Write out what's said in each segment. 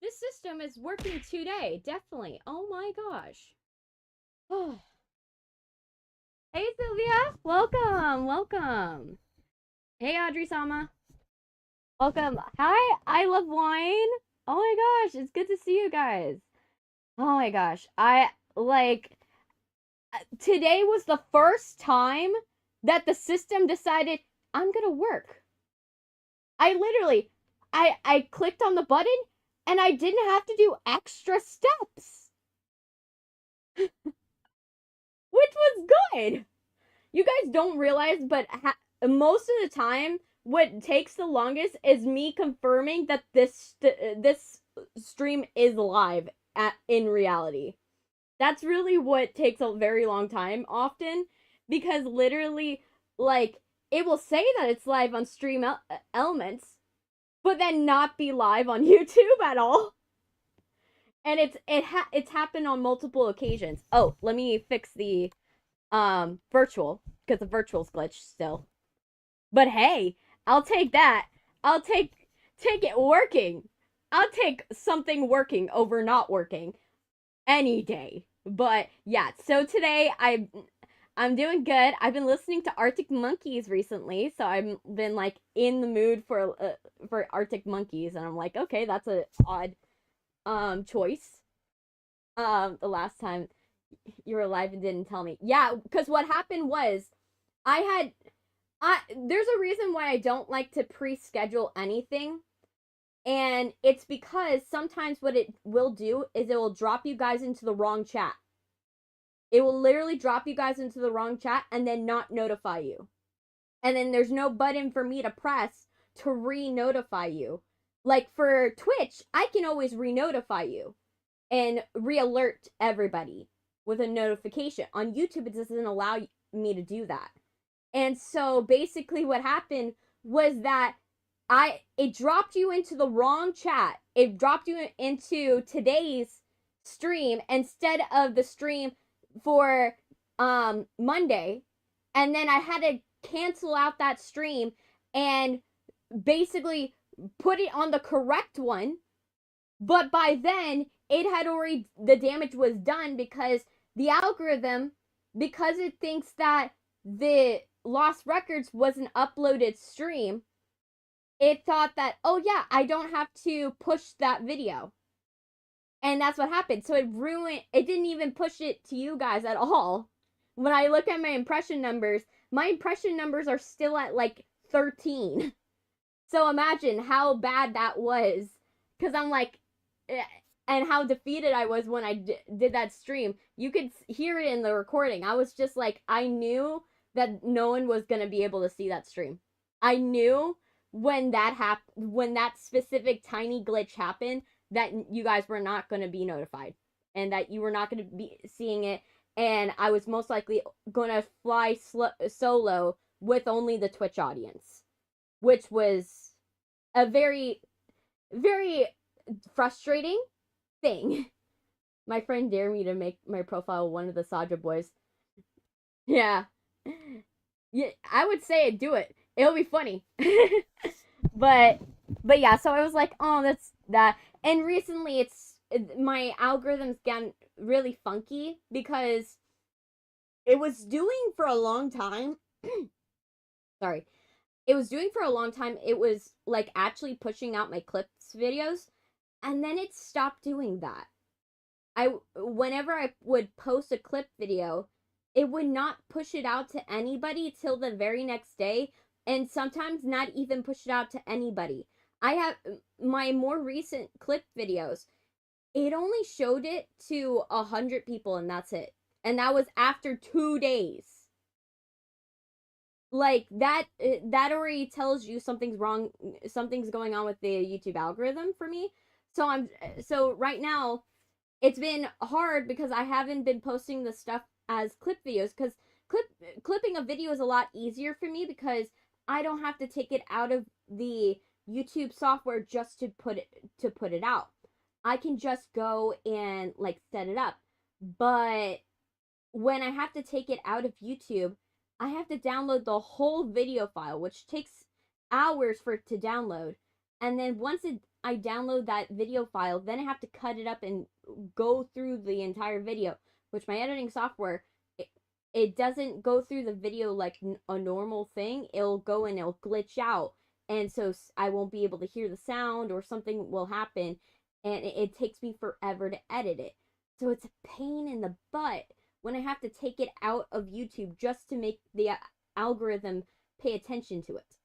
This system is working today, definitely. Oh my gosh. Oh. Hey Sylvia, welcome, welcome. Hey Audrey Sama, welcome. Hi, I love wine. Oh my gosh, it's good to see you guys. Oh my gosh, I like today was the first time that the system decided I'm gonna work. I literally, I clicked on the button and I didn't have to do extra steps, which was good. You guys don't realize, but most of the time, what takes the longest is me confirming that this stream is live in reality. That's really what takes a very long time often, because literally, like, it will say that it's live on Stream Elements, but then not be live on YouTube at all. And it's happened on multiple occasions. Oh, let me fix the virtual, because the virtual's glitched still. But hey, I'll take that. I'll take it working. I'll take something working over not working any day. But yeah, so today I'm doing good. I've been listening to Arctic Monkeys recently, so I've been like in the mood for Arctic Monkeys, and I'm like, okay, that's an odd choice. The last time you were alive and didn't tell me. Yeah, because what happened was there's a reason why I don't like to pre-schedule anything. And it's because sometimes what it will do is it will drop you guys into the wrong chat. It will literally drop you guys into the wrong chat and then not notify you. And then there's no button for me to press to re-notify you. Like for Twitch, I can always re-notify you and re-alert everybody with a notification. On YouTube, it doesn't allow me to do that. And so basically what happened was that it dropped you into the wrong chat. It dropped you into today's stream instead of the stream for Monday. And then I had to cancel out that stream and basically put it on the correct one. But by then, the damage was done, because the algorithm, because it thinks that the Lost Records was an uploaded stream, it thought that, oh yeah, I don't have to push that video. And that's what happened. So it didn't even push it to you guys at all. When I look at my impression numbers are still at like 13. So imagine how bad that was. Because I'm like, and how defeated I was when I did that stream. You could hear it in the recording. I was just like, I knew that no one was going to be able to see that stream. I knew when that specific tiny glitch happened, that you guys were not going to be notified and that you were not going to be seeing it. And I was most likely going to fly solo with only the Twitch audience, which was a very, very frustrating thing. My friend dared me to make my profile one of the Saja boys. Yeah. Yeah, I would say it, do it. It'll be funny. but yeah, so I was like, oh, that's that. And recently my algorithm's gotten really funky, because it was doing for a long time. Sorry. It was doing for a long time. It was like actually pushing out my clips videos, and then it stopped doing that. Whenever I would post a clip video, it would not push it out to anybody till the very next day, and sometimes not even push it out to anybody. I have my more recent clip videos, it only showed it to 100 people, and that's it. And that was after 2 days. Like that already tells you something's wrong, something's going on with the YouTube algorithm for me. So right now it's been hard because I haven't been posting the stuff as clip videos, because clipping a video is a lot easier for me, because I don't have to take it out of the YouTube software just to put it out. I can just go and like set it up. But when I have to take it out of YouTube, I have to download the whole video file, which takes hours for it to download. And then once I download that video file, then I have to cut it up and go through the entire video, which my editing software, it doesn't go through the video like a normal thing. It'll go and it'll glitch out. And so I won't be able to hear the sound, or something will happen, and it takes me forever to edit it. So it's a pain in the butt when I have to take it out of YouTube just to make the algorithm pay attention to it.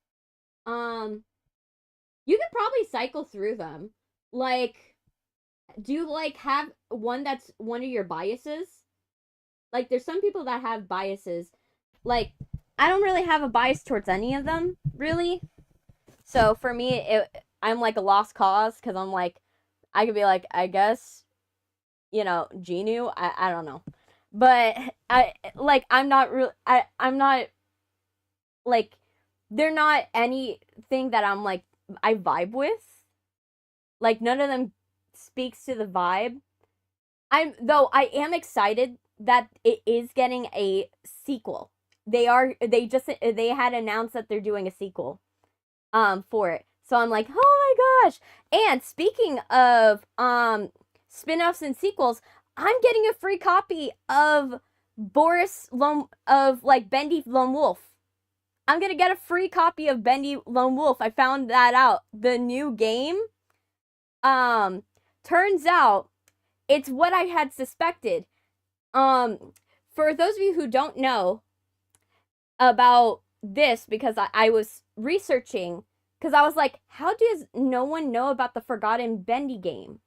You could probably cycle through them. Like, do you like have one that's one of your biases? Like, there's some people that have biases. Like, I don't really have a bias towards any of them, really. So for me, I'm like a lost cause, because I'm like, I could be like, I guess, you know, Genu, I don't know. But I'm not like, they're not anything that I'm like, I vibe with. Like, none of them speaks to the vibe. Though I am excited that it is getting a sequel. They had announced that they're doing a sequel for it. So I'm like, oh my gosh. And speaking of spin-offs and sequels, I'm getting a free copy of Bendy Lone Wolf. I'm gonna get a free copy of Bendy Lone Wolf. I found that out. The new game. Turns out it's what I had suspected. For those of you who don't know about this, because I was researching, because I was like, how does no one know about the Forgotten Bendy game?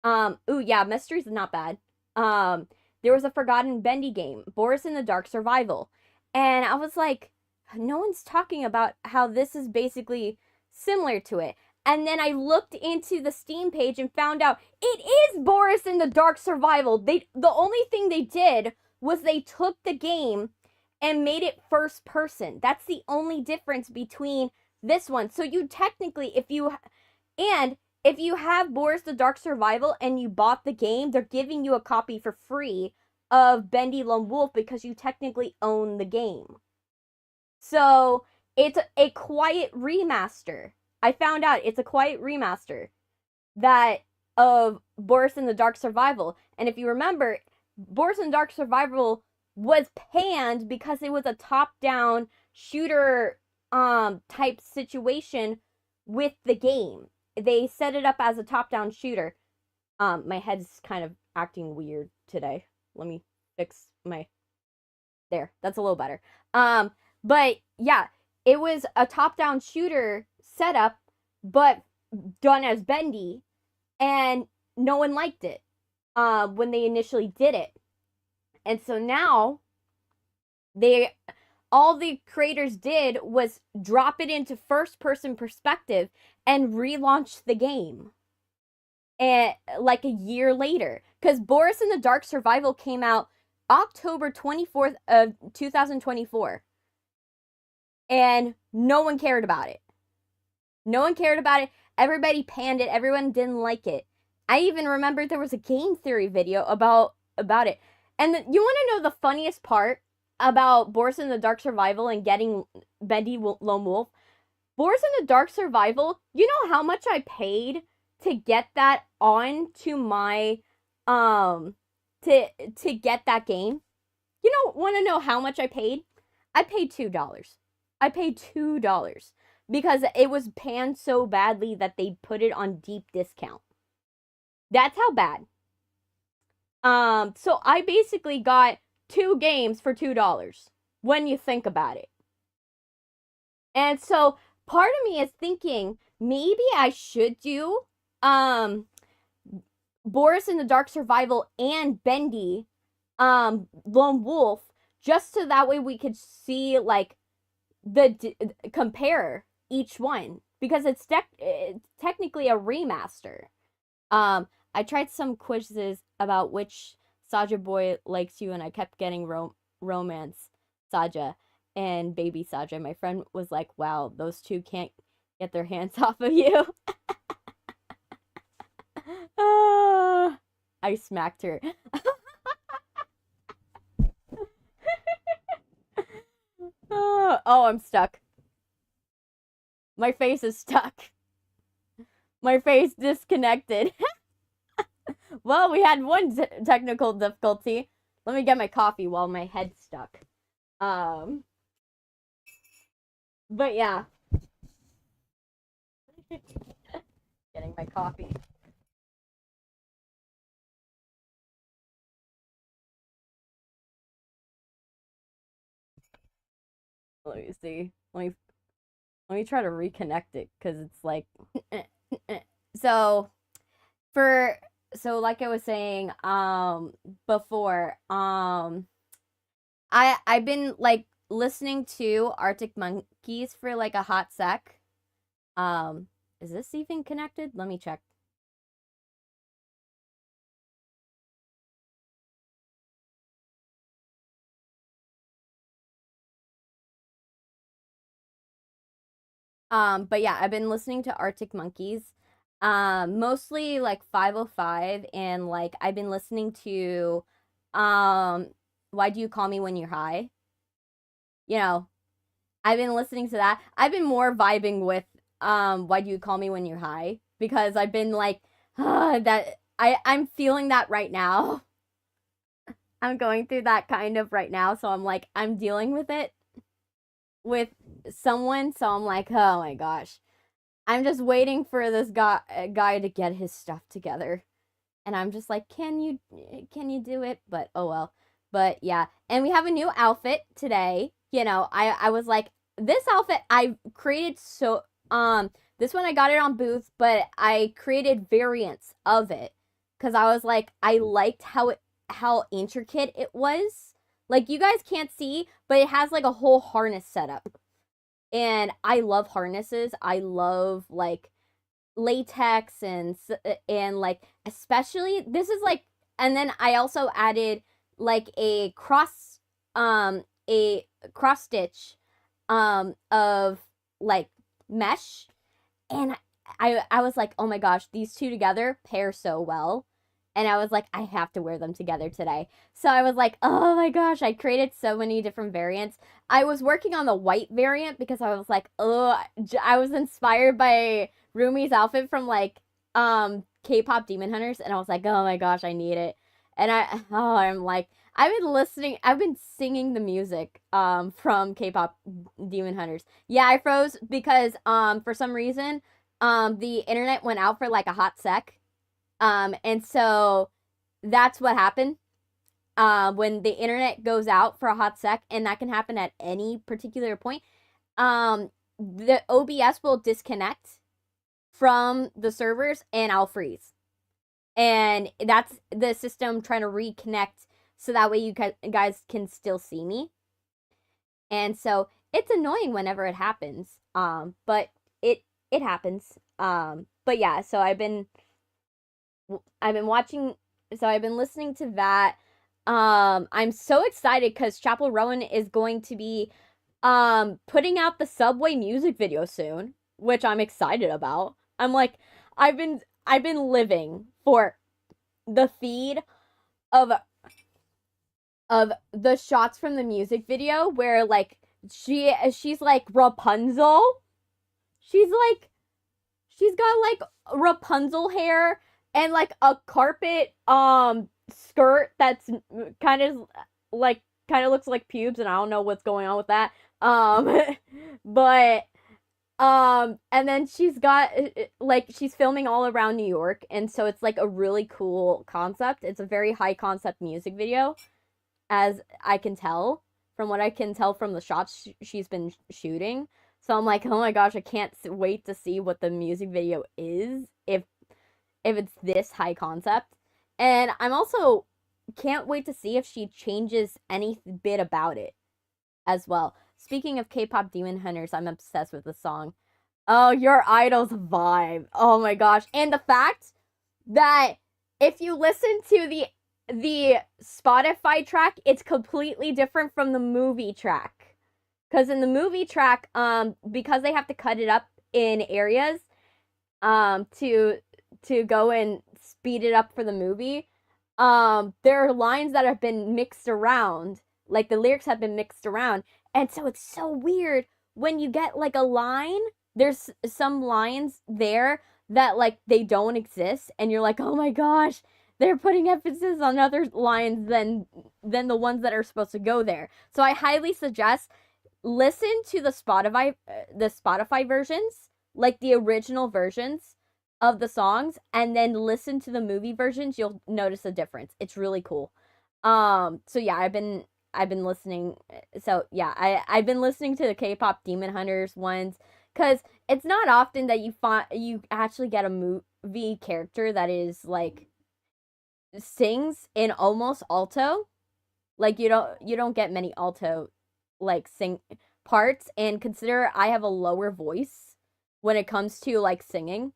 Ooh, yeah, Mysteries is not bad. There was a Forgotten Bendy game, Boris in the Dark Survival. And I was like, no one's talking about how this is basically similar to it. And then I looked into the Steam page and found out it is Boris in the Dark Survival. The only thing they did was they took the game and made it first person. That's the only difference between this one. So you technically, if you have Boris the Dark Survival and you bought the game, they're giving you a copy for free of Bendy Lone Wolf, because you technically own the game. So it's a quiet remaster. I found out it's a quiet remaster of Boris in the Dark Survival. And if you remember, Boris in the Dark Survival was panned because it was a top-down shooter type situation with the game. They set it up as a top-down shooter. My head's kind of acting weird today. Let me fix my... There, that's a little better. But yeah, it was a top-down shooter setup, but done as Bendy, and no one liked it when they initially did it. And so now, all the creators did was drop it into first-person perspective and relaunch the game. And like a year later, because Boris in the Dark Survival came out October 24th of 2024. And no one cared about it. No one cared about it. Everybody panned it. Everyone didn't like it. I even remember there was a game theory video about it. And you want to know the funniest part about Boris in the Dark Survival and getting Bendy Lone Wolf? Boris in the Dark Survival, you know how much I paid to get that onto my, to get that game? You know, want to know how much I paid? I paid $2. I paid $2 because it was panned so badly that they put it on deep discount. That's how bad. So I basically got 2 games for $2 when you think about it. And so part of me is thinking maybe I should do Boris in the Dark Survival and Bendy Lone Wolf, just so that way we could see like compare each one, because it's technically a remaster. I tried some quizzes about which Saja boy likes you, and I kept getting romance Saja and baby Saja. My friend was like, wow, those two can't get their hands off of you. I smacked her. Oh, I'm stuck. My face is stuck. My face disconnected. Well, we had one technical difficulty. Let me get my coffee while my head's stuck. But yeah. Getting my coffee. Let me see. Let me try to reconnect it because it's like so like I was saying before I've been like listening to Arctic Monkeys for like a hot sec. Is this even connected? Let me check. But yeah, I've been listening to Arctic Monkeys. Mostly like 505 and like I've been listening to Why Do You Call Me When You're High? You know, I've been listening to that. I've been more vibing with Why Do You Call Me When You're High? Because I've been like that I'm feeling that right now. I'm going through that kind of right now, so I'm like I'm dealing with it with someone, so I'm like, oh my gosh. I'm just waiting for this guy to get his stuff together. And I'm just like, can you do it? But oh well. But yeah. And we have a new outfit today. You know, I was like, this outfit I created this one I got it on Booth, but I created variants of it. Cause I was like, I liked how intricate it was. Like you guys can't see, but it has like a whole harness setup. And I love harnesses. I love like latex and like especially this is like, and then I also added like a cross stitch of like mesh, and I was like, oh my gosh, these two together pair so well. And I was like, I have to wear them together today. So I was like, oh my gosh, I created so many different variants. I was working on the white variant because I was like, oh, I was inspired by Rumi's outfit from like K-pop Demon Hunters, and I was like, oh my gosh, I need it. And I'm like, I've been singing the music from K-pop Demon Hunters. Yeah, I froze because for some reason the internet went out for like a hot sec. And so that's what happened. When the internet goes out for a hot sec, and that can happen at any particular point, the OBS will disconnect from the servers and I'll freeze. And that's the system trying to reconnect so that way you guys can still see me. And so it's annoying whenever it happens. But it happens. But yeah, so I've been watching, so I've been listening to that. I'm so excited because Chappell Rowan is going to be putting out the Subway music video soon, which I'm excited about. I'm like, I've been living for the feed of the shots from the music video where like she's like Rapunzel. She's got like Rapunzel hair and like a carpet skirt that's kind of looks like pubes, and I don't know what's going on with that. But and then she's got like she's filming all around New York, and so it's like a really cool concept. It's a very high concept music video, as I can tell from what I can tell from the shots she's been shooting. So I'm like, oh my gosh, I can't wait to see what the music video is if it's this high concept. And I'm also can't wait to see if she changes any bit about it as well. Speaking of K-pop Demon Hunters, I'm obsessed with the song. Oh, Your Idol's vibe. Oh my gosh. And the fact that if you listen to the Spotify track, it's completely different from the movie track. Because in the movie track, because they have to cut it up in areas to go and speed it up for the movie, there are lines that have been mixed around. Like the lyrics have been mixed around. And so it's so weird when you get like a line. There's some lines there that like they don't exist, and you're like, oh my gosh, they're putting emphasis on other lines than the ones that are supposed to go there. So I highly suggest listen to the Spotify versions, like the original versions of the songs, and then listen to the movie versions. You'll notice a difference. It's really cool. So yeah, I've been listening. So yeah, I've been listening to the K-pop Demon Hunters ones, because it's not often that you actually get a movie character that is like sings in almost alto. Like you don't get many alto like sing parts, and consider I have a lower voice when it comes to like singing.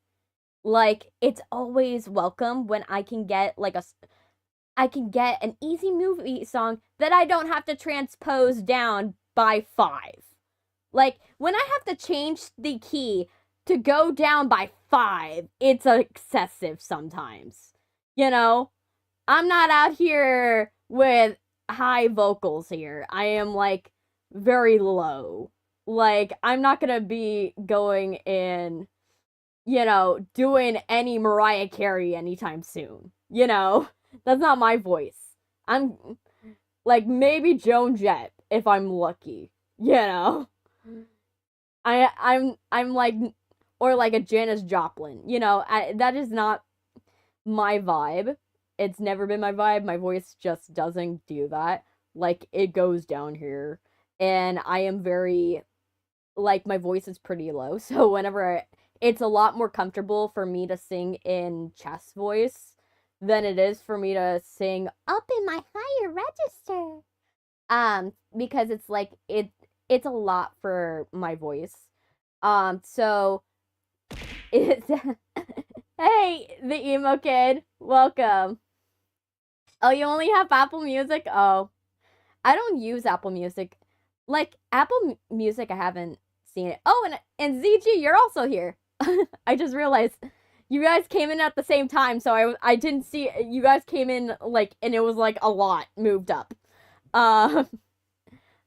Like it's always welcome when I can get an easy movie song that I don't have to transpose down by 5. Like when I have to change the key to go down by 5, it's excessive sometimes. You know, I'm not out here with high vocals here. I am like very low. Like I'm not going to be going in, doing any Mariah Carey anytime soon. That's not my voice. I'm like maybe Joan Jett if I'm lucky. You know. I'm like, or like a Janis Joplin. That is not my vibe. It's never been my vibe. My voice just doesn't do that. Like it goes down here, and I am very like my voice is pretty low. So it's a lot more comfortable for me to sing in chest voice than it is for me to sing up in my higher register. Because it's like it's a lot for my voice. So it's hey, the emo kid, welcome. Oh, you only have Apple Music? Oh, I don't use Apple Music. Like Apple Music, I haven't seen it. Oh, and ZG, you're also here. I just realized you guys came in at the same time, so I didn't see you guys came in like, and it was like a lot moved up. Um,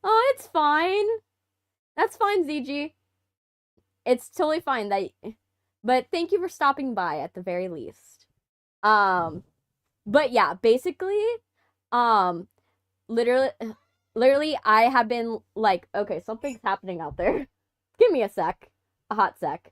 oh, it's fine. That's fine, ZG. It's totally fine but thank you for stopping by at the very least. Um, but yeah, basically, um, literally, literally, I have been like, okay, something's happening out there. Give me a hot sec.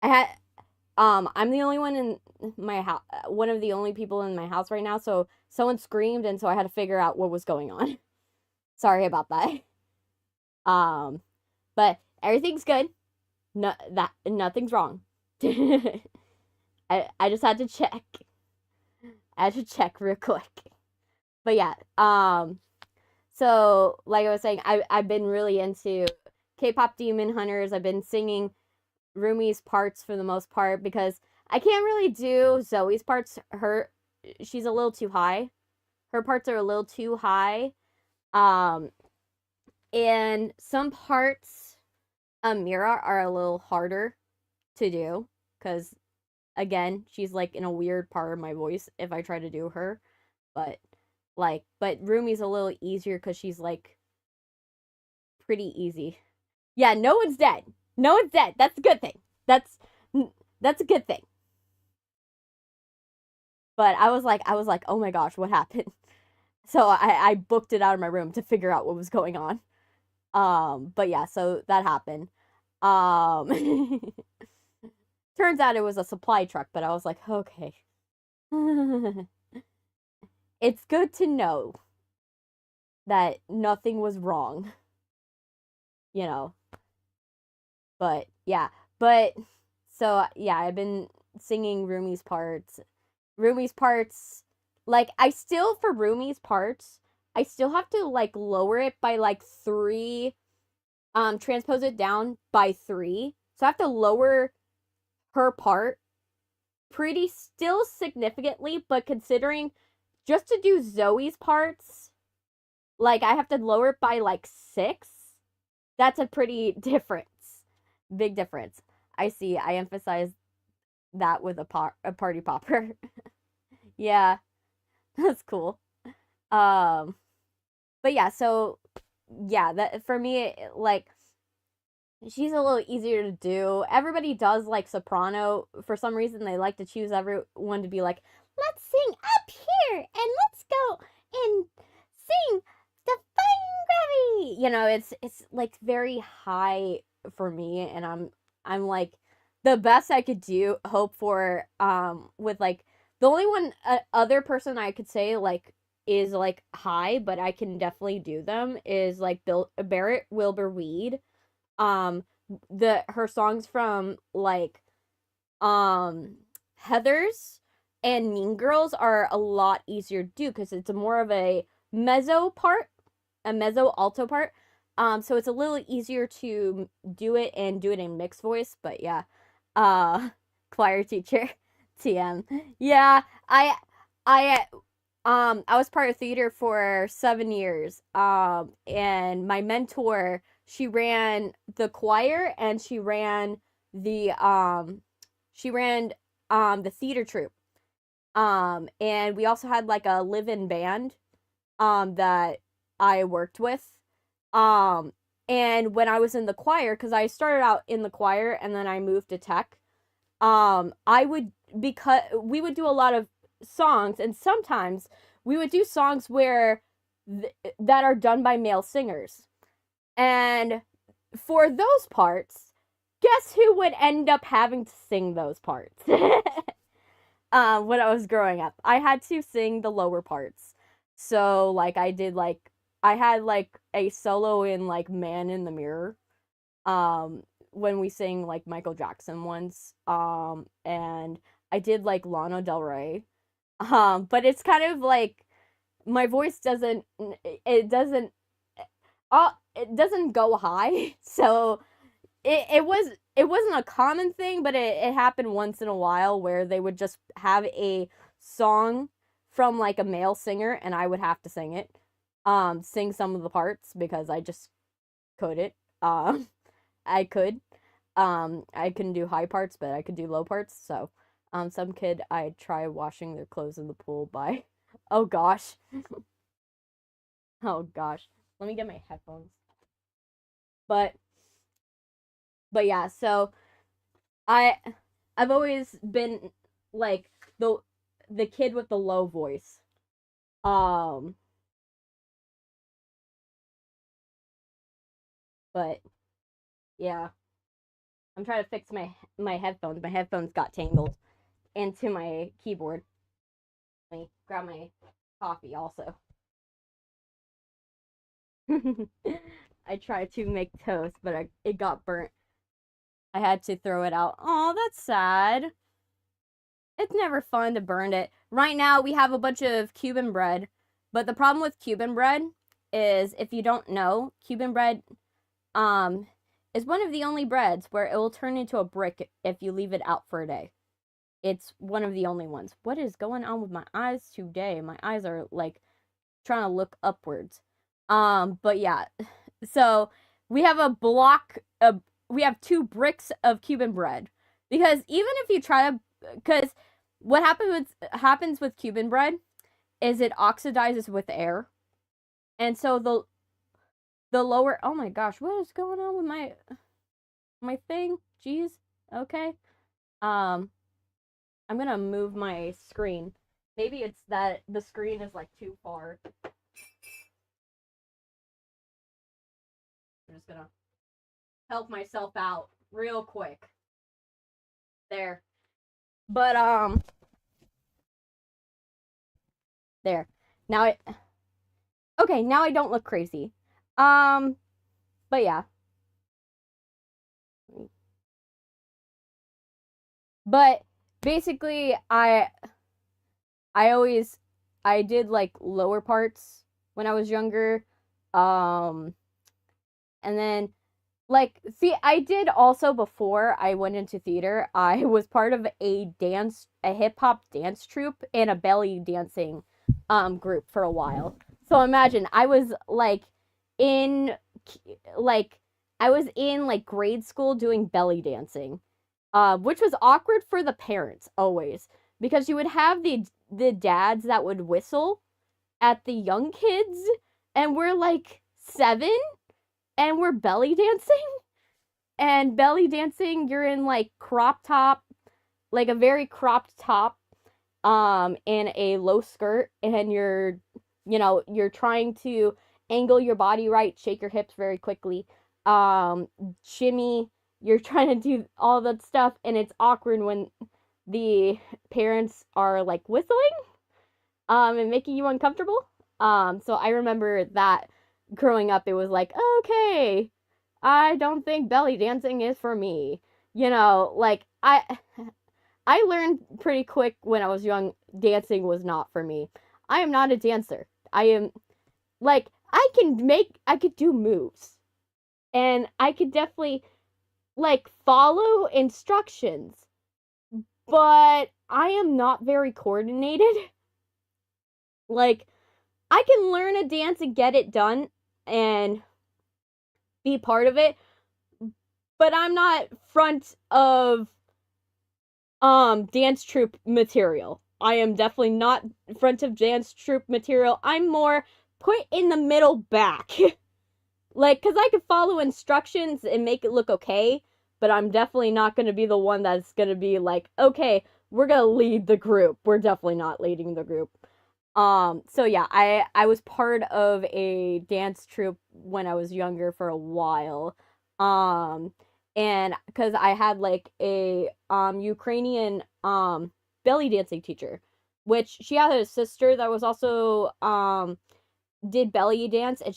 I'm the only one in my house, one of the only people in my house right now, so someone screamed, and so I had to figure out what was going on. Sorry about that. Um, but everything's good. No, that nothing's wrong. I just had to check. I had to check real quick. But yeah, so like I was saying, I've been really into K-pop Demon Hunters. I've been singing Rumi's parts for the most part because I can't really do Zoe's parts. She's a little too high. Her parts are a little too high. Um, and some parts Amira are a little harder to do because again, she's like in a weird part of my voice if I try to do her. But but Rumi's a little easier because she's like pretty easy. Yeah, no one's dead. No one's dead. That's a good thing. That's a good thing. But I was like, oh my gosh, what happened? So I booked it out of my room to figure out what was going on. But yeah, so that happened. Um, turns out it was a supply truck, but I was like, okay. It's good to know that nothing was wrong, you know. But yeah, but so yeah, I've been singing Rumi's parts. Rumi's parts, like I still for Rumi's parts, I still have to like lower it by like 3, transpose it down by 3. So I have to lower her part pretty still significantly, but considering just to do Zoe's parts, like I have to lower it by like 6. That's a pretty difference. Big difference. I see. I emphasize that with a party popper. Yeah, that's cool. Um, but yeah, so yeah, that for me, like she's a little easier to do. Everybody does like soprano for some reason. They like to choose everyone to be like, let's sing up here and let's go and sing the fine gravity. You know, it's like very high for me, and I'm like the best I could do hope for with like the only one other person I could say like is like high, but I can definitely do them is like Bill Barrett Wilbur Weed. um the her songs from like um Heathers and Mean Girls are a lot easier to do because it's a more of a mezzo part, a mezzo alto part. So it's a little easier to do it and do it in mixed voice. But yeah, uh, choir teacher, TM. Yeah, I I was part of theater for 7 years. And my mentor, she ran the choir and the um she ran the theater troupe. And we also had like a live-in band that I worked with. Um and when I was in the choir, because I started out in the choir and then I moved to tech, I would because we would do a lot of songs, and sometimes we would do songs where that are done by male singers. And for those parts, guess who would end up having to sing those parts? When I was growing up, I had to sing the lower parts. So like I had like a solo in like Man in the Mirror. Um when we sing like Michael Jackson ones. And I did like Lana Del Rey. But it's kind of like my voice doesn't it doesn't it doesn't go high. So it wasn't a common thing, but it happened once in a while where they would just have a song from like a male singer and I would have to sing it. Sing some of the parts because I just couldn't. I could. I couldn't do high parts, but I could do low parts. So, some kid I try washing their clothes in the pool by. Oh gosh. Oh gosh. Let me get my headphones. But yeah, so I I've always been like the kid with the low voice. Um, but yeah, I'm trying to fix my headphones. My headphones got tangled into my keyboard. Let me grab my coffee also. I tried to make toast, but it got burnt. I had to throw it out. Oh, that's sad. It's never fun to burn it. Right now, we have a bunch of Cuban bread. But the problem with Cuban bread is, if you don't know, Cuban bread is one of the only breads where it will turn into a brick if you leave it out for a day. It's one of the only ones. What is going on with my eyes today? My eyes are like trying to look upwards. But yeah. So we have a block of, we have 2 bricks of Cuban bread. Because even if you try to, because what happens with Cuban bread is it oxidizes with air. And so the lower, oh my gosh, what is going on with my thing? Jeez. Okay. I'm gonna move my screen. Maybe it's that the screen is like too far. I'm just gonna help myself out real quick. There. But there. Now okay, now I don't look crazy. But yeah. But basically I did like lower parts when I was younger. And then like, see, I did also, before I went into theater, I was part of a hip hop dance troupe and a belly dancing group for a while. So imagine I was like in grade school doing belly dancing, which was awkward for the parents always, because you would have the dads that would whistle at the young kids, and we're like 7 and we're belly dancing. And belly dancing, you're in like crop top, like a very cropped top, and a low skirt, and you're trying to angle your body right, shake your hips very quickly, shimmy, you're trying to do all that stuff, and it's awkward when the parents are like whistling, and making you uncomfortable. So I remember that growing up, it was like, okay, I don't think belly dancing is for me. Like I learned pretty quick when I was young, dancing was not for me. I am not a dancer. I am like, I could do moves, and I could definitely like follow instructions, but I am not very coordinated. Like, I can learn a dance and get it done and be part of it, but I'm not front of dance troupe material. I am definitely not front of dance troupe material. I'm more put in the middle back. Like, cuz I could follow instructions and make it look okay, but I'm definitely not going to be the one that's going to be like, okay, we're going to lead the group. We're definitely not leading the group. So yeah, I was part of a dance troupe when I was younger for a while. And because I had like a Ukrainian belly dancing teacher, which she had a sister that was also did belly dance, and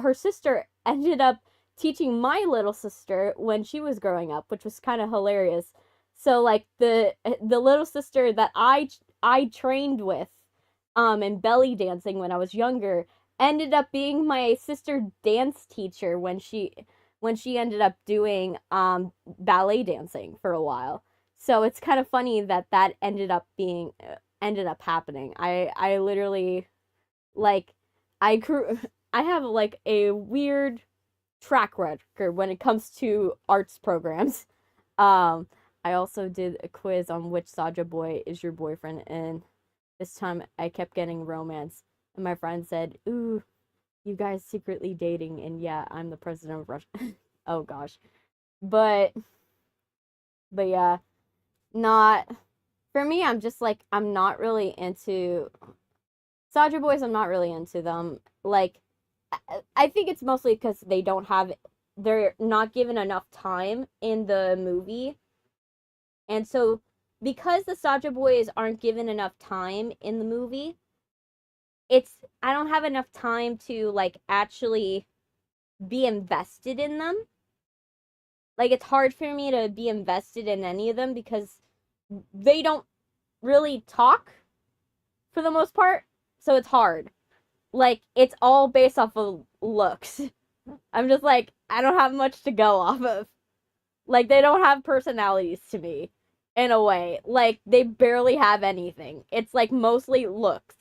her sister ended up teaching my little sister when she was growing up, which was kind of hilarious. So like the little sister that I trained with in belly dancing when I was younger ended up being my sister dance teacher when she ended up doing ballet dancing for a while. So it's kind of funny that ended up happening. I literally, like, I have like a weird track record when it comes to arts programs. I also did a quiz on which Saja boy is your boyfriend, and this time I kept getting romance, and my friend said, "Ooh, you guys secretly dating?" And yeah, I'm the president of Russia. Oh gosh. But yeah, not for me. I'm just like, I'm not really into Saja boys. I'm not really into them. Like, I think it's mostly because they don't have they're not given enough time in the movie. And so because the Saja boys aren't given enough time in the movie, I don't have enough time to like actually be invested in them. Like, it's hard for me to be invested in any of them because they don't really talk for the most part. So it's hard. Like, it's all based off of looks. I'm just like, I don't have much to go off of. Like, they don't have personalities to me in a way. Like, they barely have anything. It's like mostly looks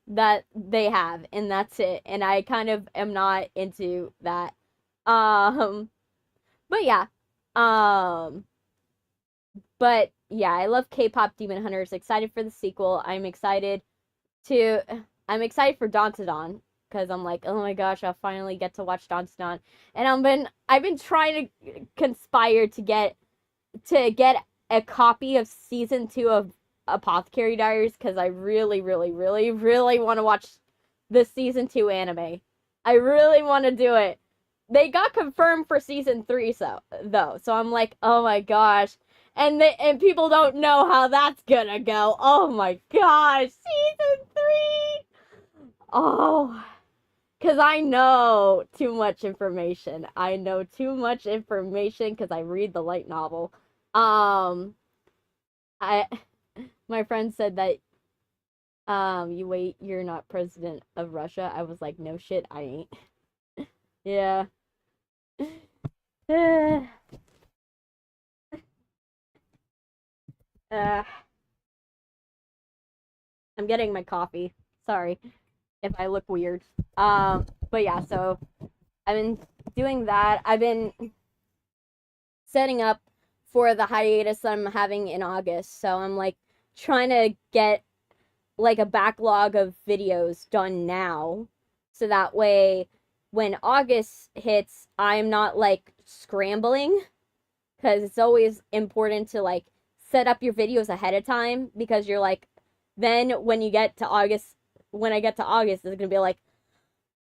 that they have, and that's it. And I kind of am not into that. But yeah. But yeah, I love K-pop Demon Hunters. Excited for the sequel. I'm excited for Dontnod because I'm like, oh my gosh, I'll finally get to watch Dontnod. And I've been trying to conspire to get a copy of season 2 of Apothecary Diaries because I really, really, really, really want to watch the season 2 anime. I really want to do it. They got confirmed for season 3 though. So I'm like, oh my gosh. And people don't know how that's gonna go. Oh my gosh, season 3! Oh, because I know too much information. I know too much information because I read the light novel. My friend said that, you're not president of Russia. I was like, no shit, I ain't. Yeah. I'm getting my coffee. Sorry if I look weird. But yeah, so I've been doing that. I've been setting up for the hiatus that I'm having in August. So I'm like trying to get like a backlog of videos done now. So that way when August hits, I'm not like scrambling. Because it's always important to like set up your videos ahead of time because you're like, then when I get to August, it's going to be like,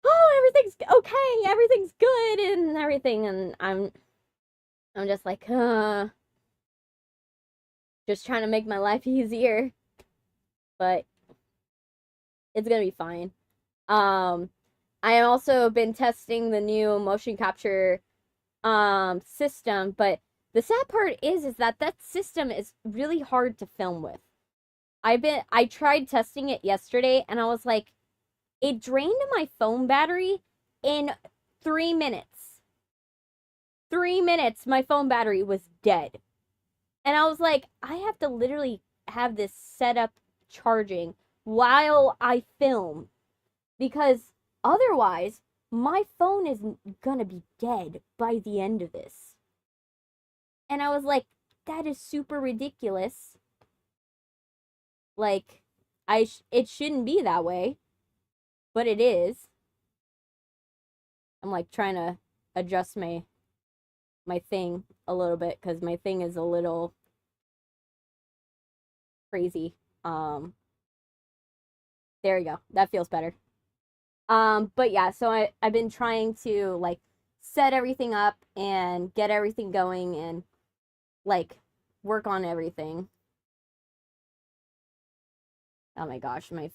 oh, everything's okay, everything's good and everything. And I'm just like, just trying to make my life easier. But it's going to be fine. I have also been testing the new motion capture system, but the sad part is that system is really hard to film with. I tried testing it yesterday and I was like, it drained my phone battery in 3 minutes. 3 minutes, my phone battery was dead. And I was like, I have to literally have this set up charging while I film because otherwise my phone is gonna be dead by the end of this. And I was like, that is super ridiculous. Like, it shouldn't be that way, but it is. I'm like trying to adjust my thing a little bit because my thing is a little crazy. There we go. That feels better. But yeah, so I've been trying to like set everything up and get everything going and like work on everything. Oh my gosh, this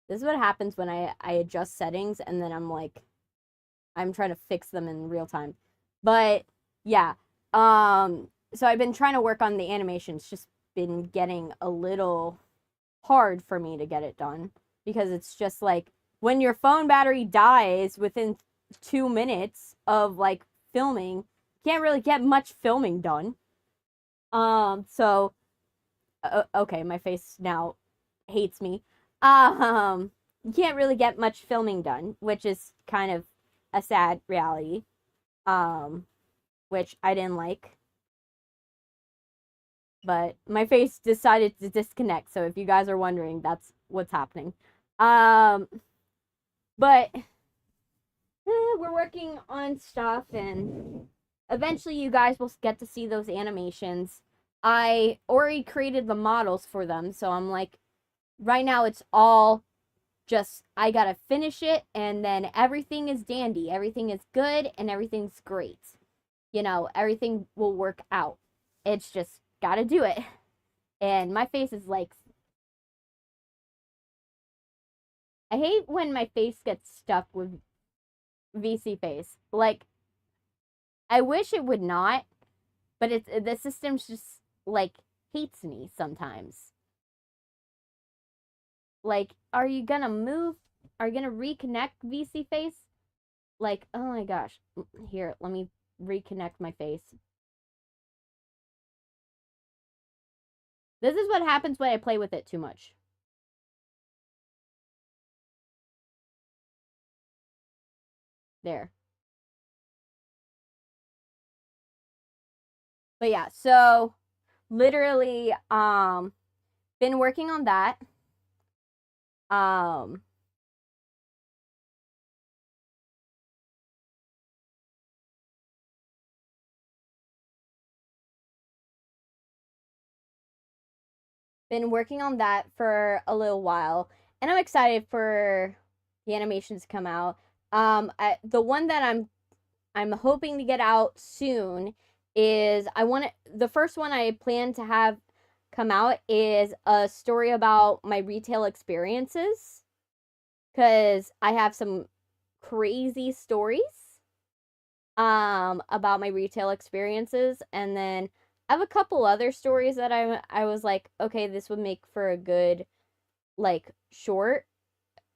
is what happens when I adjust settings and then I'm trying to fix them in real time. But yeah, so I've been trying to work on the animation. It's just been getting a little hard for me to get it done because it's just like when your phone battery dies within 2 minutes of like filming, you can't really get much filming done. So okay, my face now hates me. You can't really get much filming done, which is kind of a sad reality. Which I didn't like. But my face decided to disconnect, so if you guys are wondering, that's what's happening. But we're working on stuff, and eventually you guys will get to see those animations. I already created the models for them, so I'm like, right now it's all Just, I gotta finish it, and then everything is dandy. Everything is good, and everything's great. You know, everything will work out. It's just gotta do it. And my face is like, I hate when my face gets stuck with VC face. Like, I wish it would not, but the system's just like hates me sometimes. Like, are you gonna move? Are you gonna reconnect VC face? Like, oh my gosh. Here, let me reconnect my face. This is what happens when I play with it too much. There. But yeah, so literally been working on that. Um been working on that for a little while, and I'm excited for the animations to come out. The one that I'm hoping to get out soon is the first one I plan to have come out is a story about my retail experiences, because I have some crazy stories about my retail experiences, and then I have a couple other stories that I was like, okay, this would make for a good like short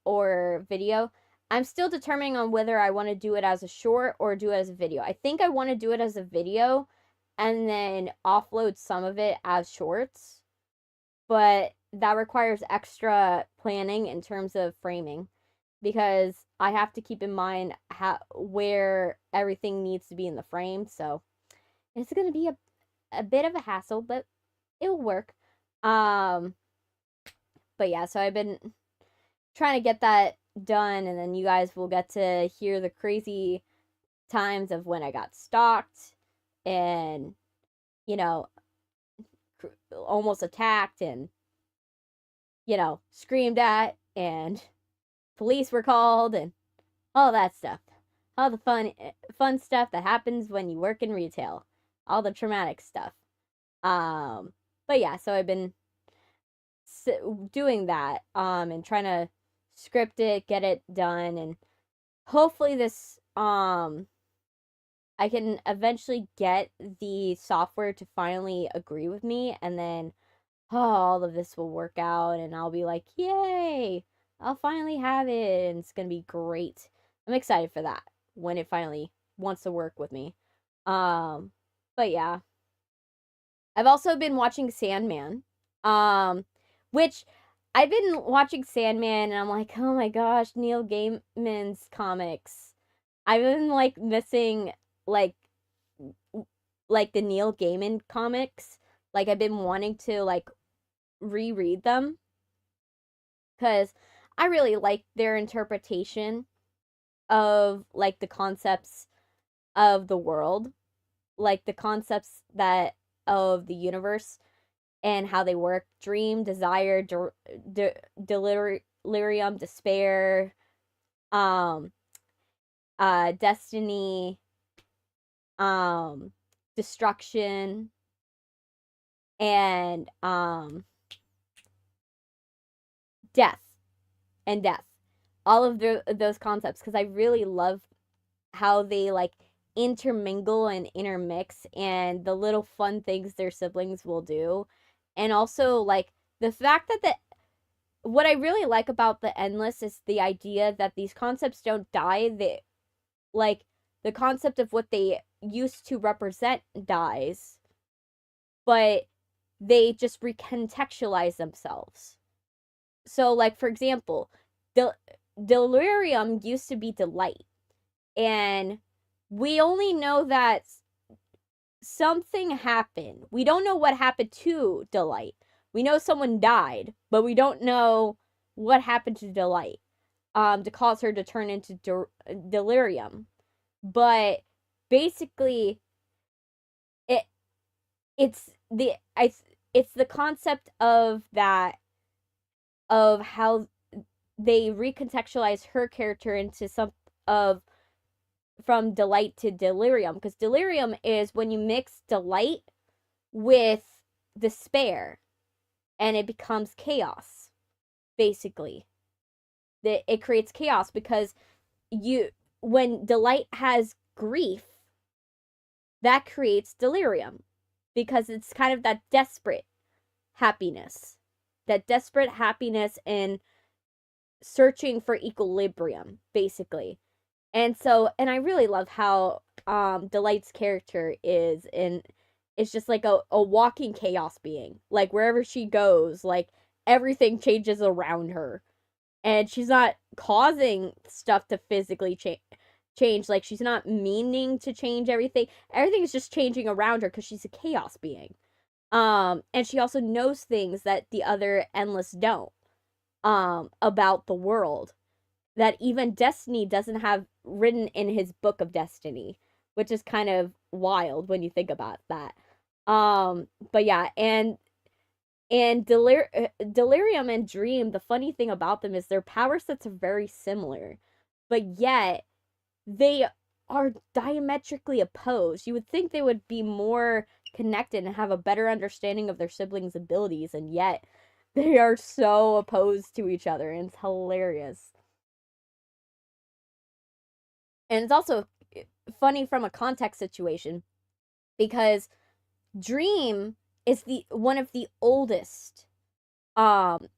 or video. I'm still determining on whether I want to do it as a short or do it as a video. I think I want to do it as a video and then offload some of it as shorts, but that requires extra planning in terms of framing, because I have to keep in mind where everything needs to be in the frame. So it's going to be a bit of a hassle, but it will work. But yeah, so I've been trying to get that done, and then you guys will get to hear the crazy times of when I got stalked and, you know, almost attacked and, you know, screamed at, and police were called, and all that stuff. All the fun stuff that happens when you work in retail. All the traumatic stuff. But yeah, so I've been doing that, and trying to script it, get it done, and hopefully this, I can eventually get the software to finally agree with me, and then all of this will work out, and I'll be like, yay, I'll finally have it, and it's gonna be great. I'm excited for that when it finally wants to work with me. But yeah. I've also been watching Sandman. Which I've been watching Sandman, and I'm like, oh my gosh, Neil Gaiman's comics. I've been like missing like the Neil Gaiman comics. Like, I've been wanting to like reread them, because I really like their interpretation of like the concepts of the world, like the concepts that of the universe and how they work: dream, desire, delirium, despair, um destiny, destruction, and death and death. All of those concepts, because I really love how they like intermingle and intermix, and the little fun things their siblings will do. And also like the fact that what I really like about the Endless is the idea that these concepts don't die. They like the concept of what they used to represent dies, but they just recontextualize themselves. So like, for example, delirium used to be delight, and we only know that something happened. We don't know what happened to Delight. We know someone died, but we don't know what happened to Delight to cause her to turn into delirium. But basically, it's the concept of that, of how they recontextualize her character into some of from delight to delirium, because delirium is when you mix delight with despair and it becomes chaos, basically. It creates chaos because when delight has grief, that creates delirium, because it's kind of that desperate happiness and searching for equilibrium, basically. And I really love how Delight's character is, and it's just like a walking chaos being. Like, wherever she goes, like, everything changes around her. And she's not causing stuff to physically change. Like, she's not meaning to change everything. Everything is just changing around her because she's a chaos being. And she also knows things that the other Endless don't, about the world, that even Destiny doesn't have written in his book of Destiny, which is kind of wild when you think about that. But yeah, and Delirium and Dream, the funny thing about them is their power sets are very similar, but yet they are diametrically opposed. You would think they would be more connected and have a better understanding of their siblings' abilities, and yet they are so opposed to each other, and it's hilarious. And it's also funny from a context situation, because Dream is one of the oldest Endless.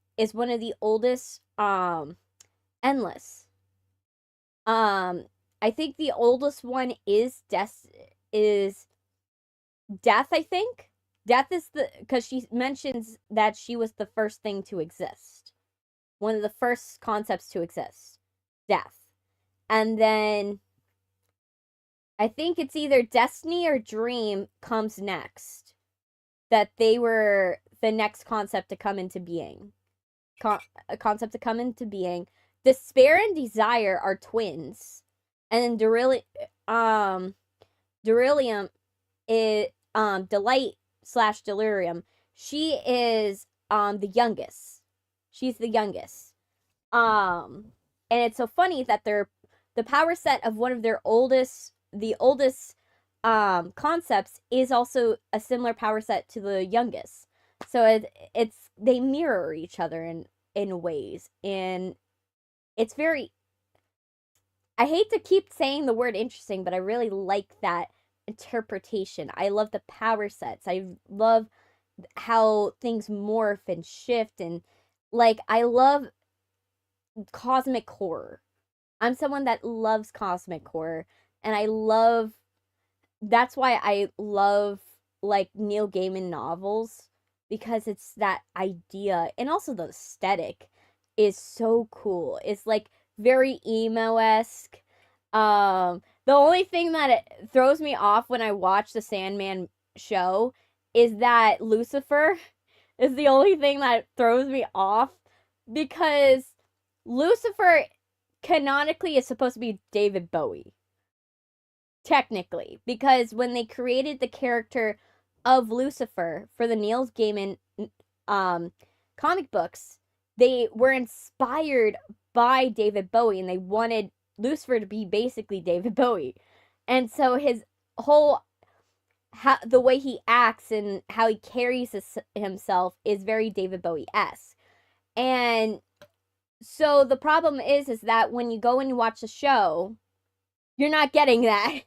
I think the oldest one is Death, I think. Death is because she mentions that she was the first thing to exist. One of the first concepts to exist. Death. And then I think it's either Destiny or Dream comes next. That they were the next concept to come into being. A concept to come into being. Despair and Desire are twins. And then Delirium is Delight / Delirium. She is the youngest. She's the youngest. And it's so funny that the power set of one of the oldest concepts is also a similar power set to the youngest. So they mirror each other in ways, and it's very, I hate to keep saying the word interesting, but I really like that interpretation. I love the power sets. I love how things morph and shift, and like, I love cosmic horror. I'm someone that loves cosmic horror, and that's why I love like Neil Gaiman novels, because it's that idea, and also the aesthetic is so cool. It's like very emo-esque. The only thing that it throws me off when I watch the Sandman show is that Lucifer is the only thing that throws me off, because Lucifer canonically is supposed to be David Bowie. Technically, because when they created the character of Lucifer for the Neil Gaiman comic books, they were inspired by David Bowie, and they wanted Lucifer to be basically David Bowie. And so his whole the way he acts and how he carries himself is very David Bowie-esque. And so the problem is that when you go and you watch the show, you're not getting that.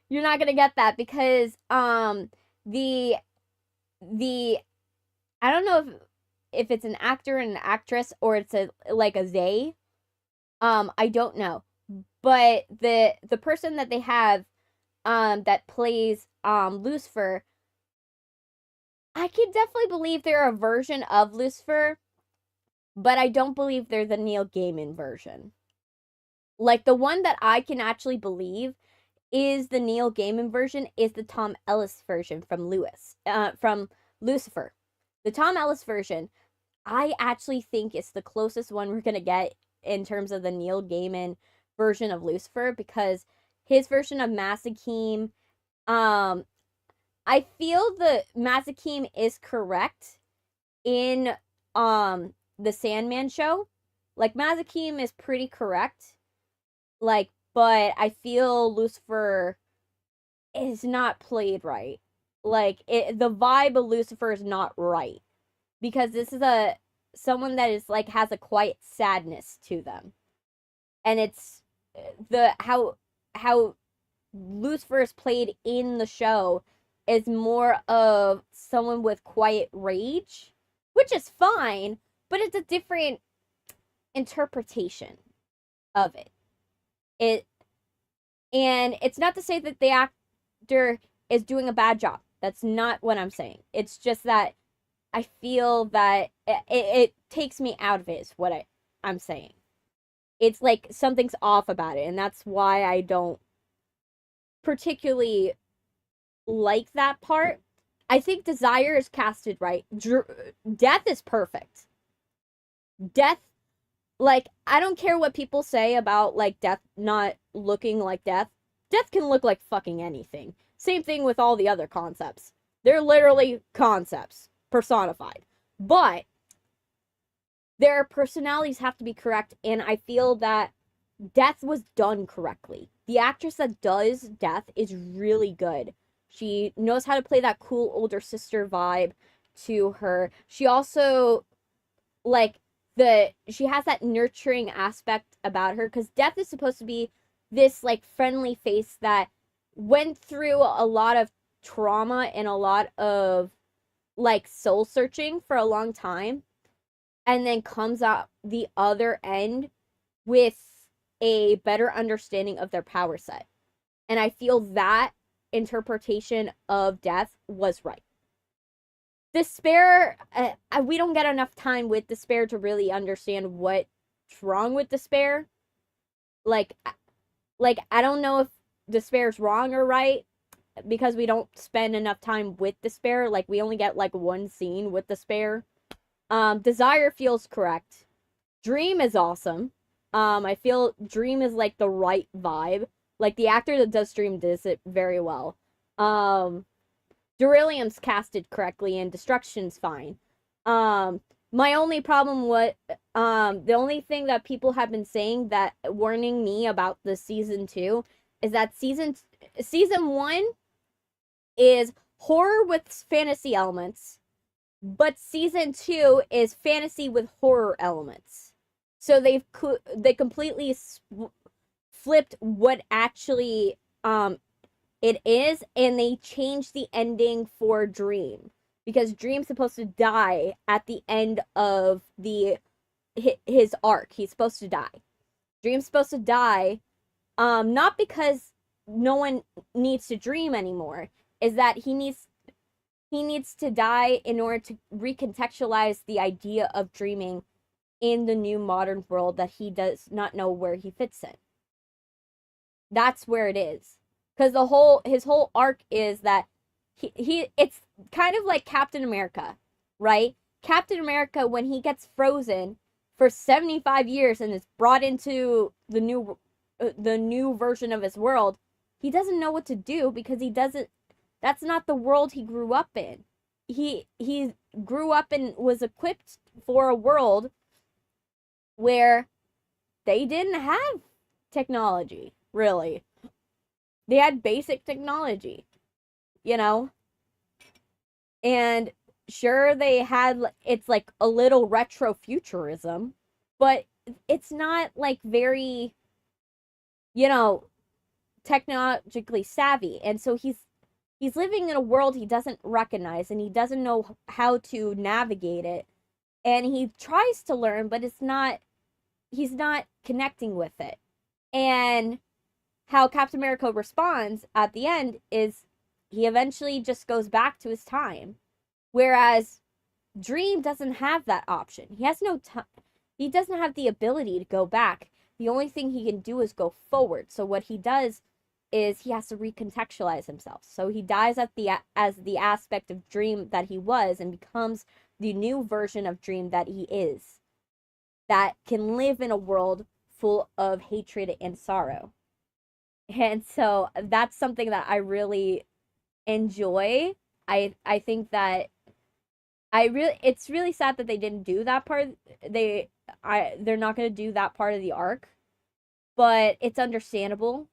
You're not gonna get that, because the I don't know if it's an actor and an actress, or it's a they. I don't know. But the person that they have that plays Lucifer, I can definitely believe they're a version of Lucifer, but I don't believe they're the Neil Gaiman version. Like, the one that I can actually believe is the Neil Gaiman version is the Tom Ellis version from Lucifer. The Tom Ellis version, I actually think is the closest one we're gonna get in terms of the Neil Gaiman version of Lucifer, because his version of 𝐊𝐚𝐭'𝐬, I feel the 𝐊𝐚𝐭'𝐬 is correct in the Sandman show. Like, 𝐊𝐿𝐭'𝐬 is pretty correct. Like, but I feel Lucifer is not played right. Like, the vibe of Lucifer is not right. Because this is someone that is, like, has a quiet sadness to them. And it's how Lucifer is played in the show is more of someone with quiet rage, which is fine, but it's a different interpretation of it. And it's not to say that the actor is doing a bad job. That's not what I'm saying. It's just that I feel that it takes me out of it, is what I'm saying. It's like something's off about it, and that's why I don't particularly like that part. I think Desire is casted right. Death is perfect. Death, like, I don't care what people say about, like, Death not looking like Death. Death can look like fucking anything. Same thing with all the other concepts. They're literally concepts personified. But their personalities have to be correct, and I feel that Death was done correctly. The actress that does Death is really good. She knows how to play that cool older sister vibe to her. She also, like, she has that nurturing aspect about her, because Death is supposed to be this, like, friendly face that went through a lot of trauma and a lot of, like, soul searching for a long time, and then comes out the other end with a better understanding of their power set. And I feel that interpretation of Death was right. Despair, we don't get enough time with Despair to really understand what's wrong with Despair. Like, I don't know if Despair's wrong or right, because we don't spend enough time with Despair. Like, we only get, like, one scene with Despair. Desire feels correct. Dream is awesome. I feel Dream is, like, the right vibe. Like, the actor that does Dream does it very well. Beryllium's casted correctly, and Destruction's fine. My only problem was, the only thing that people have been saying that warning me about the season 2 is that season 1 is horror with fantasy elements, but season 2 is fantasy with horror elements. So they completely flipped what actually it is, and they changed the ending for Dream, because Dream's supposed to die at the end of his arc. He's supposed to die. Dream's supposed to die, not because no one needs to dream anymore, is that he needs to die in order to recontextualize the idea of dreaming in the new modern world that he does not know where he fits in. That's where it is. Because his whole arc is that it's kind of like Captain America, right? Captain America, when he gets frozen for 75 years and is brought into the new version of his world, he doesn't know what to do, because that's not the world he grew up in. He grew up and was equipped for a world where they didn't have technology, really. They had basic technology, you know? And sure, it's like a little retro futurism, but it's not, like, very, technologically savvy. And so he's living in a world he doesn't recognize, and he doesn't know how to navigate it. And he tries to learn, but he's not connecting with it. And how Captain America responds at the end is he eventually just goes back to his time. Whereas Dream doesn't have that option. He has no time. He doesn't have the ability to go back. The only thing he can do is go forward. So what he does is he has to recontextualize himself. So he dies as the aspect of Dream that he was, and becomes the new version of Dream that he is, that can live in a world full of hatred and sorrow. And so that's something that I really enjoy. I think that it's really sad that they didn't do that part. they're not going to do that part of the arc, but it's understandable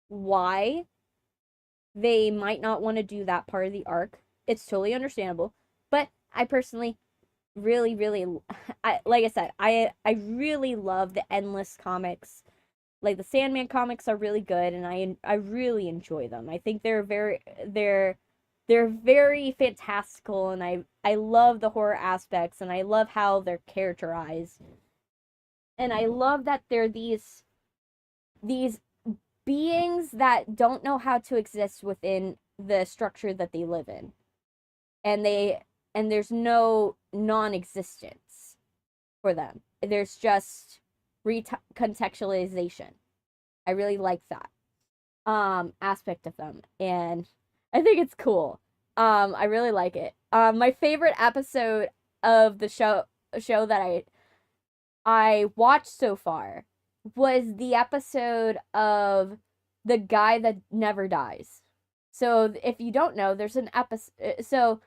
why they might not want to do that part of the arc. It's totally understandable. But I personally really, really, like I said, I really love the Endless comics. Like the Sandman comics are really good, and I really enjoy them. I think they're very fantastical, and I love the horror aspects, and I love how they're characterized. And I love that they're these beings that don't know how to exist within the structure that they live in. And there's no non-existence for them. There's just recontextualization. I really like that aspect of them, and I think it's cool. I really like it. My favorite episode of the show that I watched so far was the episode of the guy that never dies. So if you don't know, there's an episode. So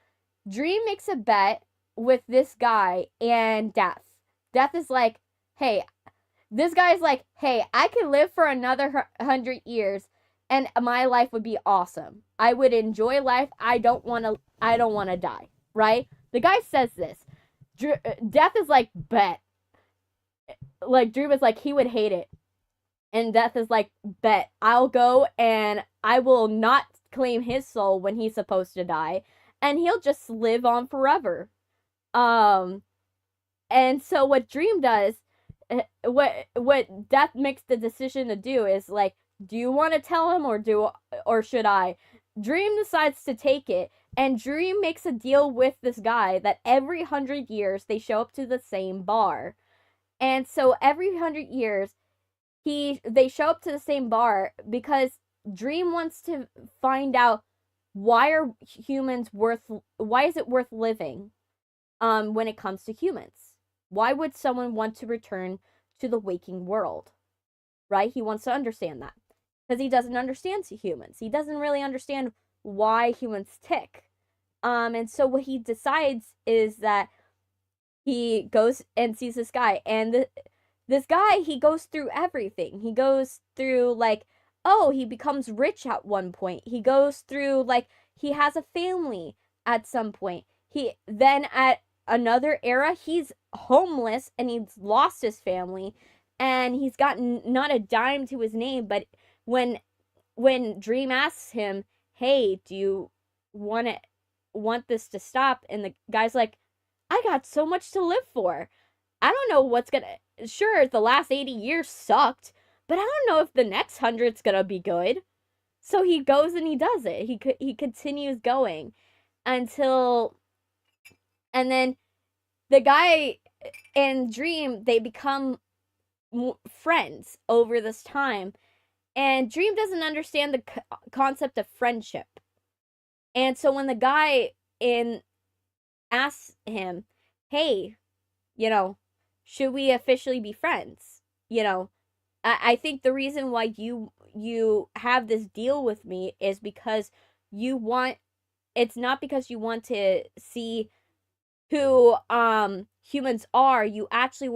Dream makes a bet with this guy and Death. Death is like, hey, this guy's like, hey, I could live for another 100 years and my life would be awesome. I would enjoy life. I don't want to die, right? The guy says this. Death is like, bet. Like, Dream is like, he would hate it. And Death is like, bet. I'll go and I will not claim his soul when he's supposed to die. And he'll just live on forever. And so what Dream does, what Death makes the decision to do is like, do you want to tell him or should I? Dream decides to take it, and Dream makes a deal with this guy that every 100 years they show up to the same bar. And so every 100 years they show up to the same bar because Dream wants to find out why is it worth living when it comes to humans? Why would someone want to return to the waking world? Right? He wants to understand that. Because he doesn't understand humans. He doesn't really understand why humans tick. And so what he decides is that he goes and sees this guy. And this guy, he goes through everything. He goes through, like, he becomes rich at one point. He goes through, like, he has a family at some point. Then at another era, he's homeless and he's lost his family. And he's gotten not a dime to his name, but when Dream asks him, hey, do you want this to stop? And the guy's like, I got so much to live for. I don't know sure, the last 80 years sucked, but I don't know if the next 100's gonna be good. So he goes and he does it. He continues going until, and then the guy and Dream, they become friends over this time. And Dream doesn't understand the concept of friendship. And so when the guy asks him, hey, should we officially be friends? I think the reason why you have this deal with me is because it's not because you want to see who humans are. You actually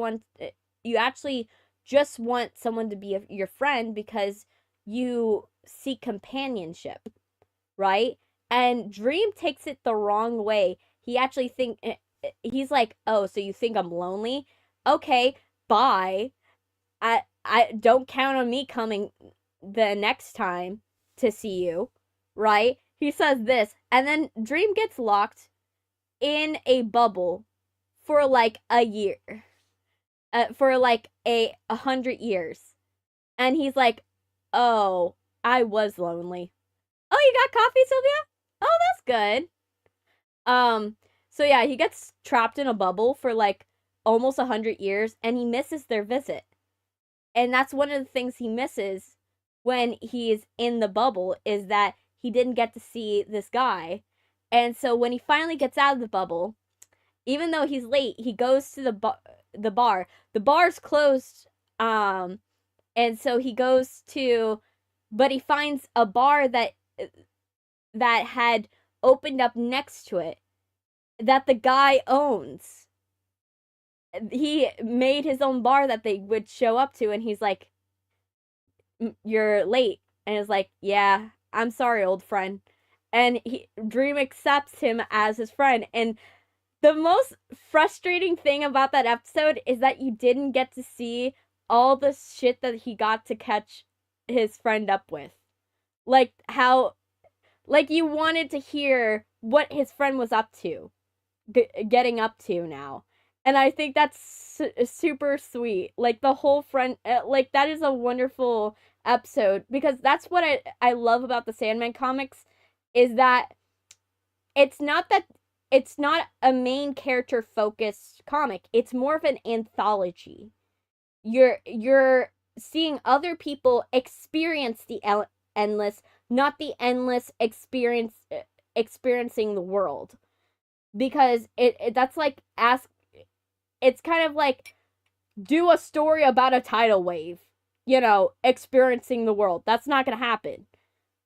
just want someone to be your friend because you seek companionship, right? And Dream takes it the wrong way. He actually he's like, oh, so you think I'm lonely? Okay, bye. I don't count on me coming the next time to see you, right? He says this, and then Dream gets locked in a bubble for like a year. For like 100 years. And he's like, oh, I was lonely. Oh, you got coffee, Sylvia? Oh, that's good. So yeah, he gets trapped in a bubble for like almost 100 years, and he misses their visit. And that's one of the things he misses when he's in the bubble, is that he didn't get to see this guy. And so when he finally gets out of the bubble, even though he's late, he goes to the bar. The bar's closed, and so he goes to, but he finds a bar that had opened up next to it that the guy owns. he made his own bar that they would show up to, and he's like, "You're late," and it's like, "Yeah, I'm sorry, old friend." And Dream accepts him as his friend. And the most frustrating thing about that episode is that you didn't get to see all the shit that he got to catch his friend up with. Like how, like you wanted to hear what his friend was up to, getting up to now. And I think that's super sweet. Like the whole friend, like that is a wonderful episode, because that's what I love about the Sandman comics, is that it's not that it's not a main character focused comic. It's more of an anthology. You're seeing other people experience the endless, not the endless experiencing the world. Because that's like it's kind of like, do a story about a tidal wave, experiencing the world. That's not going to happen.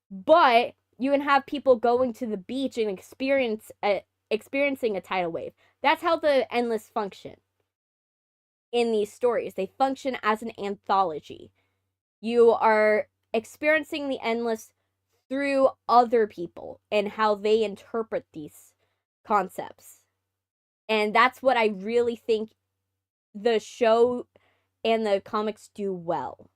But you can have people going to the beach and experiencing a tidal wave. That's how the endless function in these stories. They function as an anthology. You are experiencing the endless through other people and how they interpret these concepts. And that's what I really think the show and the comics do well.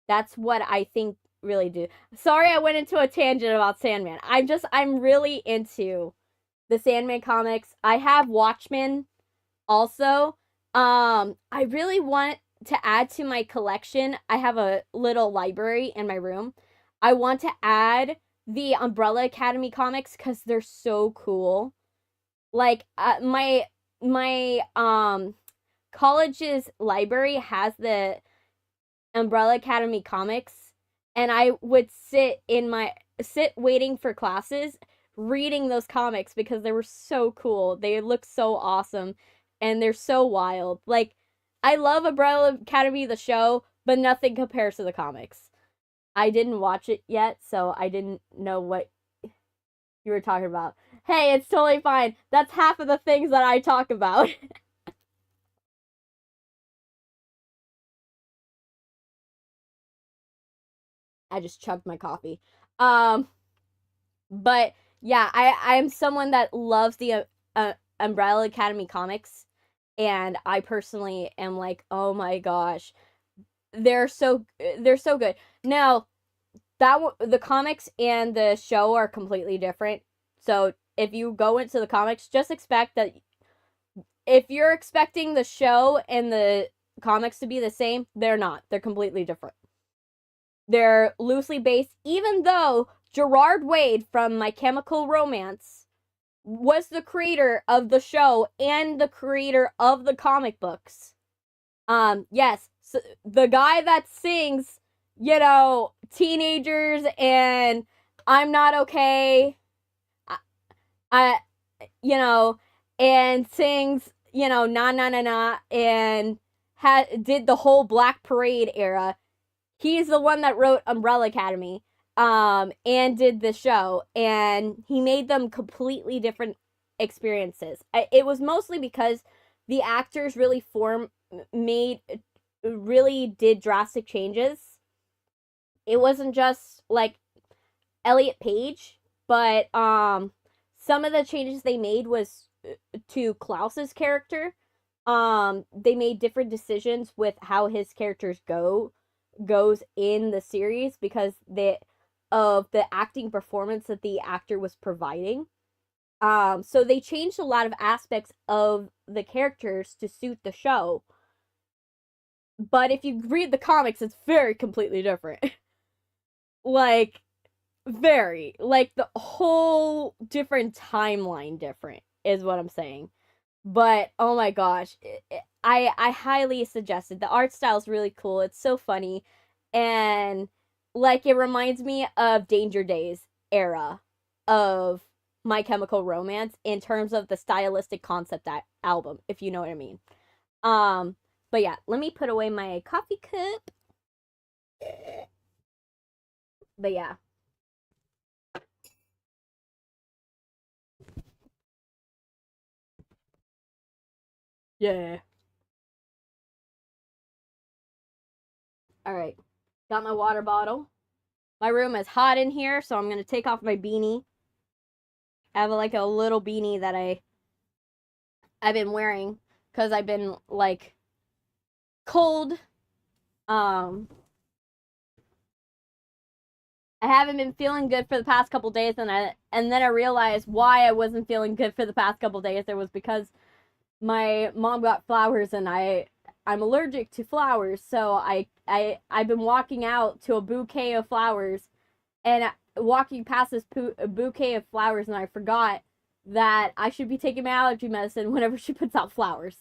That's what I think really do. Sorry, I went into a tangent about Sandman. I'm really into the Sandman comics. I have Watchmen also. I really want to add to my collection. I have a little library in my room. I want to add the Umbrella Academy comics because they're so cool. Like my college's library has the Umbrella Academy comics, and I would sit waiting for classes reading those comics because they were so cool. They look so awesome and they're so wild. Like, I love Umbrella Academy the show, but nothing compares to the comics. I didn't watch it yet, so I didn't know what you were talking about. Hey, it's totally fine. That's half of the things that I talk about. I just chugged my coffee. Um, but yeah, I'm someone that loves the Umbrella Academy comics, and I personally am like, oh my gosh, they're so good. Now, the comics and the show are completely different. So if you go into the comics, just expect that if you're expecting the show and the comics to be the same, they're not. They're completely different. They're loosely based, even though Gerard Way from My Chemical Romance was the creator of the show and the creator of the comic books. Yes, so the guy that sings, teenagers and I'm not okay, I and sings, na na na na, and did the whole Black Parade era. He's the one that wrote Umbrella Academy, and did the show, and he made them completely different experiences. It was mostly because the actors really did drastic changes. It wasn't just like Elliot Page, but some of the changes they made was to Klaus's character. They made different decisions with how his characters goes in the series because of the acting performance that the actor was providing. So they changed a lot of aspects of the characters to suit the show. But if you read the comics, it's very completely different. Like, very. Like, the whole different timeline different is what I'm saying. But, oh my gosh, I highly suggest it. The art style is really cool. It's so funny. And, like, it reminds me of Danger Days era of My Chemical Romance in terms of the stylistic concept album, if you know what I mean. But yeah, let me put away my coffee cup. But yeah. Yeah. Alright. Got my water bottle. My room is hot in here, so I'm gonna take off my beanie. I have like a little beanie that I've been wearing because I've been like cold. I haven't been feeling good for the past couple days, and then I realized why I wasn't feeling good for the past couple days. It was because my mom got flowers, and I'm allergic to flowers, so I've been walking out to a bouquet of flowers, and walking past this bouquet of flowers, and I forgot that I should be taking my allergy medicine whenever she puts out flowers.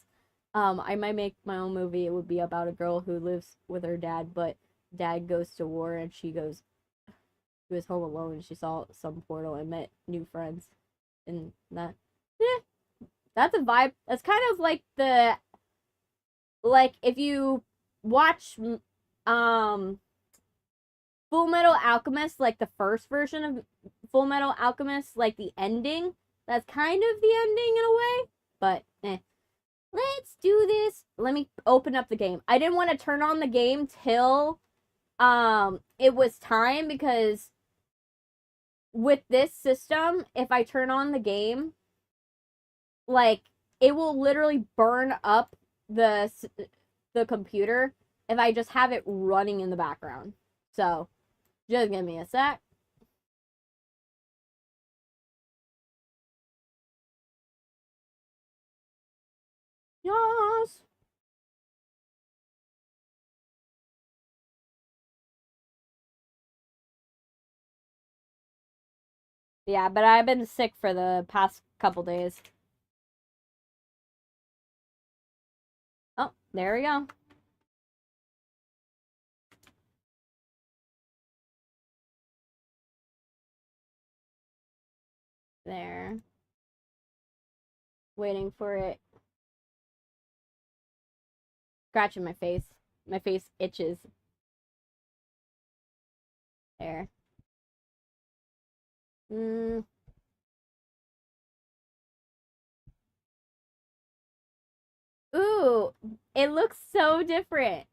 I might make my own movie. It would be about a girl who lives with her dad, but dad goes to war, and she was home alone, and she saw some portal and met new friends, and that's a vibe. That's kind of like if you watch Full Metal Alchemist, like the first version of Full Metal Alchemist, like the ending, that's kind of the ending in a way, but let's do this. Let me open up the game. I didn't want to turn on the game till it was time, because with this system, if I turn on the game, like, it will literally burn up the computer if I just have it running in the background. So, just give me a sec. Yes. Yeah, but I've been sick for the past couple days. Oh, there we go. There. Waiting for it. Scratching my face. My face itches. There. Ooh, it looks so different.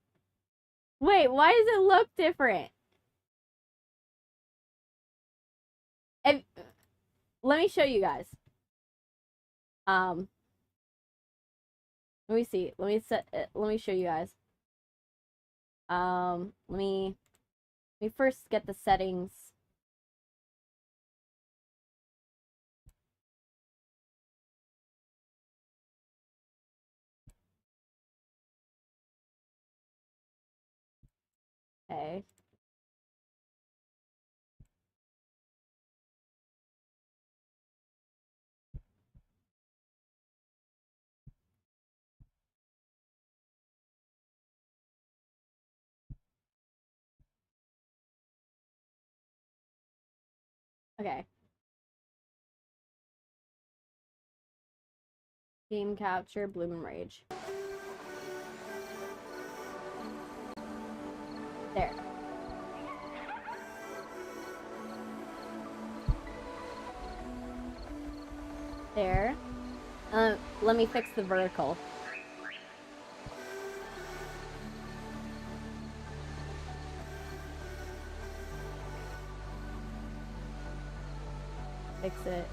Wait, why does it look different? And let me show you guys. Let me see. Let me show you guys. Let me first get the settings. Okay. Okay. Game capture, bloom and rage. There. There. Let me fix the vertical. Fix it.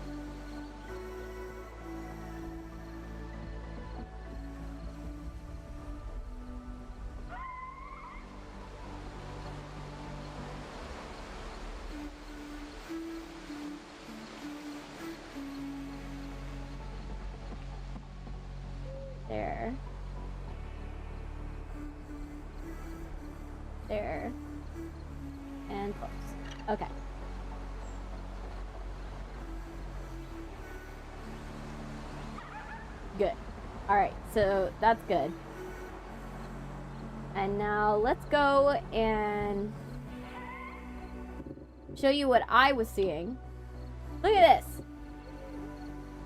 There. There. And close. Okay. Good. Alright, so that's good. And now let's go and show you what I was seeing. Look at this.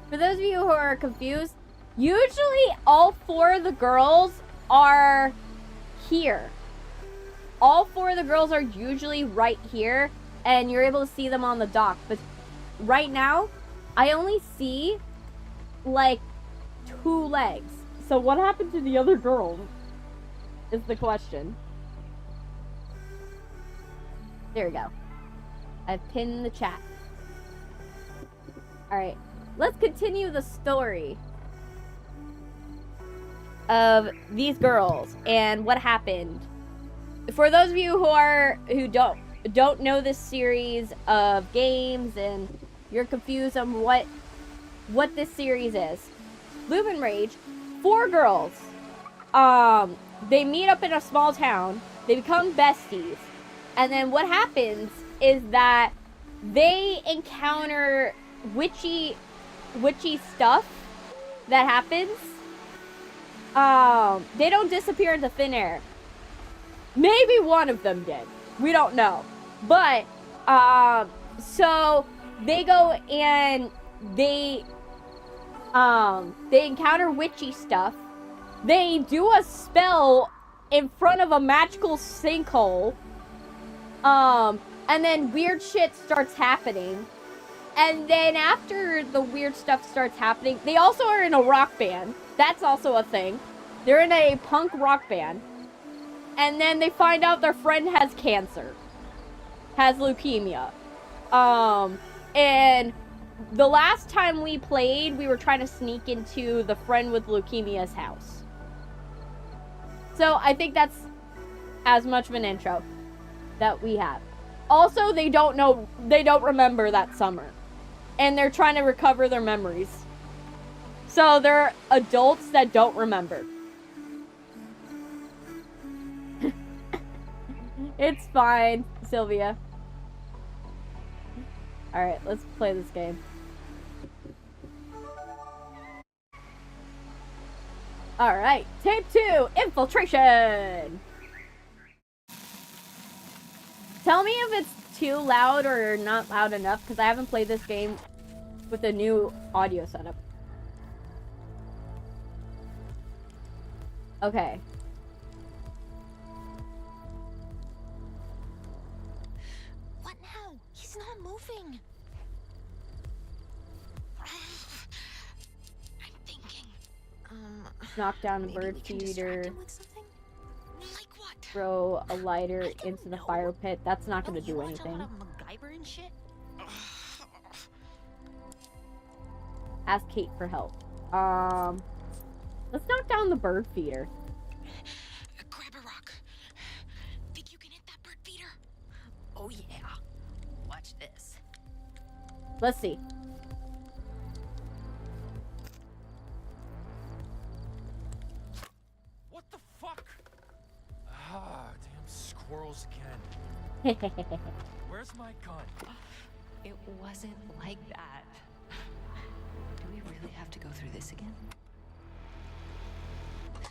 For those of you who are confused, usually all four of the girls are here. All four of the girls are usually right here, and you're able to see them on the dock. But right now, I only see, like, 2 legs. So what happened to the other girls is the question. There we go. I've pinned the chat. Alright. Let's continue the story of these girls and what happened. For those of you who don't know this series of games and you're confused on what this series is. Loop and Rage, 4 girls. They meet up in a small town. They become besties. And then what happens is that they encounter witchy stuff that happens. They don't disappear into thin air. Maybe one of them did. We don't know. But, so they go and they encounter witchy stuff. They do a spell in front of a magical sinkhole. And then weird shit starts happening. And then after the weird stuff starts happening, they also are in a rock band. That's also a thing. They're in a punk rock band. And then they find out their friend has cancer. Has leukemia. And the last time we played, we were trying to sneak into the friend with leukemia's house. So I think that's as much of an intro that we have. Also, they don't remember that summer. And they're trying to recover their memories. So they're adults that don't remember. It's fine, Sylvia. Alright, let's play this game. Alright, tape 2, infiltration! Tell me if it's too loud or not loud enough, because I haven't played this game with a new audio setup. Okay. What now? He's not moving. I'm thinking. Knock down the bird feeder. Like what? Throw a lighter into the fire pit. That's not going to do anything. MacGyver and shit? Ask Kate for help. Let's knock down the bird feeder. Grab a rock. Think you can hit that bird feeder? Oh yeah. Watch this. Let's see. What the fuck? Ah, damn squirrels again. Where's my gun? It wasn't like that. Do we really have to go through this again?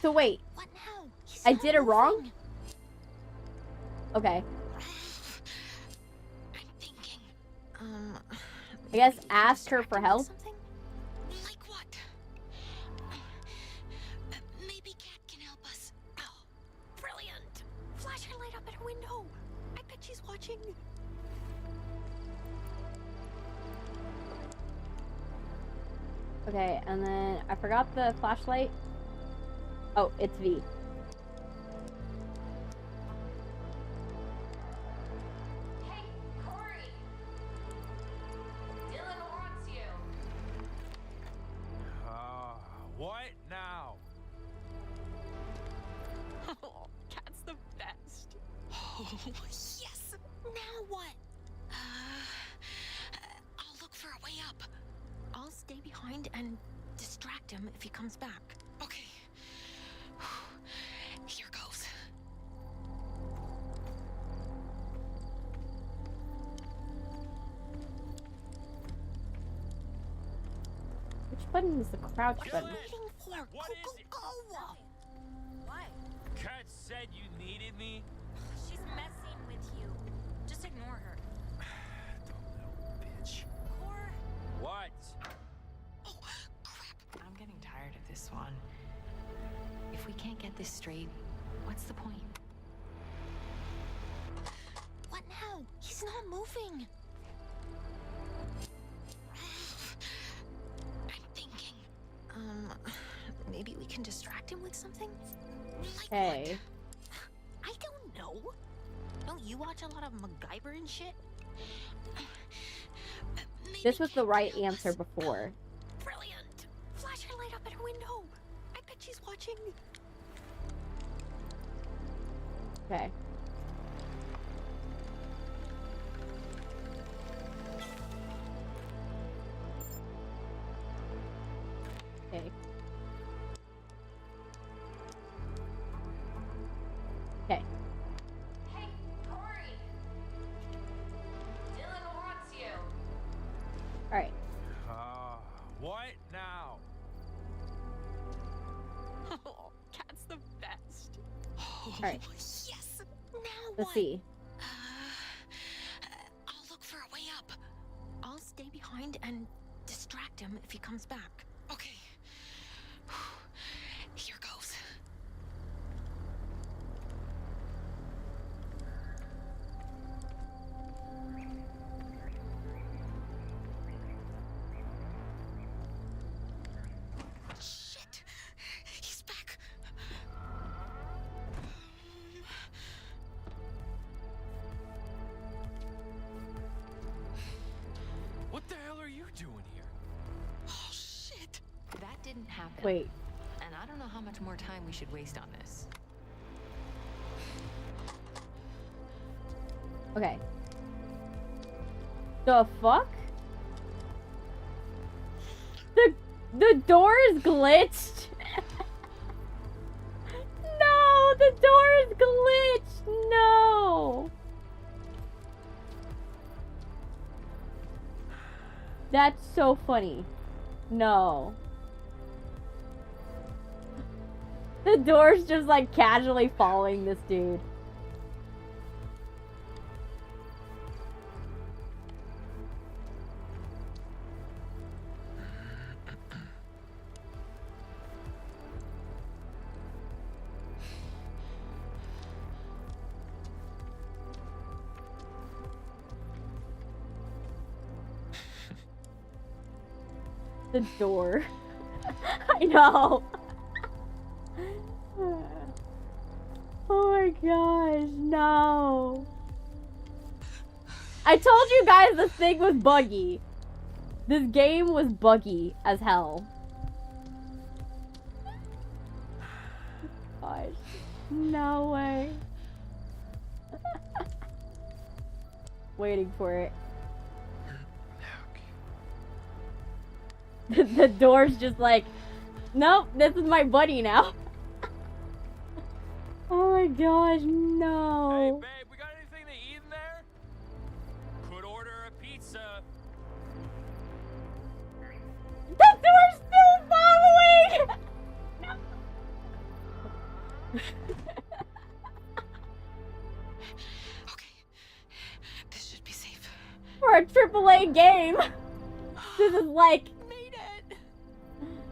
So wait, What now? He's I not did it wrong? moving. Okay. I'm thinking. I guess maybe we can ask her distract for him with help. something? Like what? Maybe Cat can help us. Oh, brilliant! Flash her light up at her window. I bet she's watching. Okay, and then I forgot the flashlight. Oh, it's V. Hey, Corey! Dylan wants you. What now? Oh, Cat's the best. Oh, yes! Now what? I'll look for a way up. I'll stay behind and distract him if he comes back. Okay. Here goes. Which button is the crouch What are button? you waiting for? What Go, is go, it? go! What? Kat said you needed me? She's messing with you. Just ignore her. Dumb little bitch. Cor, What? Oh, crap. I'm getting tired of this one. If we can't get this straight, what's the point? What now? He's not moving. I'm thinking. Maybe we can distract him with something? Like Okay. what? I don't know. No you watch a lot of MacGyver and shit? Maybe This was the Kat right can help answer us. before. Brilliant! Flash her light up at her window. I bet she's watching. Okay. Okay. Okay. Hey, Corey. Dylan wants you. Alright. What now? Oh, Kat's the best. Alright. Yes! Now Let's what? see. I'll look for a way up. I'll stay behind and distract him if he comes back. Okay. Here goes. Shit! He's back. What the hell are you doing here? Oh shit! That didn't happen. Wait. And I don't know how much more time we should waste on this. Okay. The fuck? The door is glitched. No, the door is glitched. No. That's so funny. No. The door's just like casually following this dude. The door. I know. Oh my gosh, no. I told you guys this thing was buggy. This game was buggy as hell. Gosh, no way. Waiting for it. The door's just like, nope, this is my buddy now. Oh my gosh, Hey, no. babe, we got anything to eat in there? Could order a pizza. The door's still following! Okay. This should be safe. For a AAA game. This is like, Made it!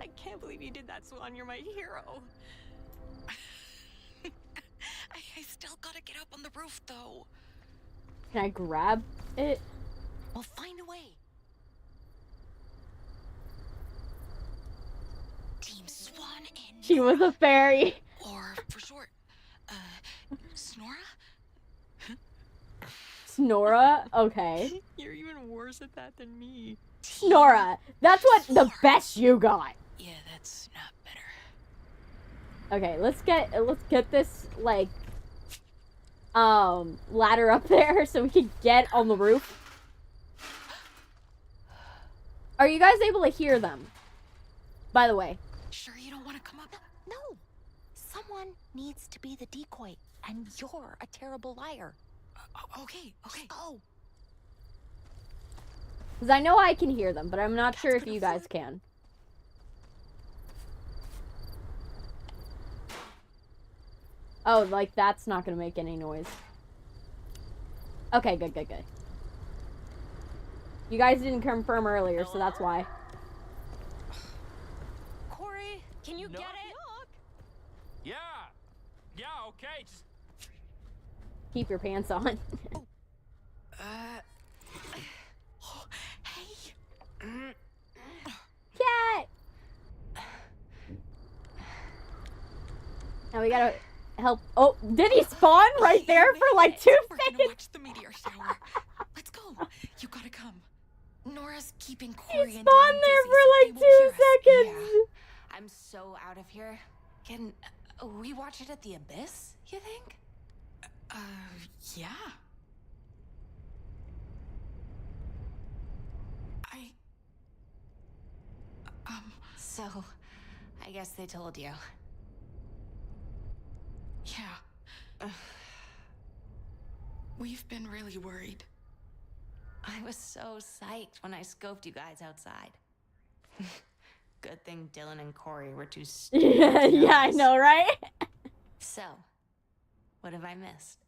I can't believe you did that, Swan. You're my hero. I still gotta get up on the roof, though. can I grab it? We'll find a way. Team Swan and She was a fairy. or for short, Snora? Snora? Okay. You're even worse at that than me. Snora. That's what the best you got. Yeah, that's not better. Okay, let's get this like ladder up there so we can get on the roof. Are you guys able to hear them? By the way. Sure you don't want to come up? No. Someone needs to be the decoy, and you're a terrible liar. Okay. Go. Because I know I can hear them, but I'm not sure if you guys can. Oh, like that's not gonna make any noise. Okay, good. You guys didn't confirm earlier, so that's why. Corey, can you Knock, get it? Yeah. Yeah, okay. Just Keep your pants on. Hey. Cat! Now we gotta help. Oh, did he spawn right there for like 2 We're gonna seconds? watch the meteor shower. Let's go. You gotta come. Nora's keeping He Corey and spawned Dylan there busy, for so like they won't hear 2 us. seconds. Yeah. I'm so out of here. Can we watch it at the Abyss, you think? Yeah. So, I guess they told you. Yeah. We've been really worried. I was so psyched when I scoped you guys outside. Good thing Dylan and Corey were too stupid. Yeah, I know, right? So, what have I missed?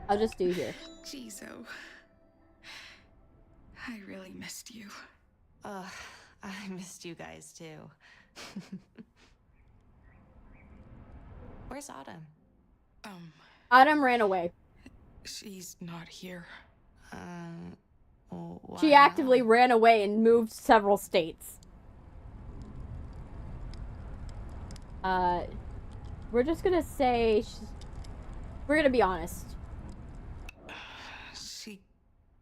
I'll just do here. 𝐂𝐨𝐬𝐭. I really missed you. Ugh, I missed you guys too. Where's Autumn? Autumn ran away. She's not here. Why She actively ran away and moved several states. We're just gonna say we're gonna be honest. She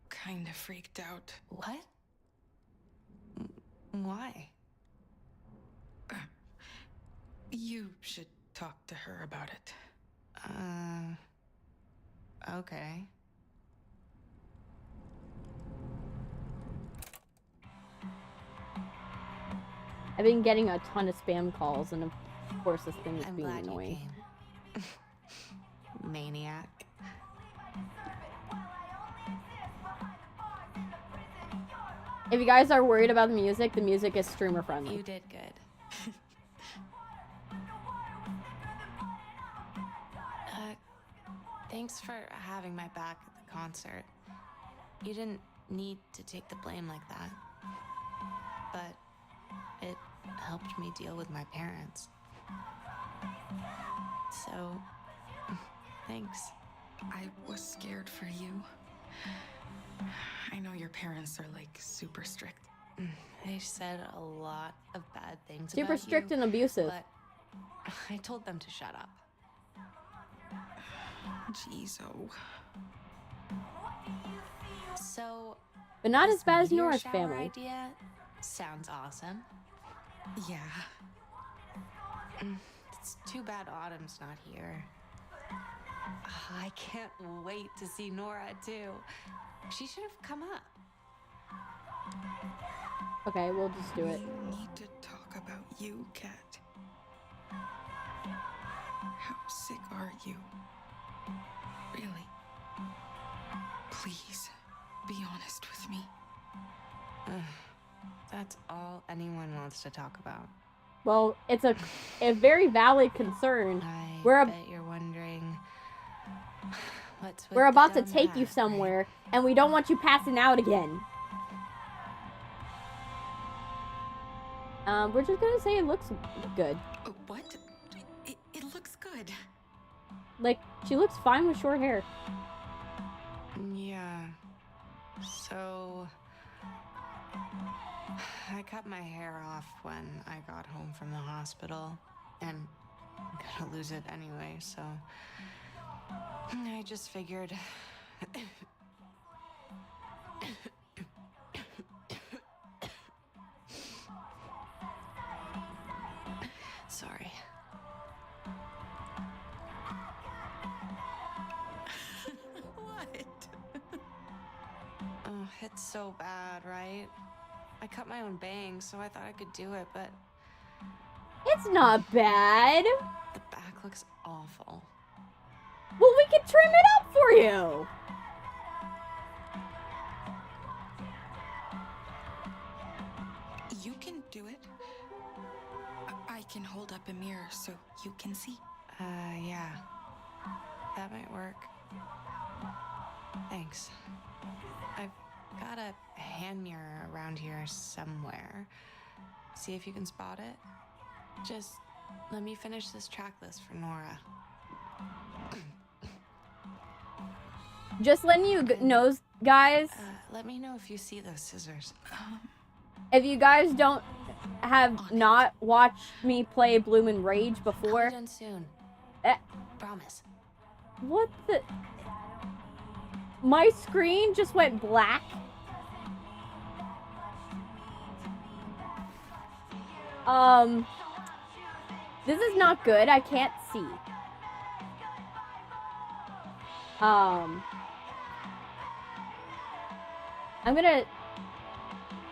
kind of freaked out. What? Why? You should talk to her about it. Okay. I've been getting a ton of spam calls, and of course this thing is I'm being glad annoying. you came. Maniac. If you guys are worried about the music is streamer friendly. You did good. Thanks for having my back at the concert. You didn't need to take the blame like that. But it helped me deal with my parents. So, thanks. I was scared for you. I know your parents are like super strict. They said a lot of bad things Super about strict you, and abusive. but I told them to shut up. 𝐂𝐨𝐬𝐭. So, But not this as bad as meteor Nora's shower family. idea sounds awesome. Yeah. It's too bad Autumn's not here. I can't wait to see Nora too. She should have come up. Okay, we'll just do it. We need to talk about you, Kat. How sick are you? Really? Please, be honest with me. That's all anyone wants to talk about. Well, it's a very valid concern. I We're bet you're wondering what's with We're the about to dumb take you hat, somewhere, and we don't want you passing out again. We're just gonna say it looks good. What? It looks good. Like, she looks fine with short hair. right? Yeah. So I cut my hair off when I got home from the hospital, and I'm gonna lose it anyway, so I just figured sorry. What? Oh, it's so bad, right? I cut my own bangs, so I thought I could do it, but It's not bad. the back looks awful. Well, we can trim it up for you. You can do it. I can hold up a mirror so you can see. Yeah. That might work. Thanks. I've got a hand mirror around here somewhere. See if you can spot it. Just let me finish this track list for Nora. Just letting you know, guys. Let me know if you see those scissors. If you guys don't have not watched me play Bloom and Rage I'll before, be done soon. eh, Promise. what the? My screen just went black. This is not good. I can't see. I'm gonna...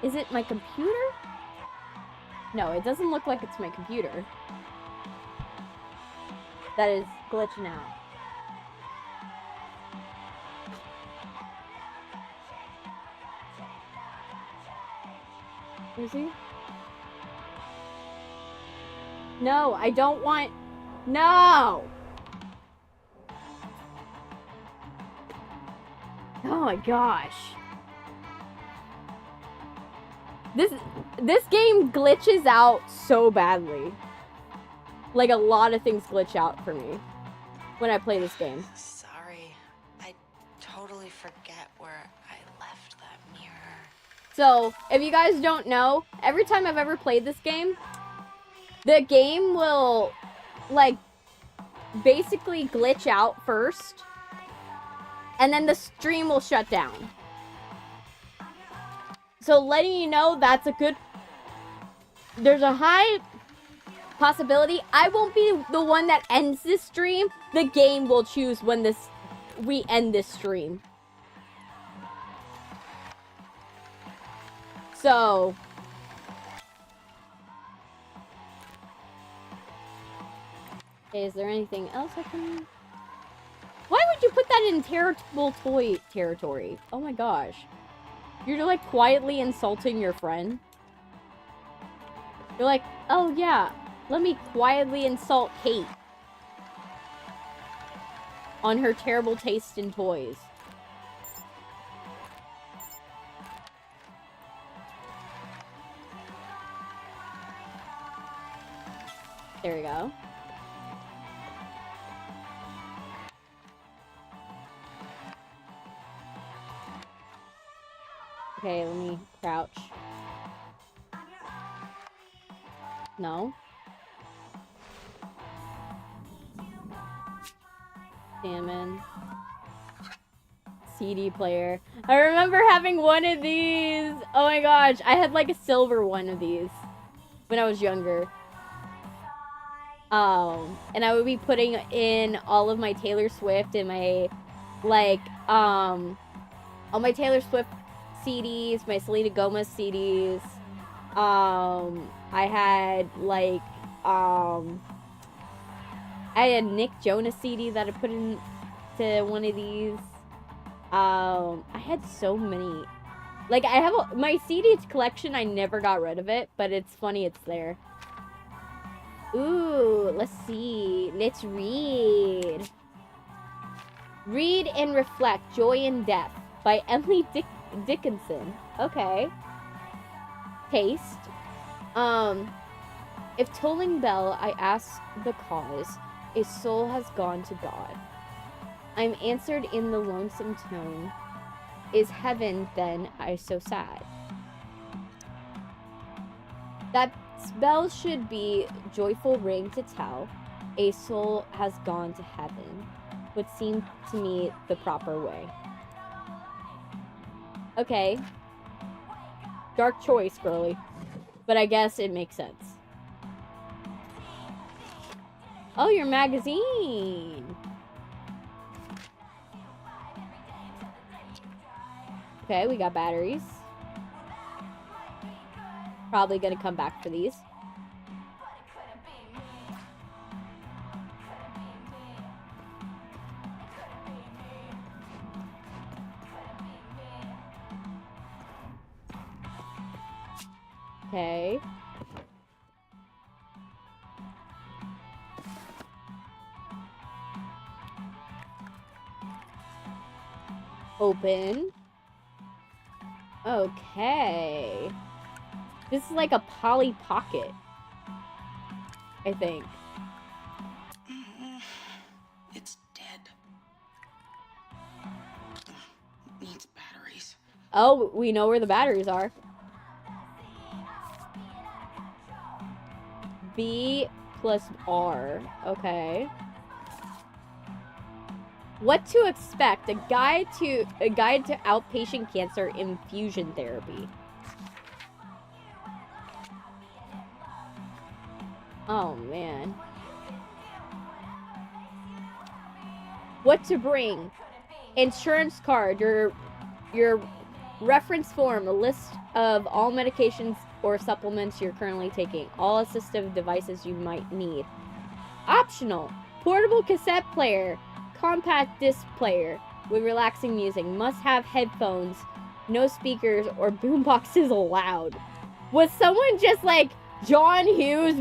Is it my computer? No, it doesn't look like it's my computer. That is glitching out. Is he? No, I don't want... No! Oh my gosh. This game glitches out so badly. Like, a lot of things glitch out for me when I play this game. Sorry. I totally forget where I left that mirror. So, if you guys don't know, every time I've ever played this game, the game will, like, basically glitch out first, and then the stream will shut down. So, letting you know that's a good... There's a high possibility I won't be the one that ends this stream. The game will choose when we end this stream. So... Okay, is there anything else I can... Why would you put that in terrible toy territory? Oh my gosh. You're like quietly insulting your friend. You're like, oh yeah, let me quietly insult Kate on her terrible taste in toys. There we go. Okay, let me crouch. No. Salmon. CD player. I remember having one of these. Oh my gosh. I had like a silver one of these when I was younger. And I would be putting in all of my Taylor Swift and my, like, all my Taylor Swift CDs, my Selena Gomez CDs. I had, like, I had a Nick Jonas CD that I put into one of these. I had so many. Like, I have my CDs collection, I never got rid of it, but it's funny it's there. Ooh, let's see. Let's read. Read and Reflect, Joy in Death by Emily Dickinson. Okay. Taste. If tolling bell, I ask the cause, a soul has gone to God. I'm answered in the lonesome tone. Is heaven then I so sad? That bell should be joyful ring to tell a soul has gone to heaven, would seem to me the proper way. Okay. Dark choice, girly. But I guess it makes sense. Oh, your magazine! Okay, we got batteries. Probably gonna come back for these. Okay. Open. Okay. This is like a Polly Pocket, I think. It's dead. Needs batteries. Oh, we know where the batteries are. B plus R. Okay. What to expect? A guide to outpatient cancer infusion therapy. Oh man. What to bring? Insurance card, your reference form, a list of all medications or supplements you're currently taking, all assistive devices you might need. Optional, portable cassette player, compact disc player with relaxing music, must have headphones, no speakers or boomboxes allowed. Was someone just like John Hughes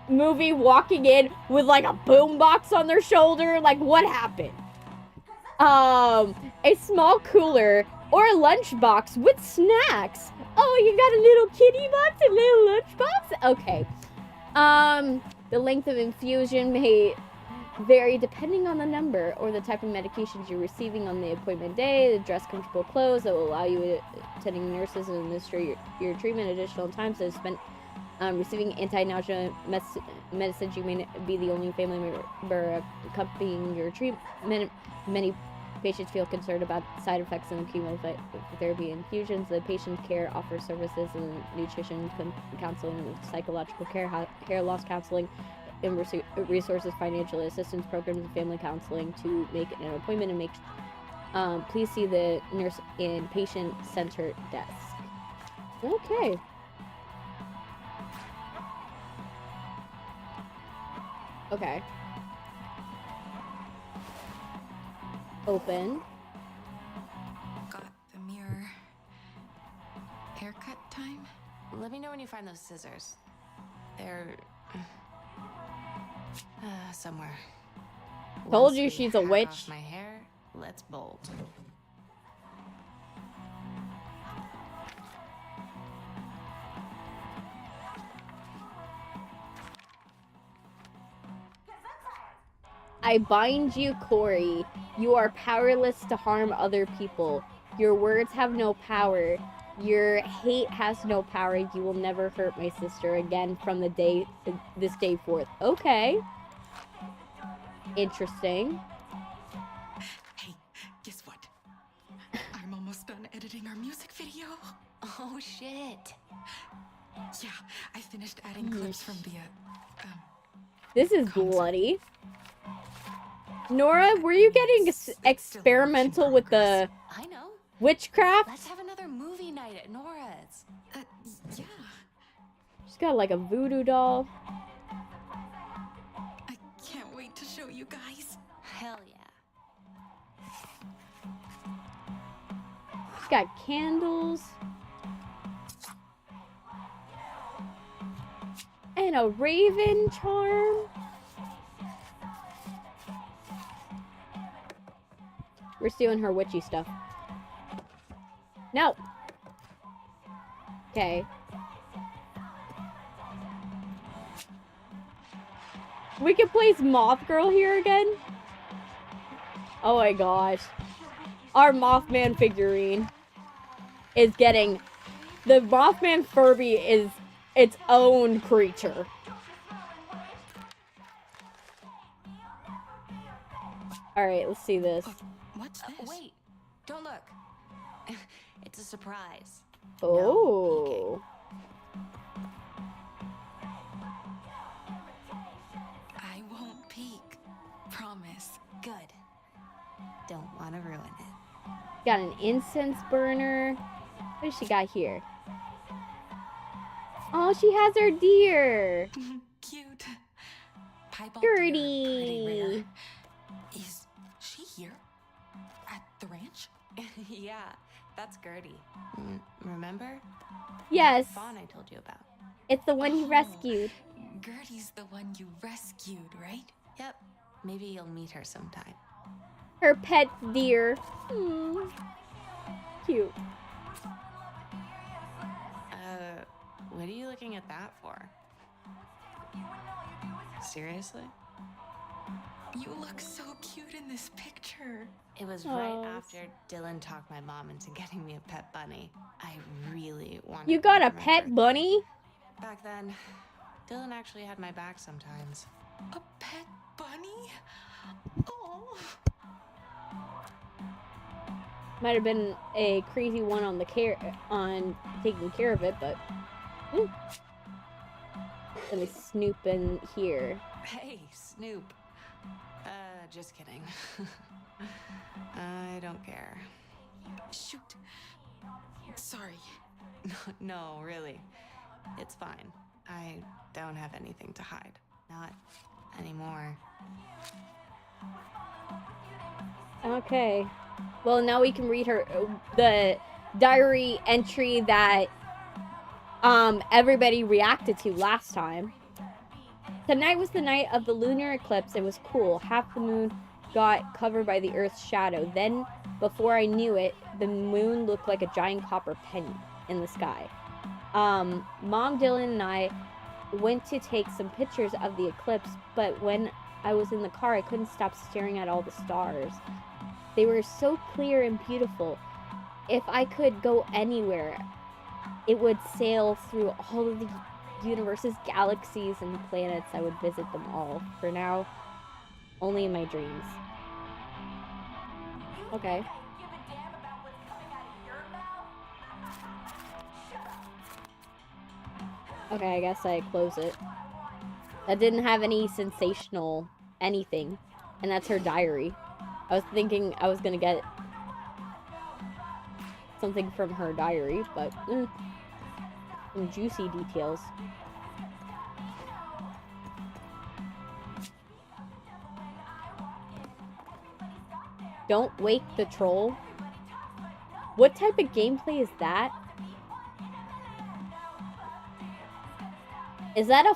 movie walking in with like a boombox on their shoulder? Like, what happened? A small cooler or a lunchbox with snacks. Oh, you got a little kitty box, a little lunchbox? Okay. The length of infusion may vary depending on the number or the type of medications you're receiving on the appointment day. The dress comfortable clothes that will allow you attending nurses and administer your treatment. Additional times that is spent receiving anti-nausea medicines. You may be the only family member accompanying your treatment. Many patients feel concerned about side effects and chemotherapy infusions. The patient care offers services in nutrition, counseling, psychological care, hair loss counseling, and resources, financial assistance programs, and family counseling. To make an appointment and please see the nurse and patient center desk. Okay. Okay. Open. Got the mirror. Haircut time? Let me know when you find those scissors. They're somewhere. Told Once you we she's a hack witch. off my hair, let's bolt. I bind you, Corey. You are powerless to harm other people. Your words have no power. Your hate has no power. You will never hurt my sister again from this day forth. Okay. Interesting. Hey, guess what? I'm almost done editing our music video. Oh shit. Yeah, I finished adding clips from the, This is bloody. Nora, were you getting experimental with the I know. witchcraft? Let's have another movie night at Nora's. yeah. She's got like a voodoo doll. I can't wait to show you guys. Hell yeah. She's got candles. And a raven charm. We're stealing her witchy stuff. No. Okay. We can place Moth Girl here again. Oh my gosh. Our Mothman figurine is getting... The Mothman Furby is its own creature. Alright, let's see this. What's this? Wait, don't look. It's a surprise. Oh. I won't peek. Promise. Good. Don't want to ruin it. Got an incense burner. What does she got here? Oh, she has her deer. Cute. Piebald Gertie. deer, pretty rare. Is she here? At the ranch? Yeah, that's Gertie. Remember? Yes. Fawn I told you about. It's the one you Oh. rescued. Gertie's the one you rescued, right? Yep. Maybe you'll meet her sometime. Her pet deer. Cute. What are you looking at that for? Seriously? You look so cute in this picture. It was right after Dylan talked my mom into getting me a pet bunny. I really wanted You got one a for my pet birthday. bunny? Back then, Dylan actually had my back sometimes. A pet bunny? Oh. Might have been a crazy one on taking care of it, but let me snoop in here. Hey, Snoop. Just kidding. I don't care. Shoot. Sorry. No, really. It's fine. I don't have anything to hide. Not anymore. Okay. Well, now we can read the diary entry that everybody reacted to last time. Tonight was the night of the lunar eclipse. It was cool. Half the moon got covered by the Earth's shadow. Then, before I knew it, the moon looked like a giant copper penny in the sky. Mom, Dylan, and I went to take some pictures of the eclipse, but when I was in the car, I couldn't stop staring at all the stars. They were so clear and beautiful. If I could go anywhere, it would sail through all of the universe's galaxies and planets. I would visit them all. For now, only in my dreams. Okay. Okay, I guess I close it. That didn't have any sensational anything. And that's her diary. I was thinking I was gonna get something from her diary, but some juicy details. Don't wake the troll. What type of gameplay is that? Is that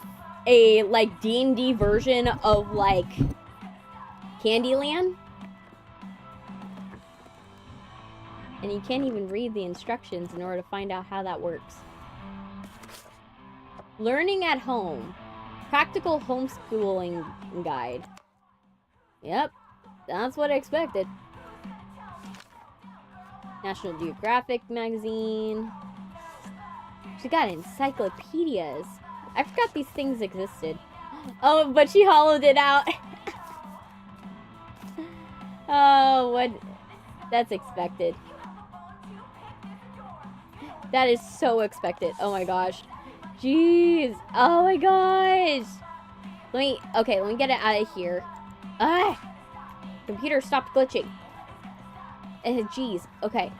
a like D&D version of like Candyland? And you can't even read the instructions in order to find out how that works. Learning at home. Practical homeschooling guide. Yep, that's what I expected. National Geographic magazine. She got encyclopedias. I forgot these things existed. Oh, but she hollowed it out. Oh, what? That's expected. That is so expected. Oh my gosh. Jeez. Oh my gosh. Let me get it out of here. Ah! Computer stopped glitching. Jeez. Okay.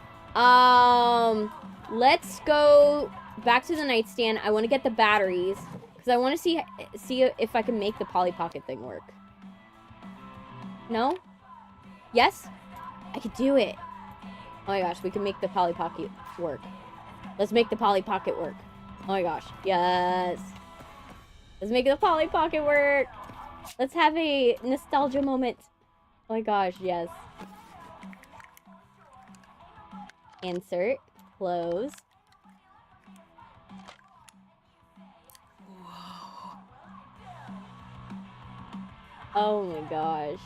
Let's go back to the nightstand. I want to get the batteries because I want to see if I can make the Polly Pocket thing work. No? Yes? I could do it. Oh my gosh, we can make the Polly Pocket work. Let's make the Polly Pocket work. Oh my gosh. Yes. Let's make the Polly Pocket work. Let's have a nostalgia moment. Oh my gosh, yes. Insert. Close. Whoa. Oh my gosh.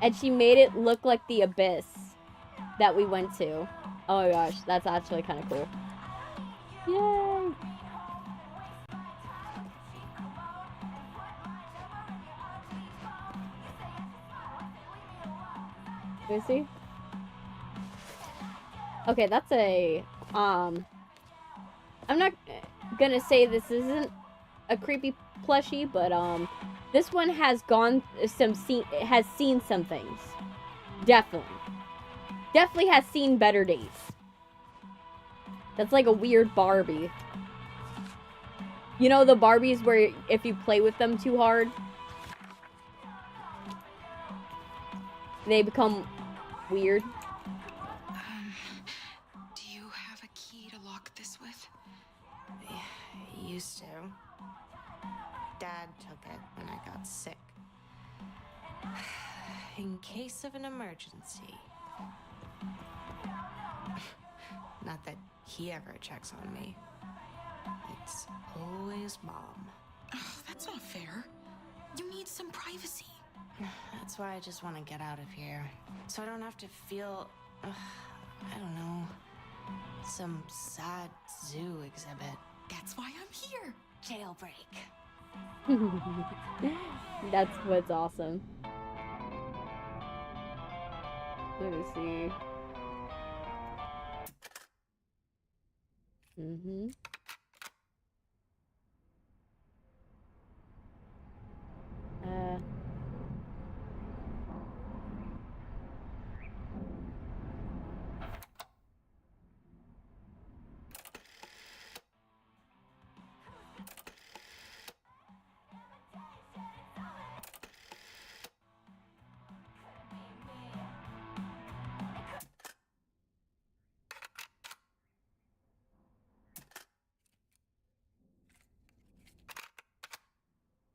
And she made it look like the abyss that we went to. Oh my gosh, that's actually kind of cool. Yay! Let me see. Okay, that's a, I'm not gonna say this isn't a creepy plushie, but, this one has has seen some things. Definitely. Definitely has seen better days. That's like a weird Barbie. You know the Barbies where if you play with them too hard, they become weird? Do you have a key to lock this with? Yeah, used to. Dad took it when I got sick. In case of an emergency. Not that he ever checks on me. It's always Mom. Oh, that's not fair. You need some privacy. That's why I just want to get out of here. So I don't have to feel, I don't know, some sad zoo exhibit. That's why I'm here. Jailbreak. That's what's awesome. Let me see. Mm-hmm.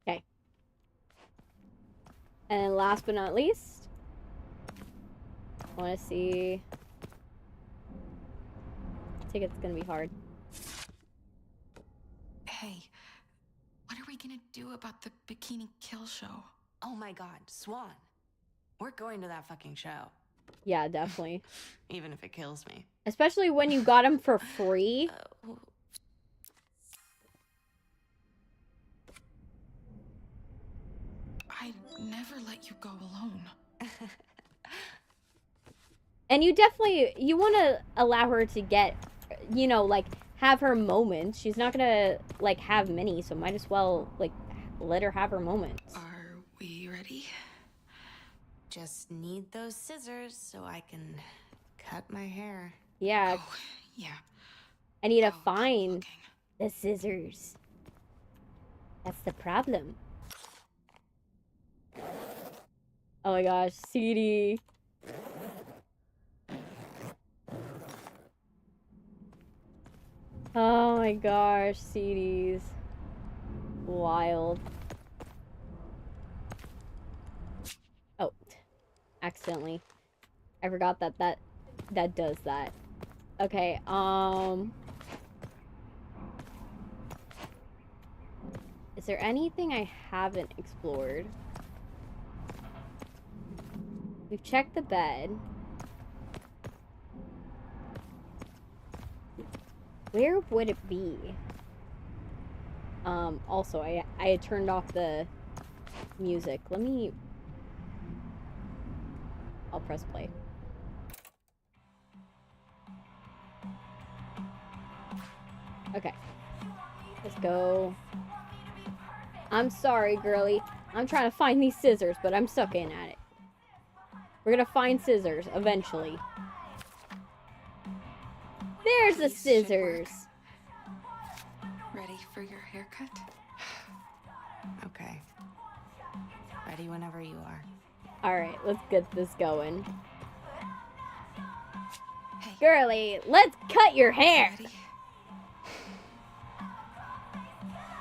Okay. And last but not least, I want to see. I think it's gonna be hard. Hey, what are we gonna do about the Bikini Kill show? Oh my god, Swan. We're going to that fucking show. Yeah, definitely. Even if it kills me. Especially when you got him for free. I'd never let you go alone. And you definitely, you want to allow her to get, you know, like, have her moments. She's not gonna, like, have many, so might as well, like, let her have her moments. Are we ready? Just need those scissors so I can cut my hair. Yeah, Oh, yeah. I need to I'll keep find looking. the scissors. That's the problem. Oh my gosh, CD. Oh my gosh, CDs. Wild. Oh, accidentally. I forgot that does that. Okay, is there anything I haven't explored? We've checked the bed. Where would it be? Also, I had turned off the music. Let me... I'll press play. Okay. Let's go. I'm sorry, girly. I'm trying to find these scissors, but I'm sucking at it. We're gonna find scissors, eventually. There's the These should scissors! work. Ready for your haircut? Okay. Ready whenever you are. Alright, let's get this going. Hey, Girly, let's cut your hair! ready?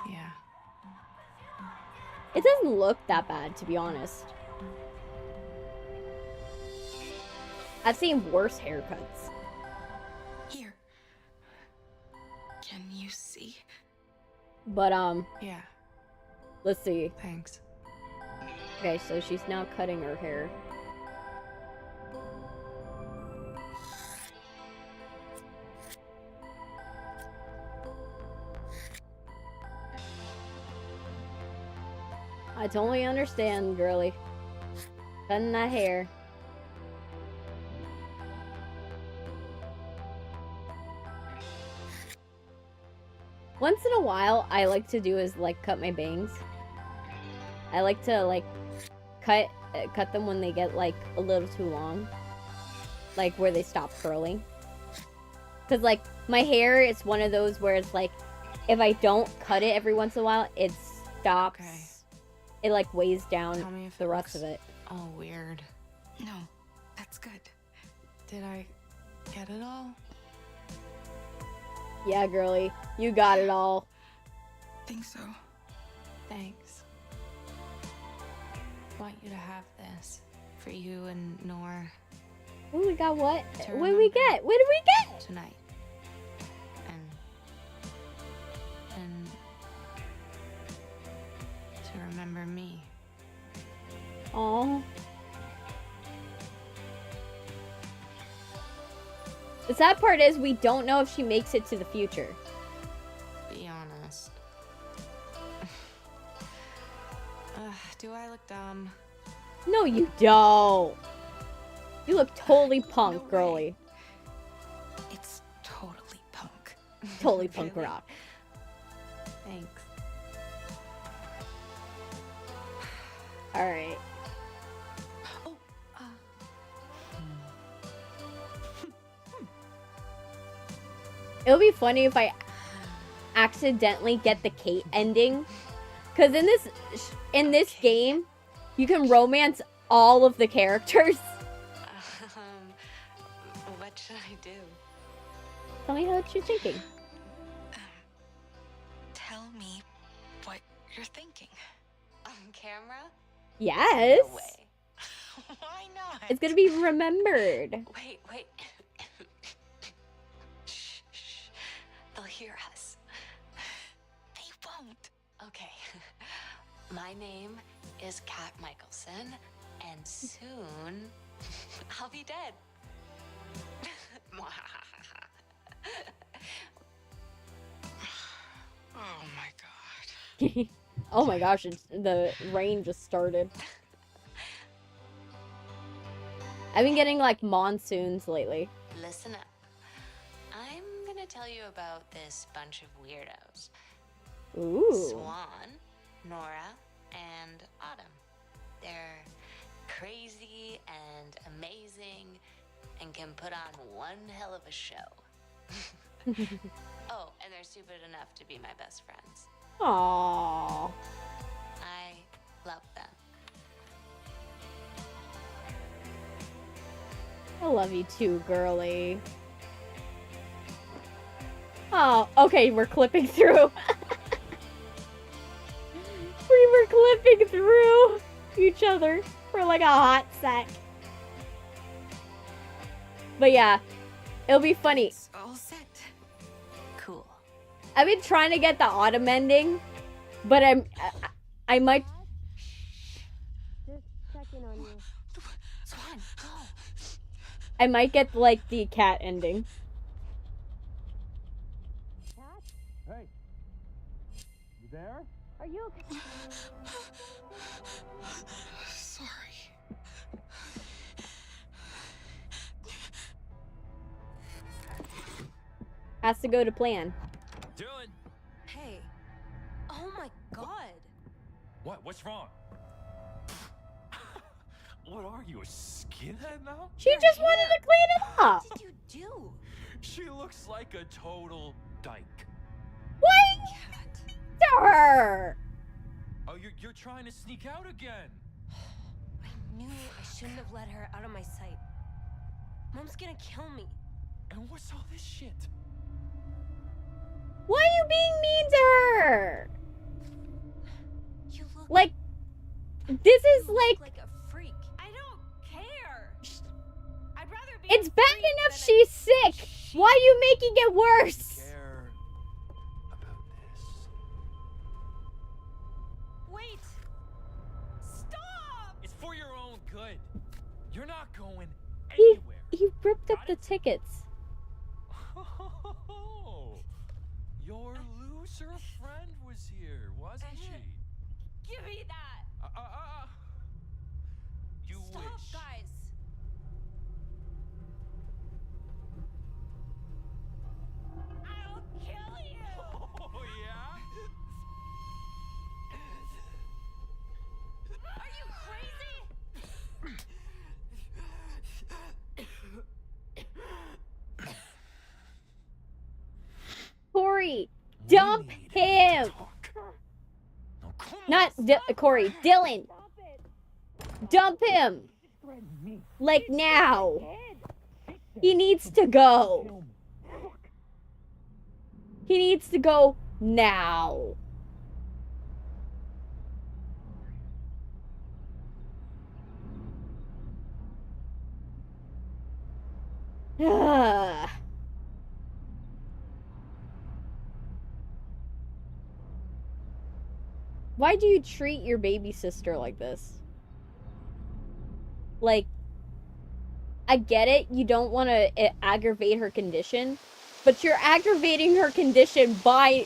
Yeah. It doesn't look that bad, to be honest. I've seen worse haircuts. Here. Can you see? But, Yeah. let's see. Thanks. Okay, so she's now cutting her hair. I totally understand, girly. Cutting that hair. Once in a while, I like to do is, like, cut my bangs. I like to, like, cut them when they get, like, a little too long. Like, where they stop curling. Because, like, my hair is one of those where it's, like, if I don't cut it every once in a while, it stops. Okay. It, like, weighs down Tell me if the it rest looks of it. all weird. No, that's good. Did I get it all? Yeah, girly. You got it all. Think so. Thanks. Want you to have this for you and Nor Oh, we got what? To What did we remember. get? What did we get? tonight. And to remember me. Aw. The sad part is we don't know if she makes it to the future. Be honest. Do I look dumb? No, you don't. You look totally punk, No girly. way. It's totally punk. Totally punk Really? rock. Thanks. Alright. Oh, It'll be funny if I accidentally get the Kate ending. Because in this game, you can romance all of the characters. what should I do? Tell me what you're thinking. Tell me what you're thinking. On camera? Yes. No way. Why not? It's gonna be remembered. Wait. Shh, shh. They'll hear us. They won't. Okay. My name is Kat Michelson, and soon I'll be dead. Oh my god. Oh my gosh, the rain just started. I've been getting like monsoons lately. Listen up. I'm gonna tell you about this bunch of weirdos. Ooh. Swan, Nora, and Autumn. They're crazy and amazing and can put on one hell of a show. Oh, and they're stupid enough to be my best friends. Aww. I love them. I love you too, girly. Oh, okay, we're clipping through. We were clipping through each other for like a hot sec. But yeah, it'll be funny. It's all set. Cool. I've been trying to get the autumn ending, but I might. Just checking on you. Swan, go. I might get like the cat ending. Hey, you there? Are you okay? Sorry. Has to go to plan. Dylan. Hey. Oh my god. What? What's wrong? What are you, a skinhead now? She just wanted to clean it up. What did you do? She looks like a total dyke. What? To her. Oh, you're trying to sneak out again. I knew I shouldn't have let her out of my sight. Mom's gonna kill me. And what's all this shit? Why are you being mean to her? You look Like, this is like, like a freak. I don't care. I'd rather be it's a bad freak enough than a she's sick. Why are you making it worse? Care about this. Wait. Stop. It's for your own good. You're not going He, anywhere. he ripped up Got the it? tickets. Your loser friend was here, wasn't she? Give me that. You Stop, wish. guys. I'll kill you. Oh, yeah? Are you crazy? Corey, We dump need him. to talk. No, come Not on. Corey, Dylan. Dump him. Like now. He needs to go. He needs to go now. Ah. Why do you treat your baby sister like this? Like, I get it, you don't want to aggravate her condition, but you're aggravating her condition by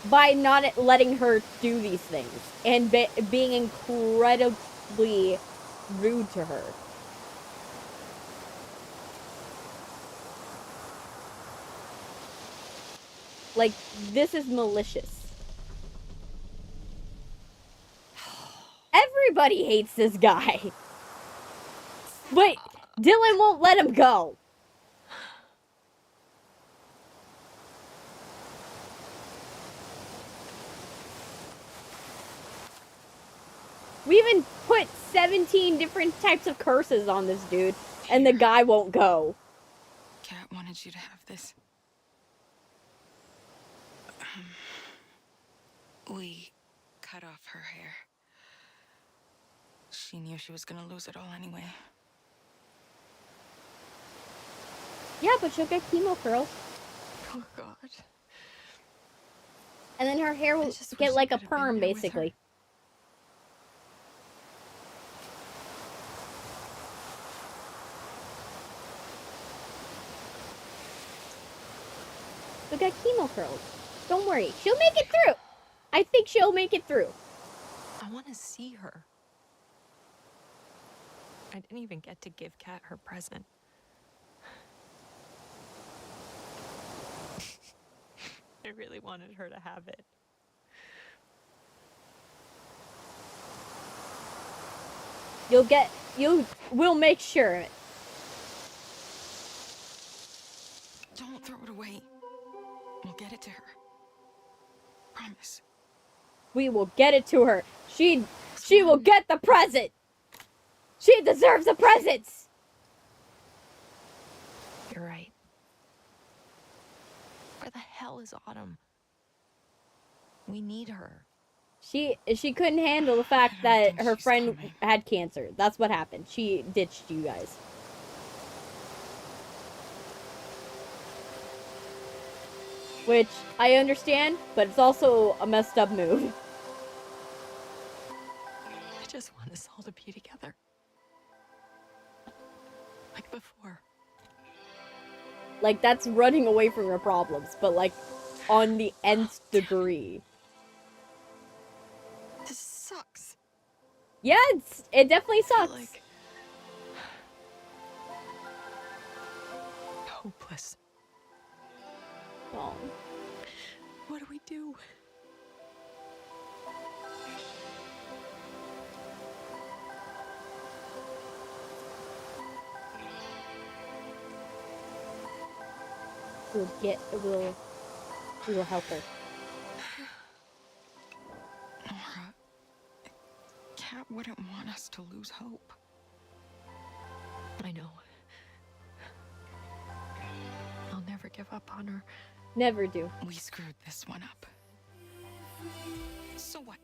by not letting her do these things and being incredibly rude to her. Like, this is malicious. Everybody hates this guy. But Dylan won't let him go. We even put 17 different types of curses on this dude, and the guy won't go. Cat wanted you to have this. We cut off her hair. She knew she was gonna lose it all anyway. Yeah, but she'll get chemo curls. Oh, God. And then her hair will get like a perm, basically. She'll get chemo curls. Don't worry. She'll make it through. I think she'll make it through. I want to see her. I didn't even get to give Kat her present. I really wanted her to have it. We'll make sure of it. Don't throw it away. We'll get it to her. Promise. We will get it to her. She will get the present. She deserves the presents. You're right. Where the hell is Autumn? We need her. She couldn't handle the fact that her friend had cancer. That's what happened. She ditched you guys. Which I understand, but it's also a messed up move. I just want us all to be together. Like before. Like, that's running away from your problems, but like on the nth degree. This sucks. Yeah, it definitely sucks. Like hopeless. Oh. What do we do? We will help her. Nora, Cat wouldn't want us to lose hope. I know. I'll never give up on her. Never do. We screwed this one up. So what?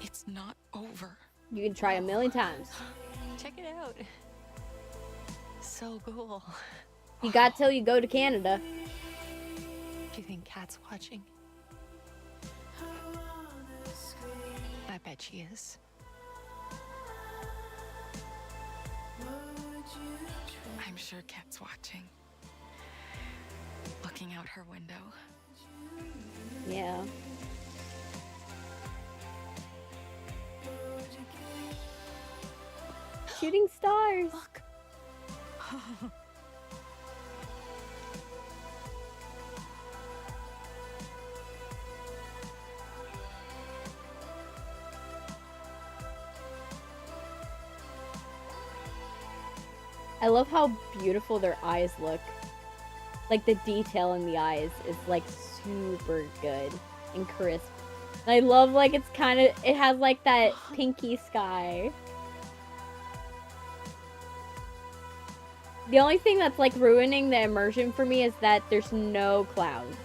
It's not over. You can try a million times. Check it out. So cool. You got till you go to Canada. Do you think Kat's watching? I bet she is. I'm sure Cat's watching. Looking out her window. Yeah. Shooting stars. Look. I love how beautiful their eyes look. Like, the detail in the eyes is, like, super good and crisp. And I love, like, it has, like, that pinky sky. The only thing that's, like, ruining the immersion for me is that there's no clouds.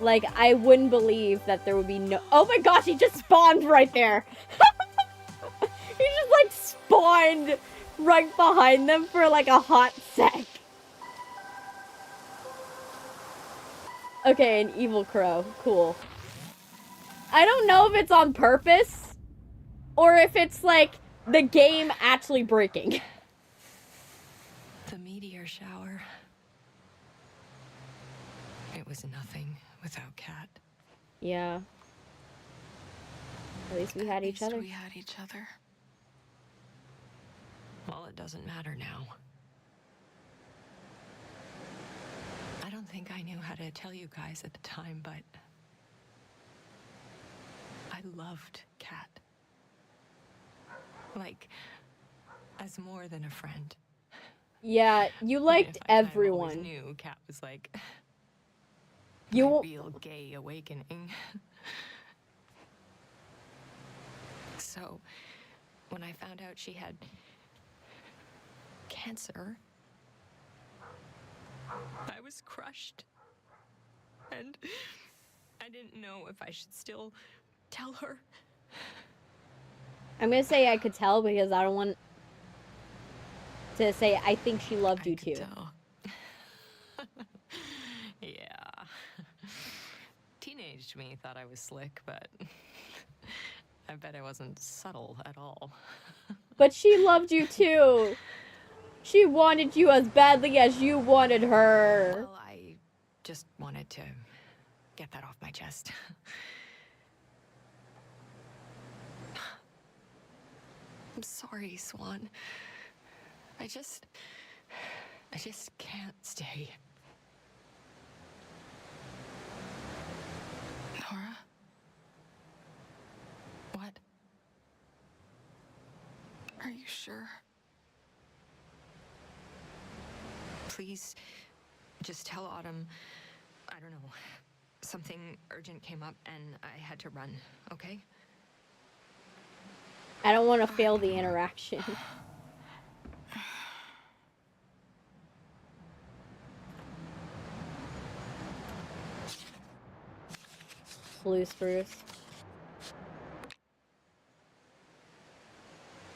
Like, I wouldn't believe that there would be no... Oh my gosh, he just spawned right there! He just, like, spawned right behind them for, like, a hot sec. Okay, an evil crow. Cool. I don't know if it's on purpose, or if it's, like, the game actually breaking. The meteor shower. It was nothing without Kat. Yeah. At least we had each other. We had each other. Well, it doesn't matter now. I don't think I knew how to tell you guys at the time, but I loved Kat. Like, as more than a friend. Yeah, you liked everyone. I knew Kat was like You my real gay awakening. So, when I found out she had cancer, I was crushed. And I didn't know if I should still tell her. I'm gonna say I could tell because I don't want to say I think she loved you too. Tell. Yeah. Teenage me thought I was slick, but I bet I wasn't subtle at all. But she loved you too. She wanted you as badly as you wanted her. Well, I just wanted to get that off my chest. I'm sorry, Swan. I just can't stay. Nora? What? Are you sure? Please, just tell Autumn, I don't know, something urgent came up and I had to run, okay? I don't want to fail the interaction. Blue spruce.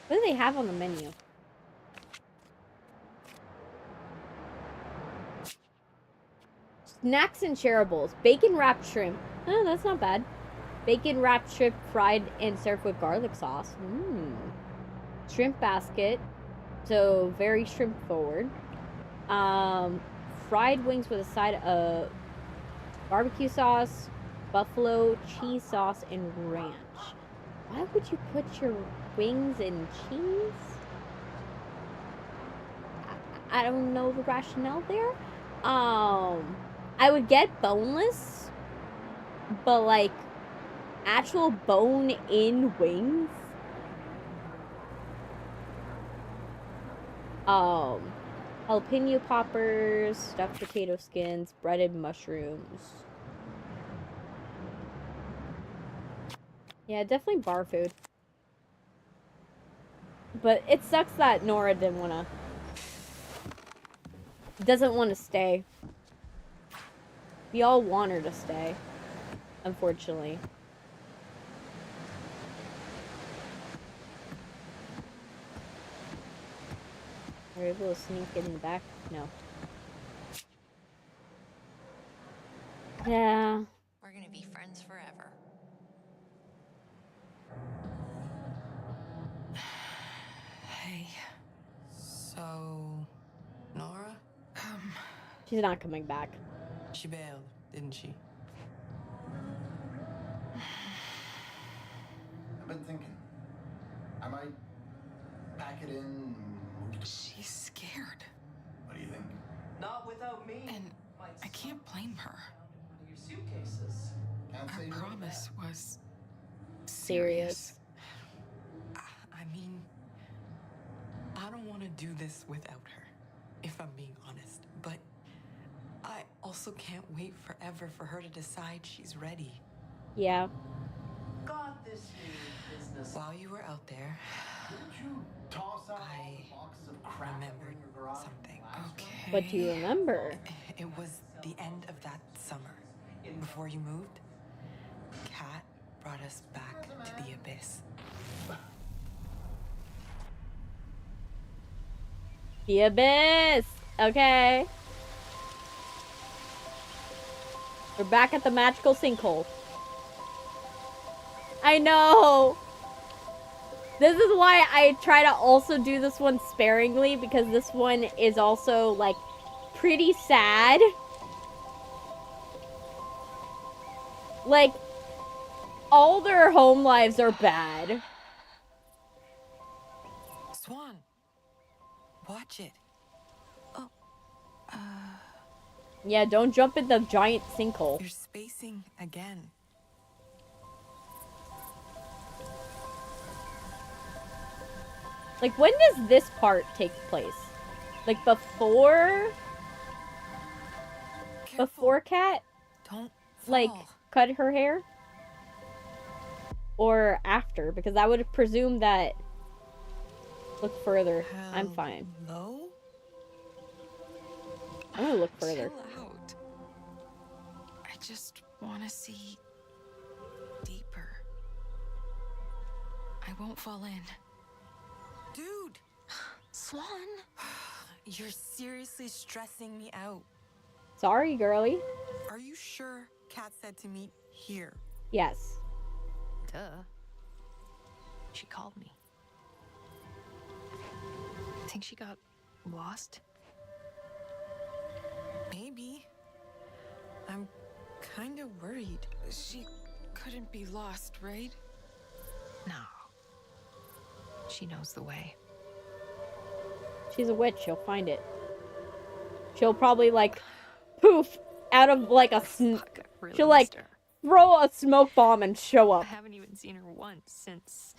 What do they have on the menu? Snacks and shareables. Bacon wrapped shrimp. Oh, that's not bad. Bacon wrapped shrimp fried and served with garlic sauce. Mmm. Shrimp basket. So very shrimp forward. Fried wings with a side of barbecue sauce, buffalo cheese sauce, and ranch. Why would you put your wings in cheese? I don't know the rationale there. I would get boneless, but like actual bone in wings. Jalapeno poppers, stuffed potato skins, breaded mushrooms. Yeah, definitely bar food. But it sucks that Nora doesn't want to stay. We all want her to stay, unfortunately. Are we able to sneak in the back? No. Yeah. We're gonna be friends forever. Hey. So, Nora? She's not coming back. She bailed, didn't she? I've been thinking. I might pack it in and move to... She's scared. What do you think? Not without me. And I can't blame her. One of your suitcases. Can't say Our no to promise that. was Serious. I mean, I don't want to do this without her, if I'm being honest. But I also can't wait forever for her to decide she's ready. Yeah. Got this new business. While you were out there, Didn't you toss out all I the boxes of crap that were in remembered your garage something. last month? Okay. What do you remember? It was the end of that summer. Before you moved, Kat brought us back to the abyss. The abyss. Okay. We're back at the magical sinkhole. I know. This is why I try to also do this one sparingly, because this one is also like pretty sad. Like, all their home lives are bad. Swan, watch it. Yeah, don't jump in the giant sinkhole. You're spacing again. Like, when does this part take place? Like, before Kat, Don't like, fall. cut her hair? Or after? Because I would presume that... Look further. I'm fine. Hello? I'm gonna look further. Chill out. I just want to see deeper. I won't fall in. Dude! Swan? You're seriously stressing me out. Sorry, girly. Are you sure Kat said to meet here? Yes. Duh. She called me. Think she got lost? Maybe. I'm kind of worried. She couldn't be lost, right? No. She knows the way. She's a witch. She'll find it. She'll probably, like, poof, out of, like, a... Fuck, I really she'll, like, missed her. throw a smoke bomb and show I up. haven't even seen her once since...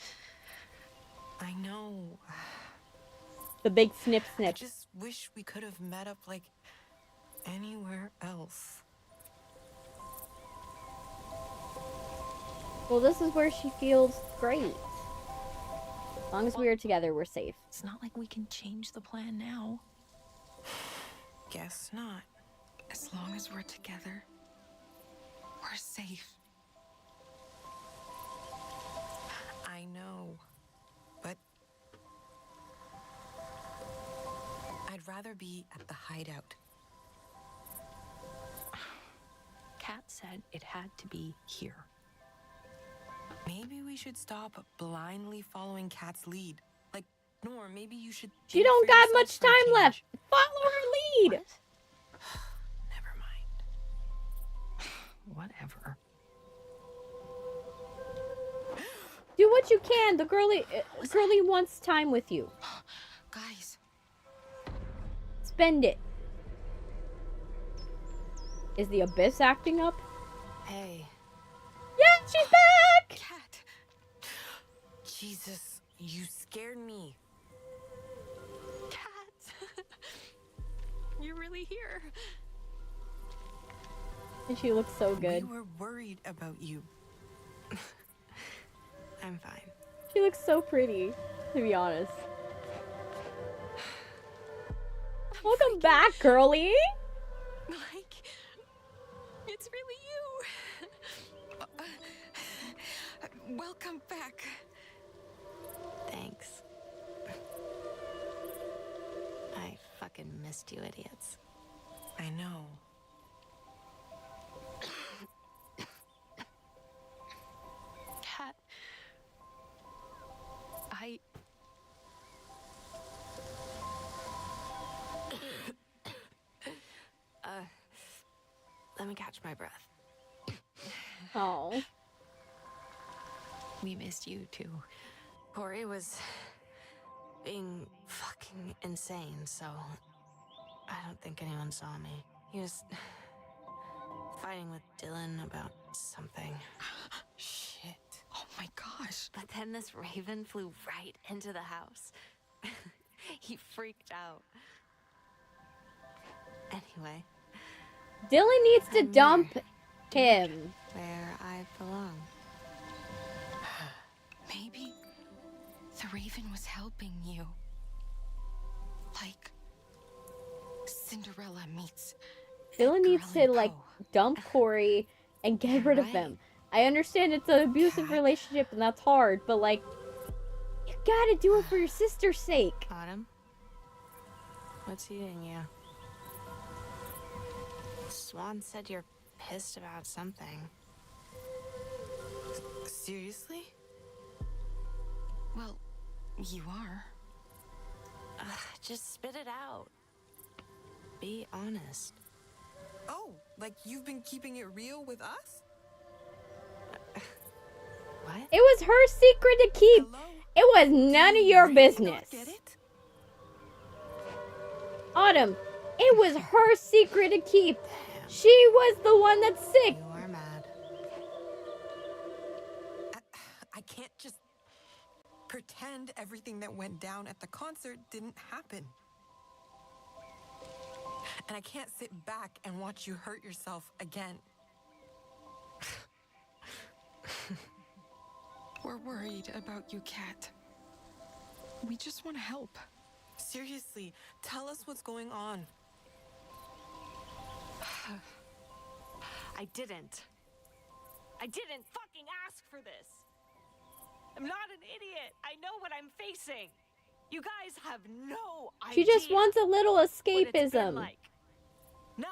I know. The big snip I snip. just wish we could have met up, like, anywhere else. Well, this is where she feels great. As long as we are together, we're safe. It's not like we can change the plan now. Guess not. As long as we're together, we're safe. I know. But I'd rather be at the hideout. Kat said it had to be here. Maybe we should stop blindly following Kat's lead. Like, Norm, maybe you should... She think don't for got yourself much for a time change. left. Follow her lead. Never mind. Whatever. Do what you can. The girly wants time with you. Guys, Spend it. Is the abyss acting up? Hey. Yeah, she's back! Kat. Jesus, you scared me. Kat! You're really here. And she looks so good. We were worried about you. I'm fine. She looks so pretty, to be honest. Welcome back, girly! Like, it's really you. Welcome back. Thanks. I fucking missed you idiots. I know. Kat. Let me catch my breath. Oh. We missed you too. Corey was being fucking insane, so I don't think anyone saw me. He was fighting with Dylan about something. Shit. Oh my gosh. But then this raven flew right into the house. He freaked out. Anyway, Dylan needs to I'm dump here. him. Where I belong. Maybe the raven was helping you. Like Cinderella meets Dylan needs Girl to, and like, Co. dump Corey and get rid of him. I understand it's an abusive relationship and that's hard, but, like, you gotta do it for your sister's sake. Autumn? What's eating you? Swan said you're pissed about something. Seriously? Well, you are. Ugh, just spit it out. Be honest. Oh, like you've been keeping it real with us? It was her secret to keep. Hello? It was none of your Really business. not get it? Autumn, it was her secret to keep. She was the one that's sick. You are mad. I can't just pretend everything that went down at the concert didn't happen. And I can't sit back and watch you hurt yourself again. We're worried about you, Kat. We just want to help. Seriously, tell us what's going on. I didn't fucking ask for this. I'm not an idiot. I know what I'm facing. You guys have no idea. She just wants a little what it's been escapism. like. None.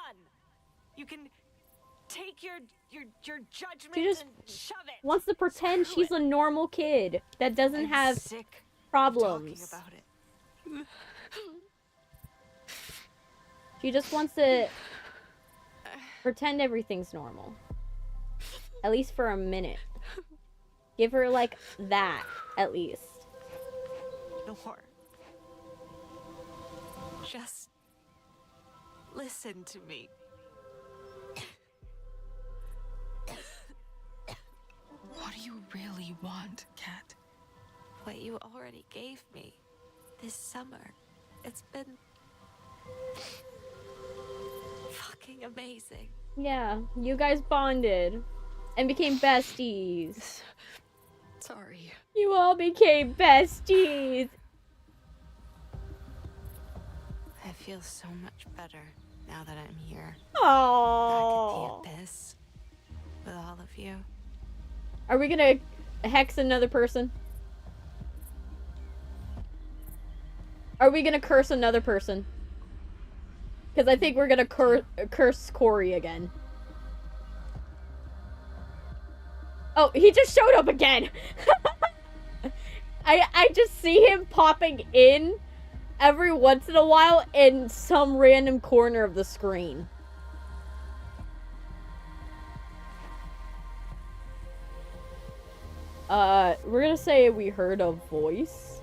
You can take your judgment She just and shove it. Wants to pretend Screw she's it. a normal kid that doesn't I'm have sick problems. talking about it. She just wants to pretend everything's normal. At least for a minute. Give her, like, that, at least. Nor. Just listen to me. What do you really want, Kat? What you already gave me this summer. It's been fucking amazing. Yeah, you guys bonded and became besties. Sorry. You all became besties. I feel so much better now that I'm here. Oh. Back at the abyss with all of you. Are we gonna hex another person? Are we gonna curse another person? Because I think we're gonna curse Corey again. Oh, he just showed up again! I just see him popping in every once in a while in some random corner of the screen. We're gonna say we heard a voice.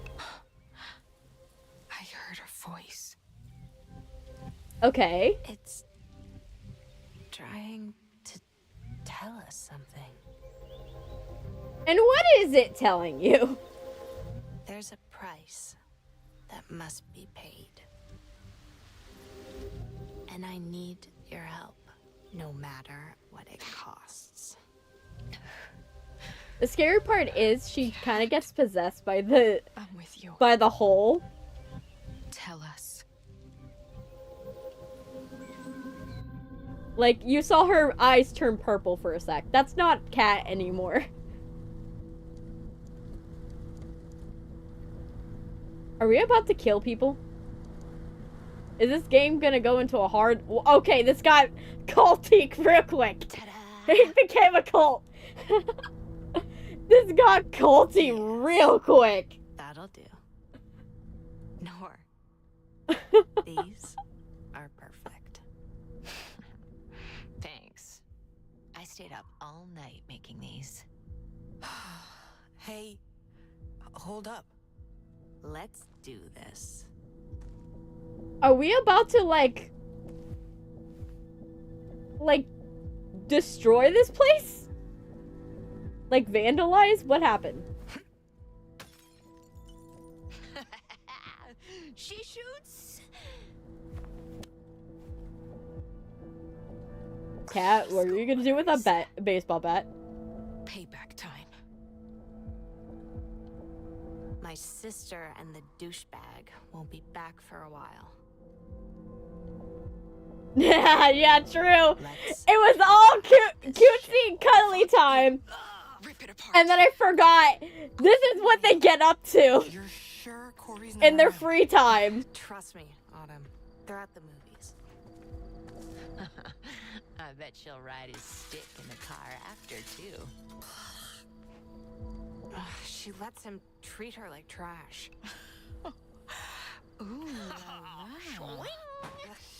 I heard a voice. Okay. It's trying to tell us something. And what is it telling you? There's a price that must be paid. And I need your help, no matter what it costs. The scary part is she kind of gets possessed by the I'm with you. hole. Tell us. Like, you saw her eyes turn purple for a sec. That's not Kat anymore. Are we about to kill people? Is this game gonna go into a hard... Okay, this got culty real quick. He became a cult. This got culty real quick. That'll do. Nor. These are perfect. Thanks. I stayed up all night making these. Hey, hold up. Let's do this. Are we about to, like, destroy this place? Like, vandalize? What happened? She shoots. Kat, what are you gonna do with a baseball bat? Payback time. My sister and the douchebag won't be back for a while. Yeah, true. Let's It was all cutesy and cuddly time. Rip it apart. And then I forgot. This is what they get up to You're sure Corey's not in their around? free time. trust me, Autumn. They're at the movies. I bet she'll ride his stick in the car after, too. Ugh, she lets him treat her like trash. Ooh,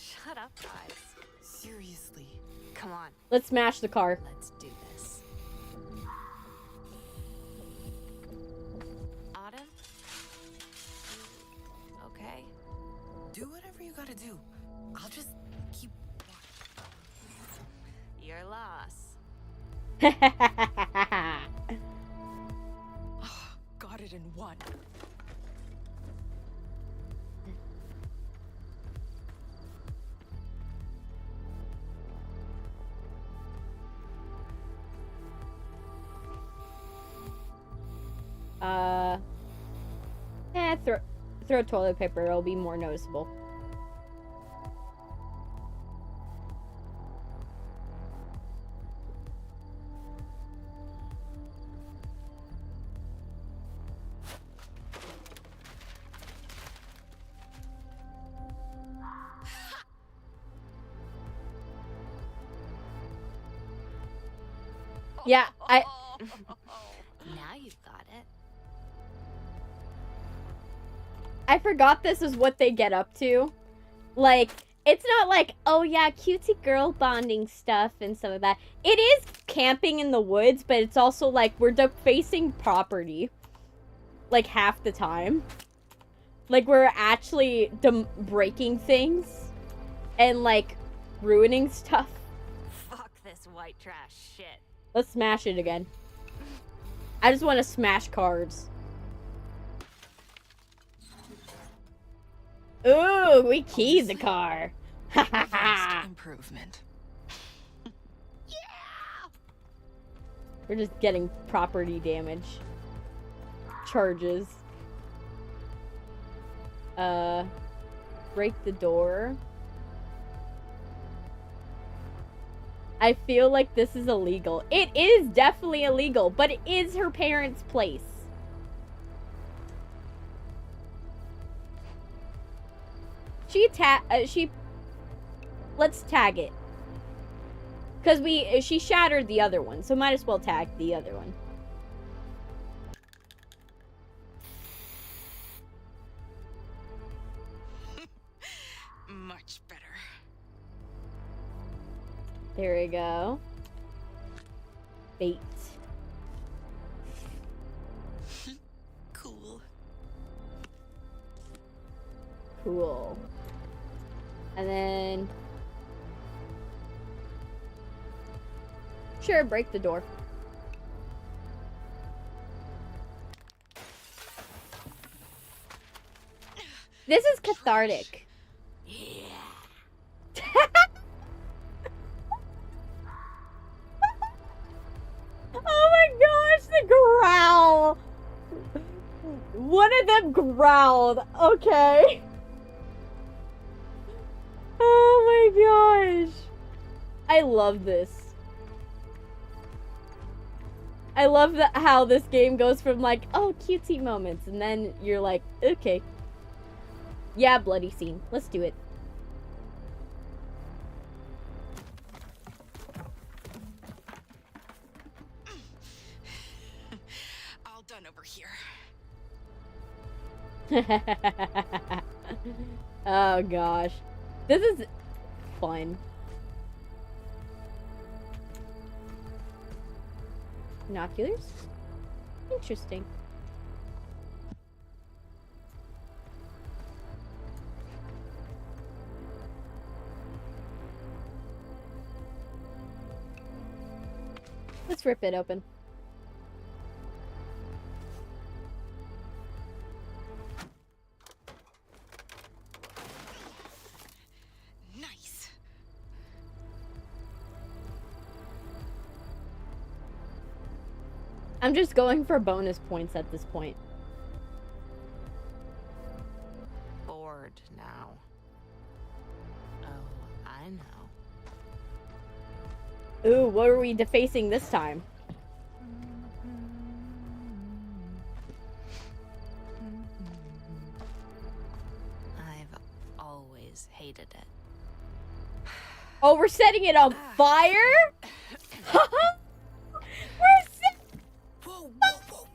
Shut up, guys. Seriously. Come on, Let's smash the car. let's do this. Got it in one. Throw toilet paper, it'll be more noticeable. Yeah, Now you've got it. I forgot this is what they get up to. Like, it's not like, oh yeah, cutesy girl bonding stuff and some of that. It is camping in the woods, but it's also like we're defacing property. Like, half the time. Like, we're actually breaking things. And, like, ruining stuff. Fuck this white trash shit. Let's smash it again. I just want to smash cars. Ooh, we keyed the car. Ha ha ha. Improvement. We're just getting property damage. Charges. Break the door. I feel like this is illegal. It is definitely illegal, but it is her parents' place. Let's tag it. Because she shattered the other one, so might as well tag the other one. Much better. There we go. Bait. Cool. Cool. And then... Sure, break the door. This is cathartic. Yeah. Oh my gosh, the growl! One of them growled. Okay. Oh my gosh. I love this. I love how this game goes from like, oh, cutesy moments, and then you're like, okay. Yeah, bloody scene. Let's do it. All done over here. Oh gosh. This is fun. Binoculars? Interesting. Let's rip it open. Nice. I'm just going for bonus points at this point. Bored now. Oh, I know. Ooh, what are we defacing this time? I've always hated it. Oh, we're setting it on fire? Whoa, whoa, whoa,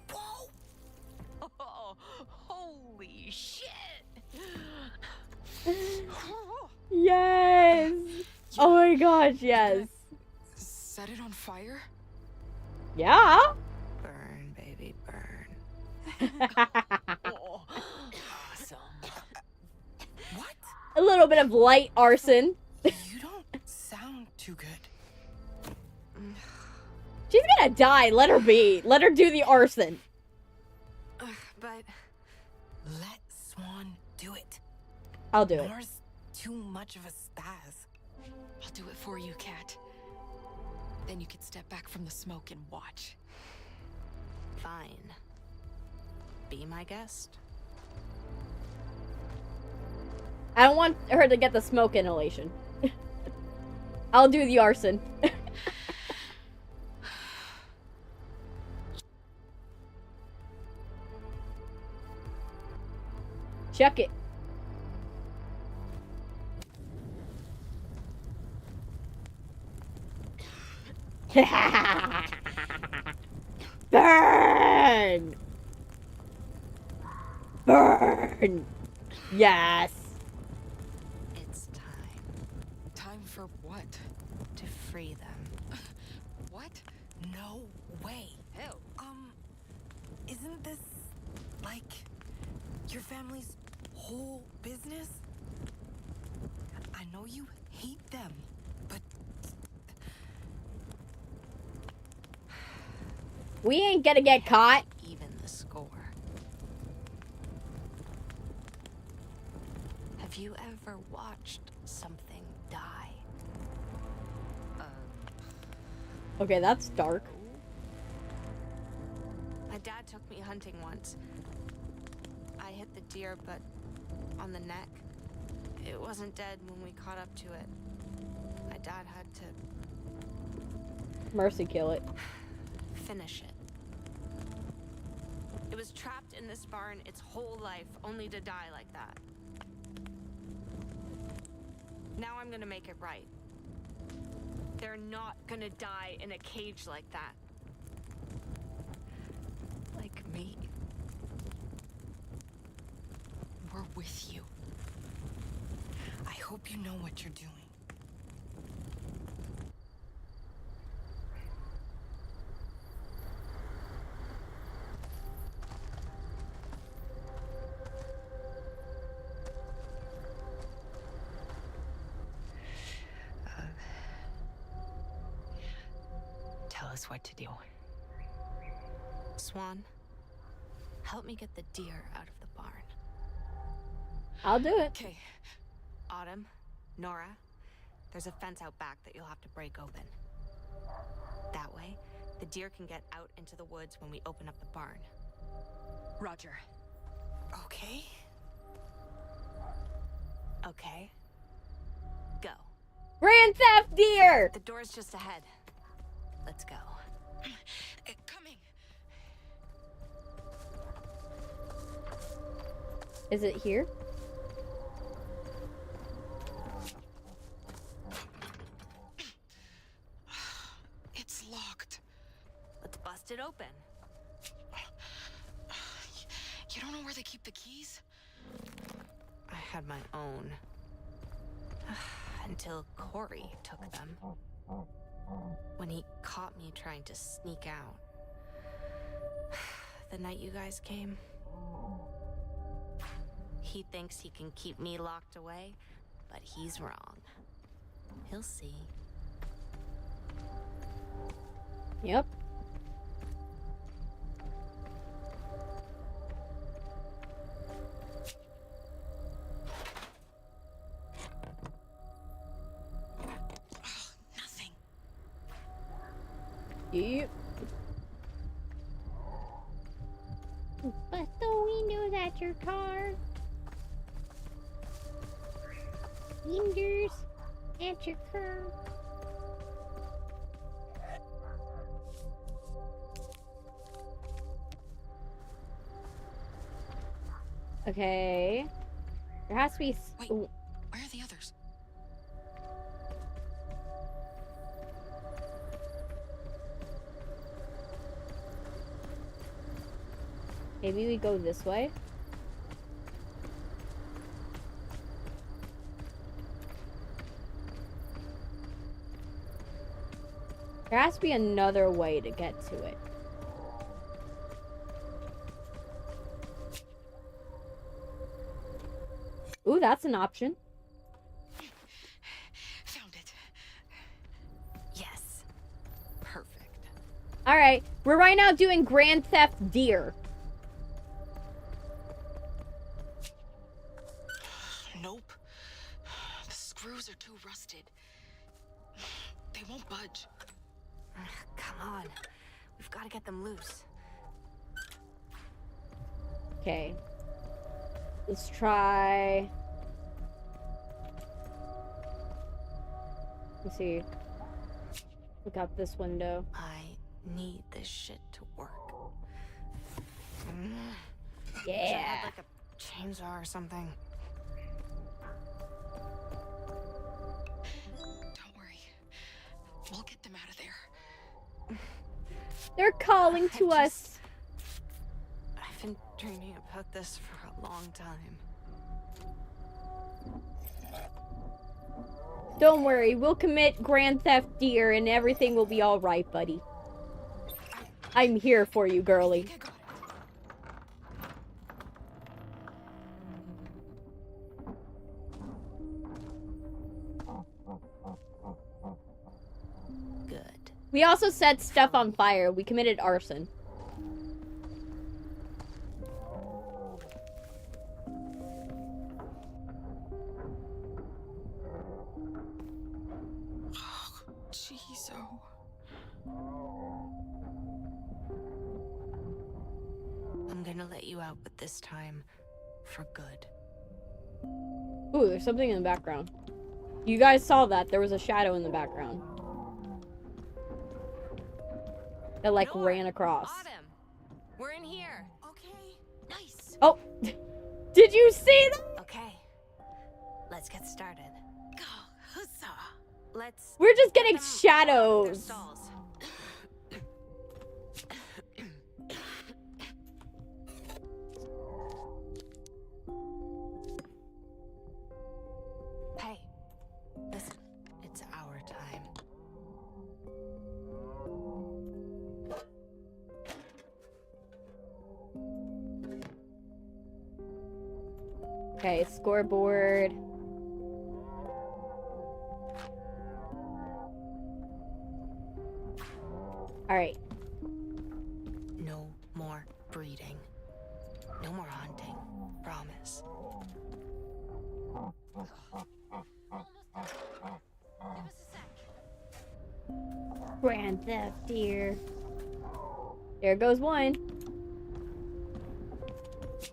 whoa. Oh, holy shit. Yes! Oh my gosh, yes. Set it on fire? Yeah? Burn, baby, burn. Oh, awesome. What? A little bit of light arson. You don't sound too good. She gonna die. Let her be. Let her do the arson. But Let Swan do it. I'll do it. Nora's too much of a spaz. I'll do it for you, Cat. Then you can step back from the smoke and watch. fine. Be my guest. I don't want her to get the smoke inhalation. I'll do the arson. Check it. Burn! Burn! Yes! It's time Time for what? to free them. What? No way. Hell. Isn't this like your family's whole business? I know you hate them, but We ain't gonna get caught. Even the score. Have you ever watched something die? Okay, that's dark. My dad took me hunting once. I hit the deer, but on the neck. It wasn't dead when we caught up to it. My dad had to Mercy kill it. finish it. It was trapped in this barn its whole life, only to die like that. Now I'm gonna make it right. They're not gonna die in a cage like that. Like me. We're with you. I hope you know what you're doing. Tell us what to do. Swan, help me get the deer out of the barn. I'll do it. Okay. Autumn, Nora, there's a fence out back that you'll have to break open. That way, the deer can get out into the woods when we open up the barn. Roger. Okay? Okay? Go. Grand Theft Deer! The door's just ahead. Let's go. Coming. Is it here? It's locked. Let's bust it open. You don't know where they keep the keys? I had my own. Until Corey took them. When he caught me trying to sneak out. The night you guys came. He thinks he can keep me locked away, but he's wrong. He'll see. Yep. Nothing. Yep. Bust the windows at your car. Windows at your car. Okay. There has to be. Wait. Where are the others? Maybe we go this way. There has to be another way to get to it. Ooh, that's an option. Found it. Yes. Perfect. All We're right now doing Grand Theft Deer. Nope. The screws are too rusted. They won't budge. Come on. We've got to get them loose. Okay. Let's try... Let's see. Look out this window. I need this shit to work. Yeah. Should I have, like, a chainsaw or something? Don't worry. We'll get them out of there. They're calling to us. I've been dreaming about this for a long time. Don't worry, we'll commit Grand Theft Deer and everything will be alright, buddy. I'm here for you, girly. Good. We also set stuff on fire. We committed arson. Jeez-o. I'm gonna let you out, but this time, for good. Ooh, there's something in the background. You guys saw that. There was a shadow in the background. That, like, ran across. Autumn, we're in here. Okay. Nice. Oh! Did you see that? Okay. Let's get started. Go, huzzah. Let's... We're just getting Their shadows. stalls. Hey, listen, it's our time. Okay, scoreboard. Alright. No more breeding. No more hunting. Promise. Grand Theft Deer. There goes one.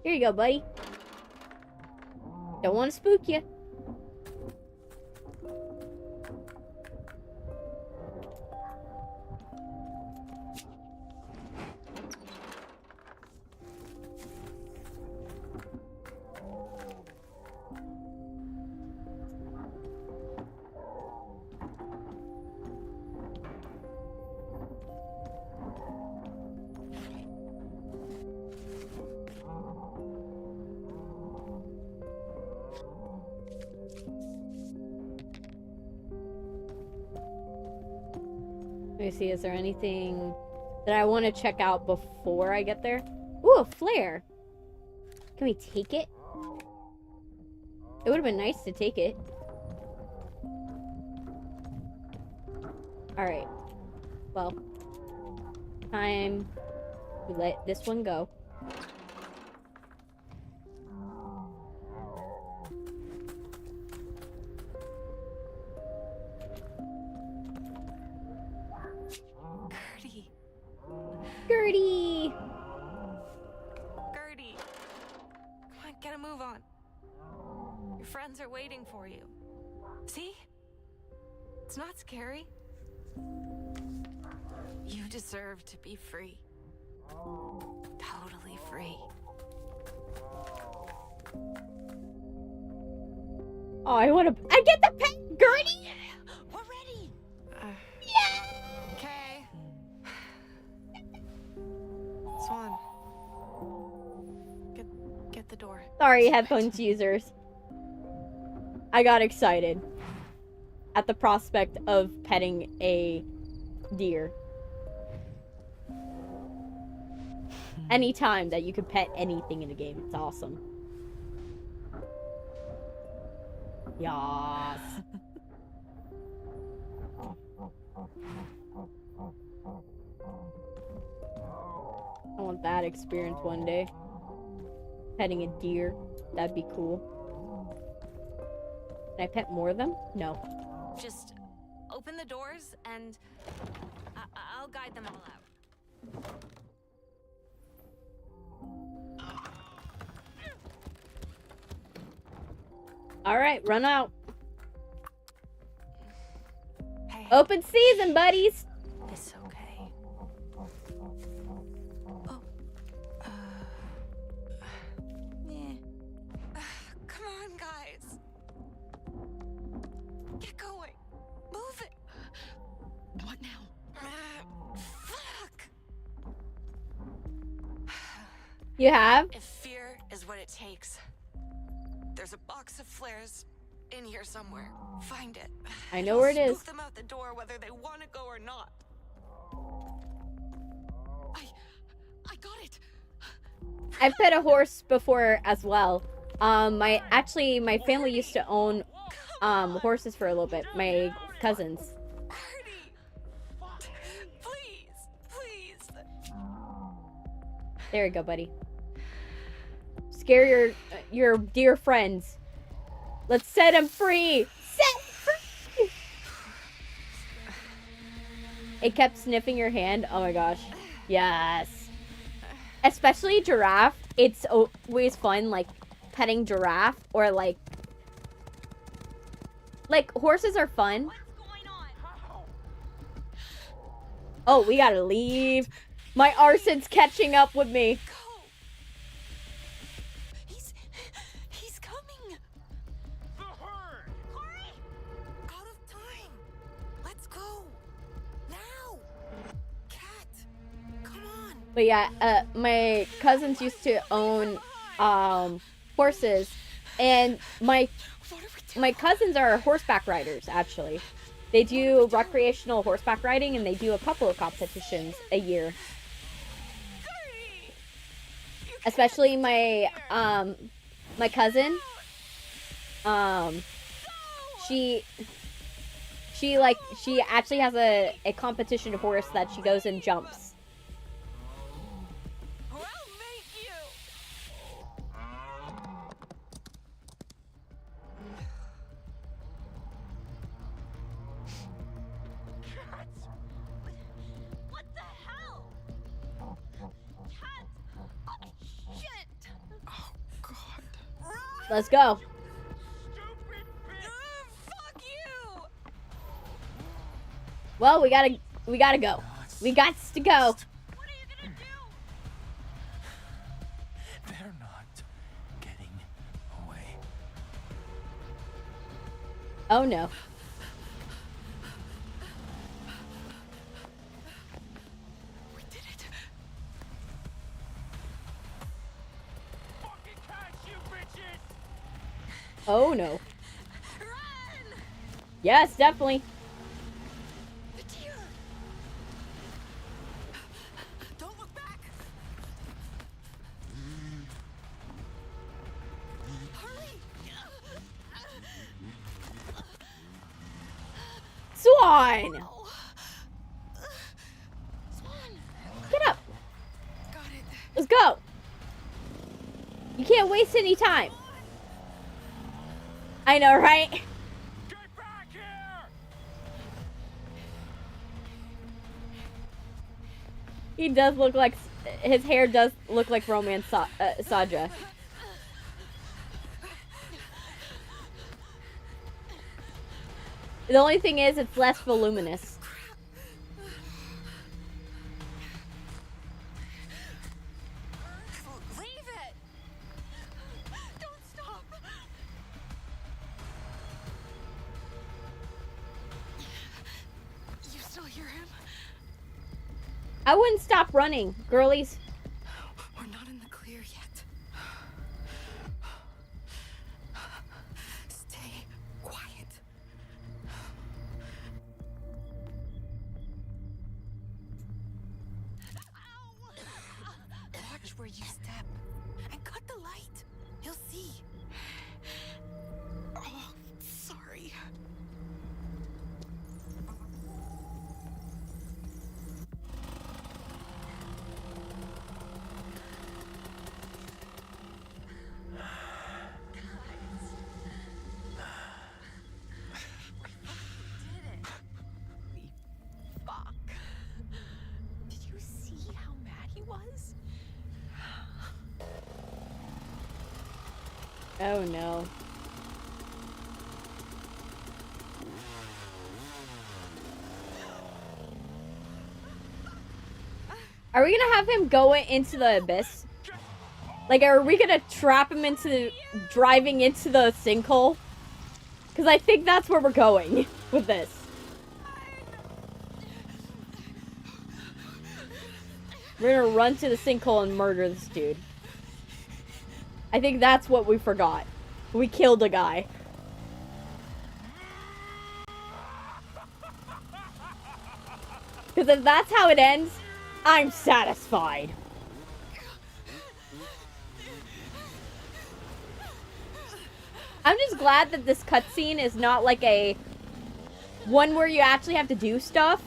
Here you go, buddy. Don't want to spook you. Let me see, is there anything that I want to check out before I get there? Ooh, a flare. Can we take it? It would have been nice to take it. Alright. Well, time to let this one go. Gertie! Gertie! Come on, get a move on. Your friends are waiting for you. See? It's not scary. You deserve to be free. Totally free. Oh, I get the pet Gertie! We're ready! Okay. Swan. Get the door. Sorry, headphones users. I got excited at the prospect of petting a deer. Anytime that you can pet anything in a game, it's awesome. Yas. want that experience one day. Petting a deer. That'd be cool. Can I pet more of them? No. Just open the doors and I'll guide them all out. Alright, run out. Hey, Open season, buddies! it's okay. Oh. Yeah. Come on, guys. Get going. Move it. What now? Fuck. You have? If fear is what it takes, there's a box of flares in here somewhere. Find it. I know where it is. Spook them out the door whether they want to go or not. I got it. I've pet a horse before as well. My family used to own horses for a little bit. My cousins. Ernie! Please, please. There you go, buddy. Scare your dear friends. Let's set them free. Set free. It kept sniffing your hand. Oh my gosh. Yes. Especially giraffe. It's always fun, like petting giraffe or like horses are fun. What's going on? Oh, we gotta leave. My arson's catching up with me. Go. He's coming. The herd! Corey? Out of time. Let's go. Now. Cat. Come on. But yeah, my cousins used to own horses, and my cousins are horseback riders. Actually, they do recreational horseback riding, and they do a couple of competitions a year. Especially my my cousin. She actually has a competition horse that she goes and jumps. Or I'll make you. What the hell? Cat! Oh, shit! Oh, God. Let's go. Stupid bitch! Fuck you. Well, we gotta go. We got to go. What are you gonna do? They're not getting away. Oh no. We did it. Fucking catch you, bitches! Oh no. Run. Yes, definitely. The deer. Don't look back. Hurry. Swan! Oh. Swan. Get up. Got it. Let's go. You can't waste any time. I know, right? Get back here! He does look like, his hair does look like Romance Saja. The only thing is, it's less voluminous. Leave it. Don't stop. You still hear him? I wouldn't stop running, girlies. We're not in the clear yet. Stay quiet. Watch where you step. And cut the light. You'll see. Oh, sorry. Oh no. Are we gonna have him go into the abyss? Like, are we gonna trap him into driving into the sinkhole? Because I think that's where we're going with this. We're gonna run to the sinkhole and murder this dude. I think that's what we forgot. We killed a guy. Because if that's how it ends, I'm satisfied. I'm just glad that this cutscene is not like a one where you actually have to do stuff.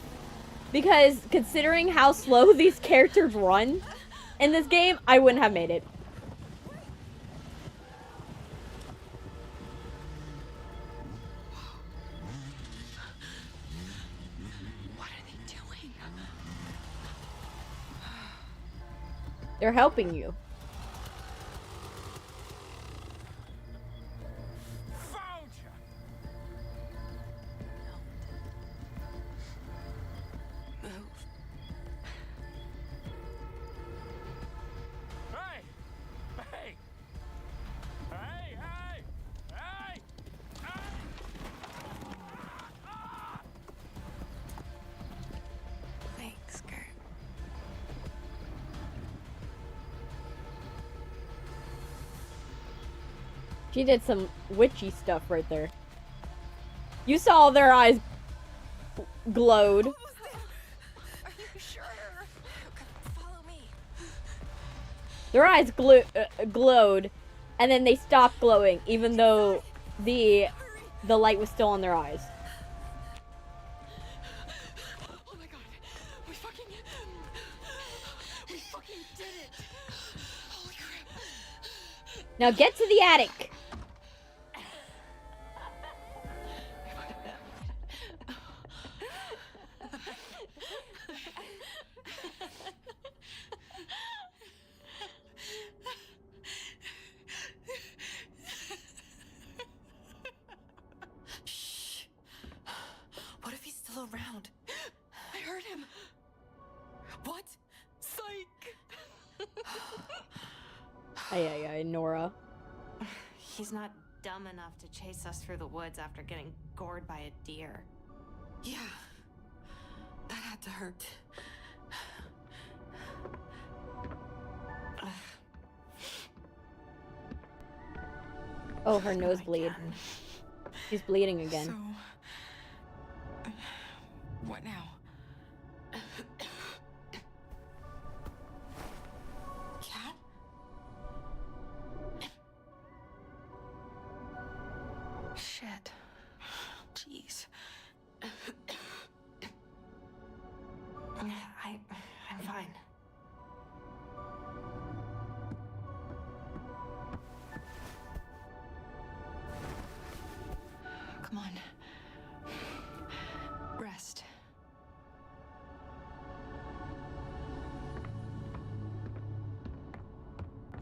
Because considering how slow these characters run in this game, I wouldn't have made it. What are they doing? They're helping you. Found you. Move. Hey! Hey! Hey! Hey! Hey! Hey! Thanks, Kurt. She did some witchy stuff right there. You saw their eyes glowed. Are you sure? Follow me. Their eyes glowed, and then they stopped glowing, even though the light was still on their eyes. Oh my god. We fucking did it. Holy crap. Now get to the attic. Shh. What if he's still around? I heard him. What? Psych. Ay, Nora. He's not dumb enough to chase us through the woods after getting gored by a deer. Yeah. That had to hurt. Oh, her nosebleed. She's bleeding again. So, what now? Cat? Shit. Jeez. I'm fine. Come on. Rest.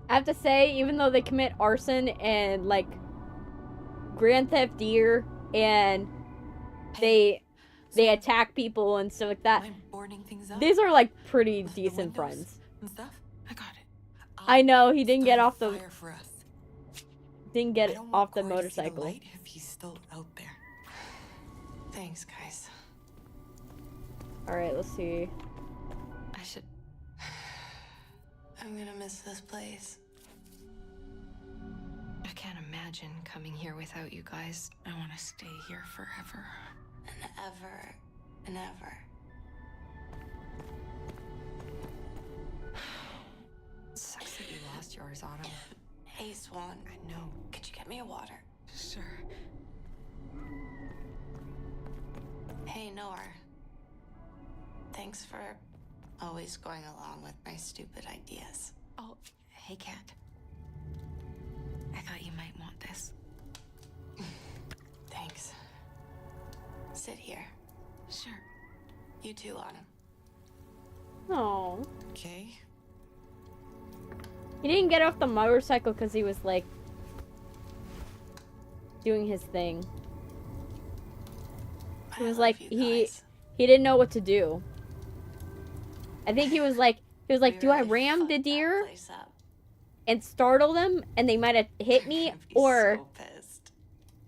I have to say, even though they commit arson and like Grand Theft Deer and they attack people and stuff like that, Am I boarding things up? these are like pretty With the decent windows friends. and stuff? I got it. I know he didn't get Start a off the fire for us. didn't I get don't off want the Corey to see motorcycle. light if he's still out there. Thanks, guys. All right, let's see. I should... I'm gonna miss this place. I can't imagine coming here without you guys. I want to stay here forever. And ever and ever. Sucks that you lost yours, Autumn. Hey, Swan. I know. Could you get me a water? Sure. Hey, Nor. Thanks for always going along with my stupid ideas. Oh, hey, Cat. I thought you might want this. Thanks. Sit here. Sure. You too, Autumn. Oh, Okay. he didn't get off the motorcycle because he was like doing his thing. He was love like, you he guys. didn't know what to do. I think he was like, We do I really ram the fucked that deer place up. and startle them and they might have hit They're me, gonna be or so pissed.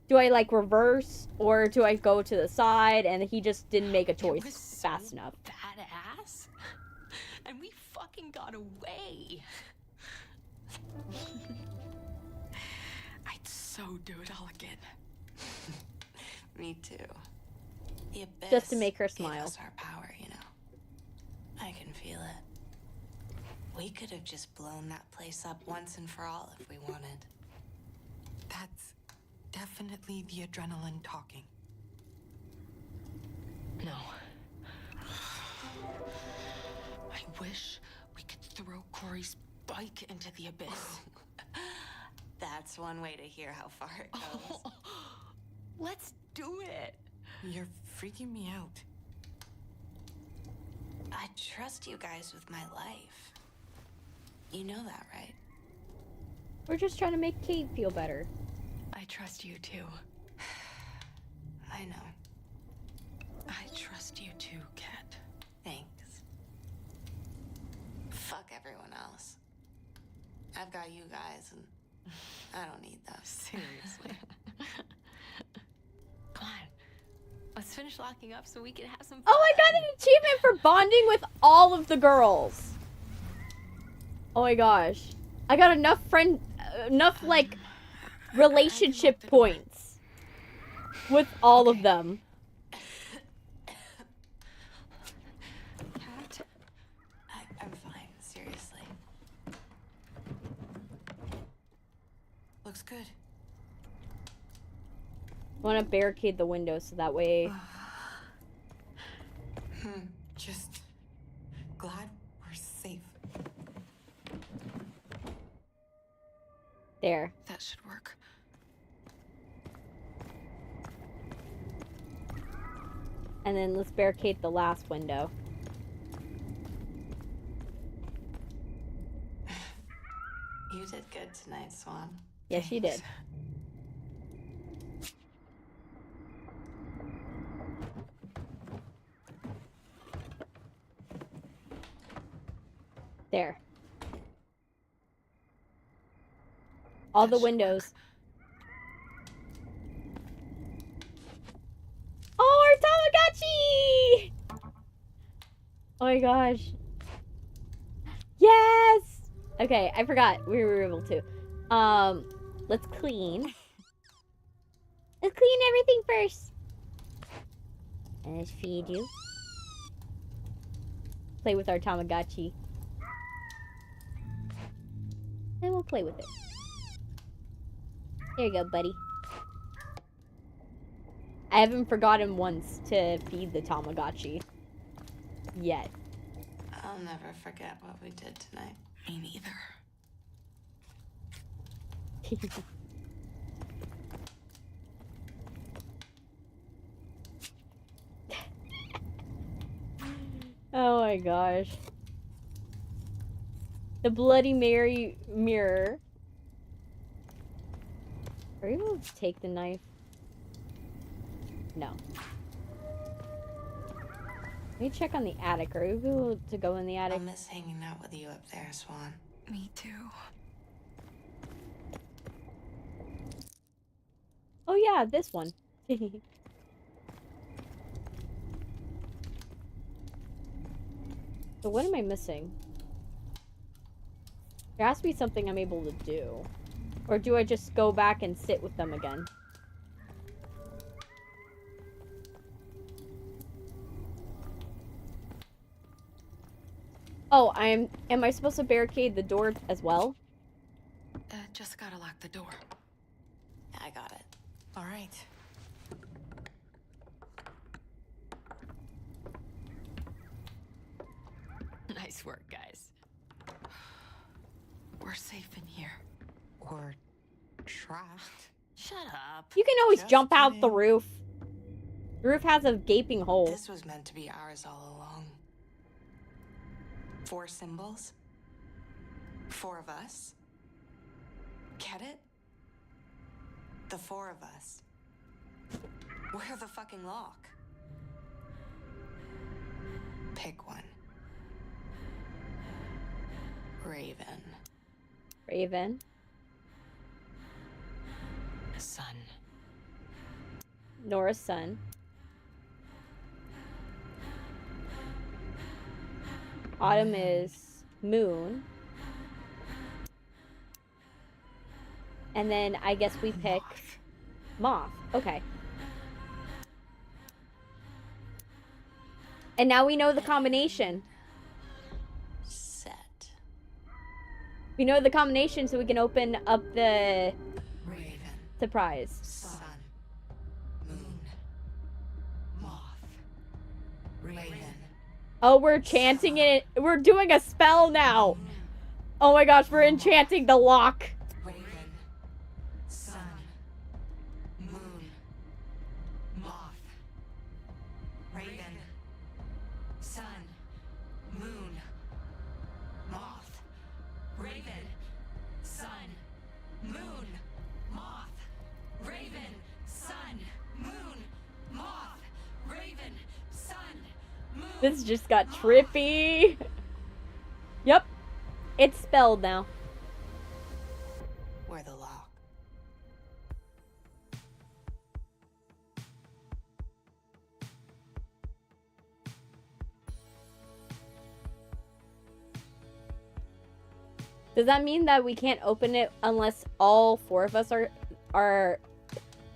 do I like reverse, or do I go to the side? And he just didn't make a choice It was fast so enough. Badass. And we fucking got away. I'd so do it all again. Me too. The abyss Just to make her gave smile. us our power, you know. I can feel it. We could have just blown that place up once and for all if we wanted. That's definitely the adrenaline talking. No. I wish we could throw Corey's bike into the abyss. That's one way to hear how far it goes. Let's do it. You're freaking me out. I trust you guys with my life. You know that, right? We're just trying to make Kate feel better. I trust you too. I know. I trust you too, Kat. Thanks. Fuck everyone else. I've got you guys, and I don't need them. Seriously. Come on. Let's finish locking up so we can have some fun. Oh, I got an achievement for bonding with all of the girls. Oh my gosh. I got enough like relationship points with all of them. Kat, I'm fine, seriously. Looks good. I want to barricade the window so that way. Just glad we're safe. There. That should work. And then let's barricade the last window. You did good tonight, Swan. Yes, you did. There. All the windows. Oh, our Tamagotchi! Oh my gosh. Yes! Okay, I forgot we were able to. Let's clean. Let's clean everything first. And let's feed you. Play with our Tamagotchi. And we'll play with it. There you go, buddy. I haven't forgotten once to feed the Tamagotchi. Yet. I'll never forget what we did tonight. Me neither. Oh my gosh. The Bloody Mary mirror. Are you able to take the knife? No. Let me check on the attic. Are you able to go in the attic? I'll miss hanging out with you up there, Swan. Me too. Oh yeah, this one. So what am I missing? There has to be something I'm able to do. Or do I just go back and sit with them again? Oh, am I supposed to barricade the door as well? Just gotta lock the door. I got it. All right. nice work, guys. We're safe in here. Or trapped. Shut up. You can always Just jump out the kidding. roof. The roof has a gaping hole. This was meant to be ours all along. 4 symbols. 4 of us. Get it? The four of us. We're the fucking lock. Pick one. Raven. Raven. Sun. Nora's son. Autumn is moon. And then I guess we pick moth. Okay. And now we know the combination. Set. We know the combination so we can open up the Raven. surprise. Sun. Moon. Moth. Raven. Oh, we're chanting it. We're doing a spell now. Oh my gosh, we're enchanting the lock. Raven. Sun. Moon. Moth. Raven. Sun. Moon. Moth. Raven. Sun. Moon. Moth. Raven. Sun. Moon. Moth. Raven. Sun. Moon. This just got trippy. Yep. It's spelled now. We're the lock. Does that mean that we can't open it unless all four of us are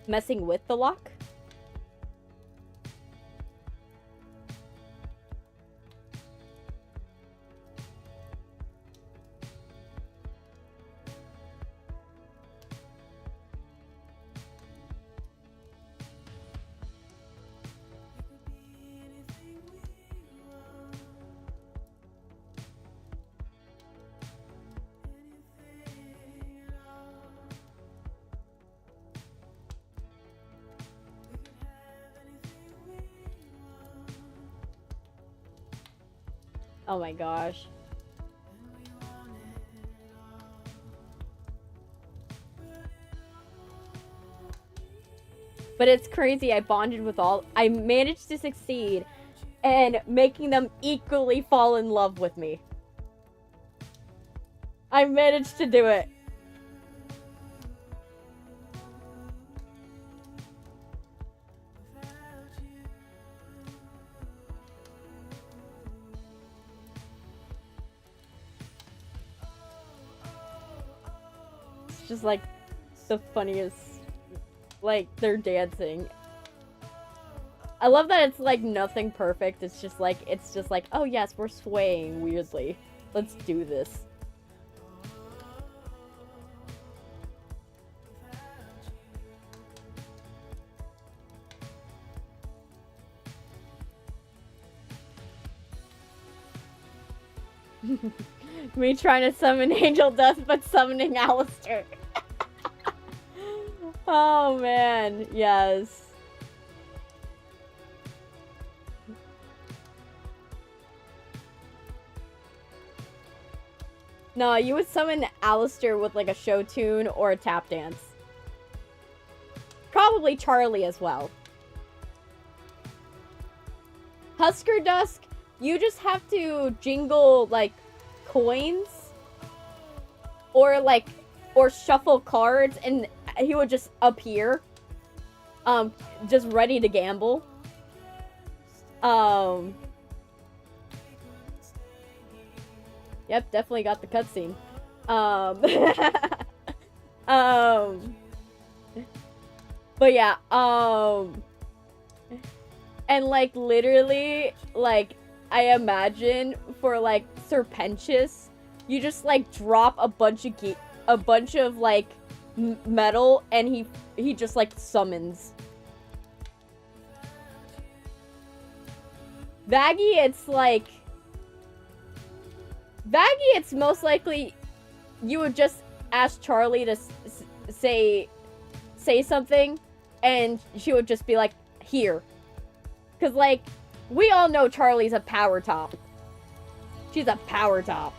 messing with the lock? Oh my gosh. But it's crazy. I bonded with all. I managed to succeed and making them equally fall in love with me. I managed to do it. It's just like the funniest. Like, they're dancing. I love that it's like nothing perfect. It's just like, oh yes, we're swaying weirdly. Let's do this. Me trying to summon Angel Dust, but summoning Alistair. Oh man, yes. No, you would summon Alistair with like a show tune or a tap dance. Probably Charlie as well. Husker Dusk, you just have to jingle like coins or shuffle cards and he would just appear. Just ready to gamble. Yep, definitely got the cutscene. But yeah, and like literally, like I imagine for like Serpentious, you just like drop a bunch of like metal, and he just like summons. Vaggie, it's most likely you would just ask Charlie to say something, and she would just be like, here. Because, like, we all know Charlie's a power top. She's a power top.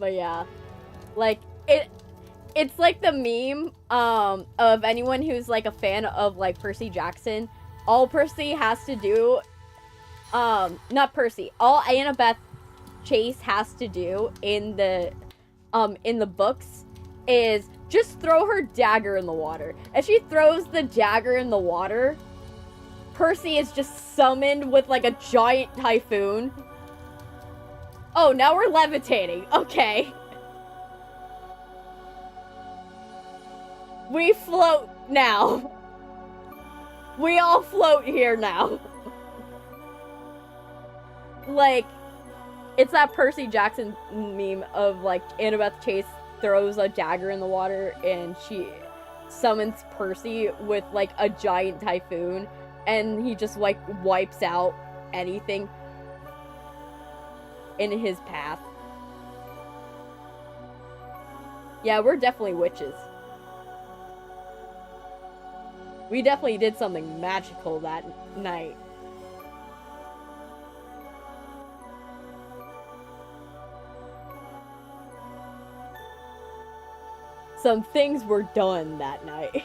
But yeah, like it's like the meme of anyone who's like a fan of like Percy Jackson. All Percy has to do, not Percy, all Annabeth Chase has to do in the books is just throw her dagger in the water. If she throws the dagger in the water, Percy is just summoned with like a giant typhoon. Oh, now we're levitating. Okay. We float now. We all float here now. Like, it's that Percy Jackson meme of like Annabeth Chase throws a dagger in the water and she summons Percy with like a giant typhoon and he just like wipes out anything in his path. Yeah, we're definitely witches. We definitely did something magical that night. Some things were done that night.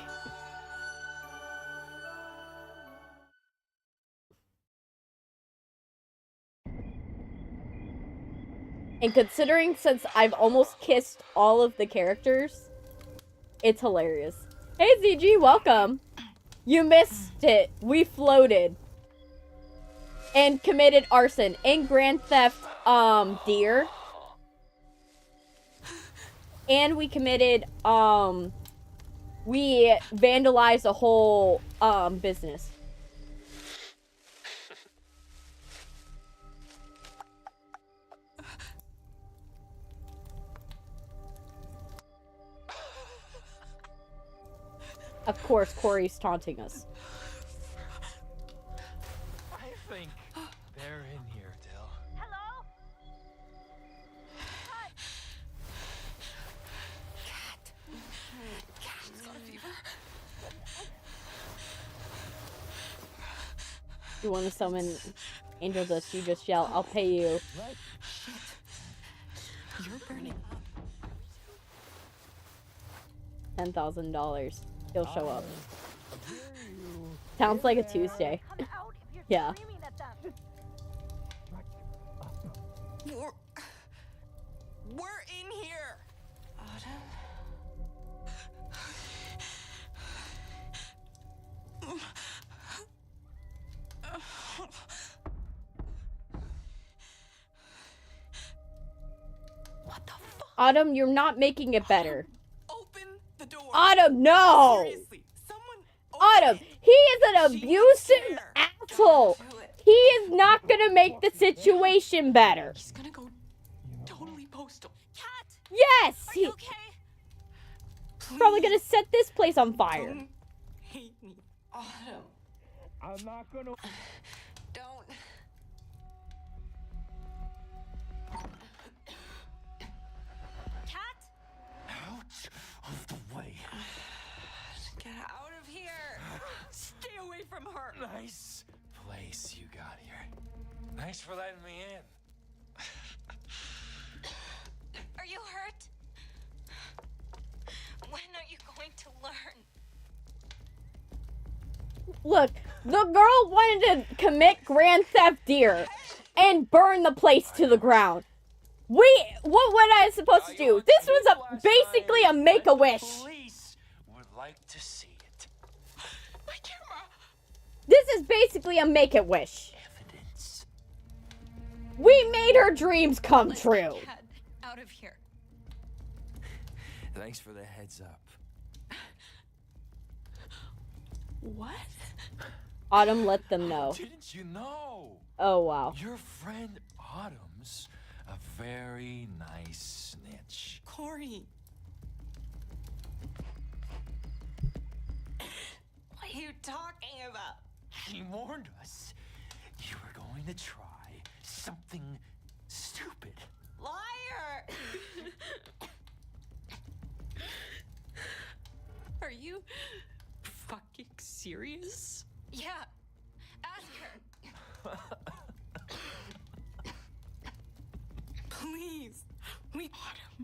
And considering since I've almost kissed all of the characters, it's hilarious. Hey ZG, welcome. You missed it. We floated. And committed arson in Grand Theft Deer. And we committed we vandalized a whole business. Of course, Corey's taunting us. I think they're in here, Dill. Hello? Cat's got a fever. You want to summon Angel Dust, you just yell, I'll pay you. Shit. You're burning up. $10,000. He'll show up. Sounds like a Tuesday. Come out if you're Yeah. screaming at them. We're in here. What the fuck? Autumn, you're not making it better. Open the door. Autumn, no! Seriously, someone Autumn, he is an She's abusive there. asshole. Do it. He is not gonna make the situation better. He's gonna go totally postal. Cat, Yes! are He's you okay? probably gonna set this place on fire. Don't hate me. Autumn. I'm not gonna. Don't. Cat? Out of the way. Get out of here. Stay away from her. Nice place you got here. Thanks for letting me in. Are you hurt? When are you going to learn? Look, the girl wanted to commit Grand Theft Deer and burn the place to the ground. What was I supposed to do? This was basically a make-a-wish. Police would like to see it. My camera. This is basically a make-a-wish. Evidence. We made her dreams come Let true. my cat out of here. Thanks for the heads up. What? Autumn let them know. Didn't you know? Oh, wow. Your friend Autumn's a very nice snitch. Corey. What are you talking about? He warned us you were going to try something stupid. Liar! Are you fucking serious? Yeah. Ask her. Please. Autumn.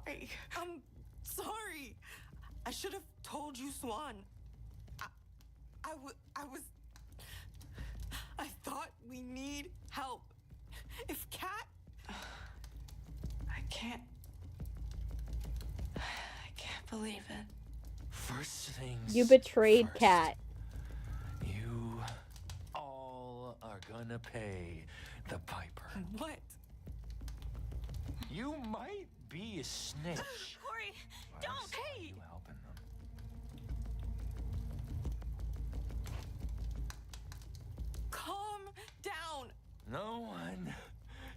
sorry. I'm sorry. I should have told you, Swan. I thought we need help. If Cat... I can't believe it. First things You betrayed first. Cat. You all are gonna pay the piper. What? You might be a snitch. Corey, but I don't! saw Hey! you helping them. Calm down. No one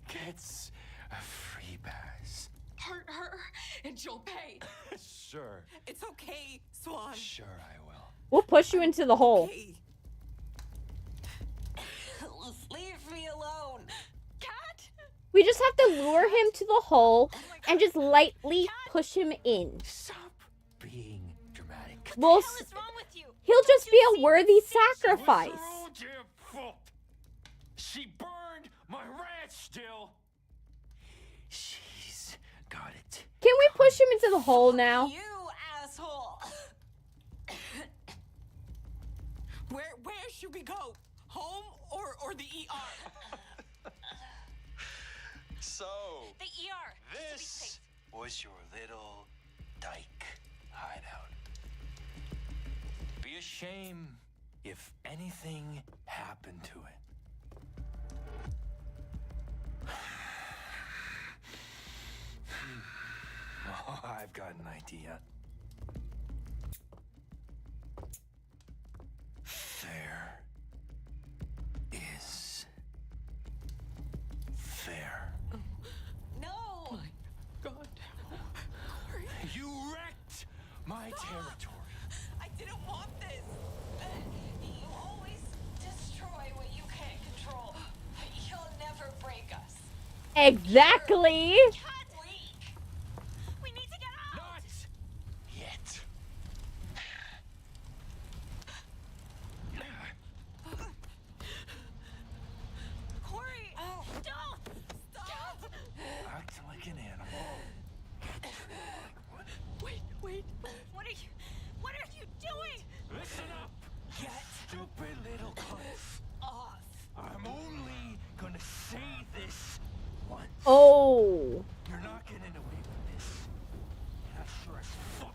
gets a free pass. Hurt her, and she'll pay. Sure. It's okay, Swan. Sure I will. We'll push you into the hole. Okay. Leave me alone. Cat! We just have to lure him to the hole and just lightly push him in. Stop being dramatic. We'll What the hell is wrong with you? He'll just be a see worthy the situation? sacrifice. What's her own damn fault? She burned my ranch still. She's got it. Can we push him into the hole now? You asshole. Where should we go? Home or the ER? So, The ER. this was your little dyke hideout. Be a shame if anything happened to it. Oh, I've got an idea. Fair is fair. No. God. You wrecked my territory. I didn't want this. You always destroy what you can't control. You'll never break us. Exactly. Cat, weak. We need to get out. Not yet. Corey, don't. Stop. Act like an animal. Wait. What are you doing? Listen up, you stupid little cunts. Off. I'm only gonna say this once. Oh. You're not getting away with this. And I sure as fuck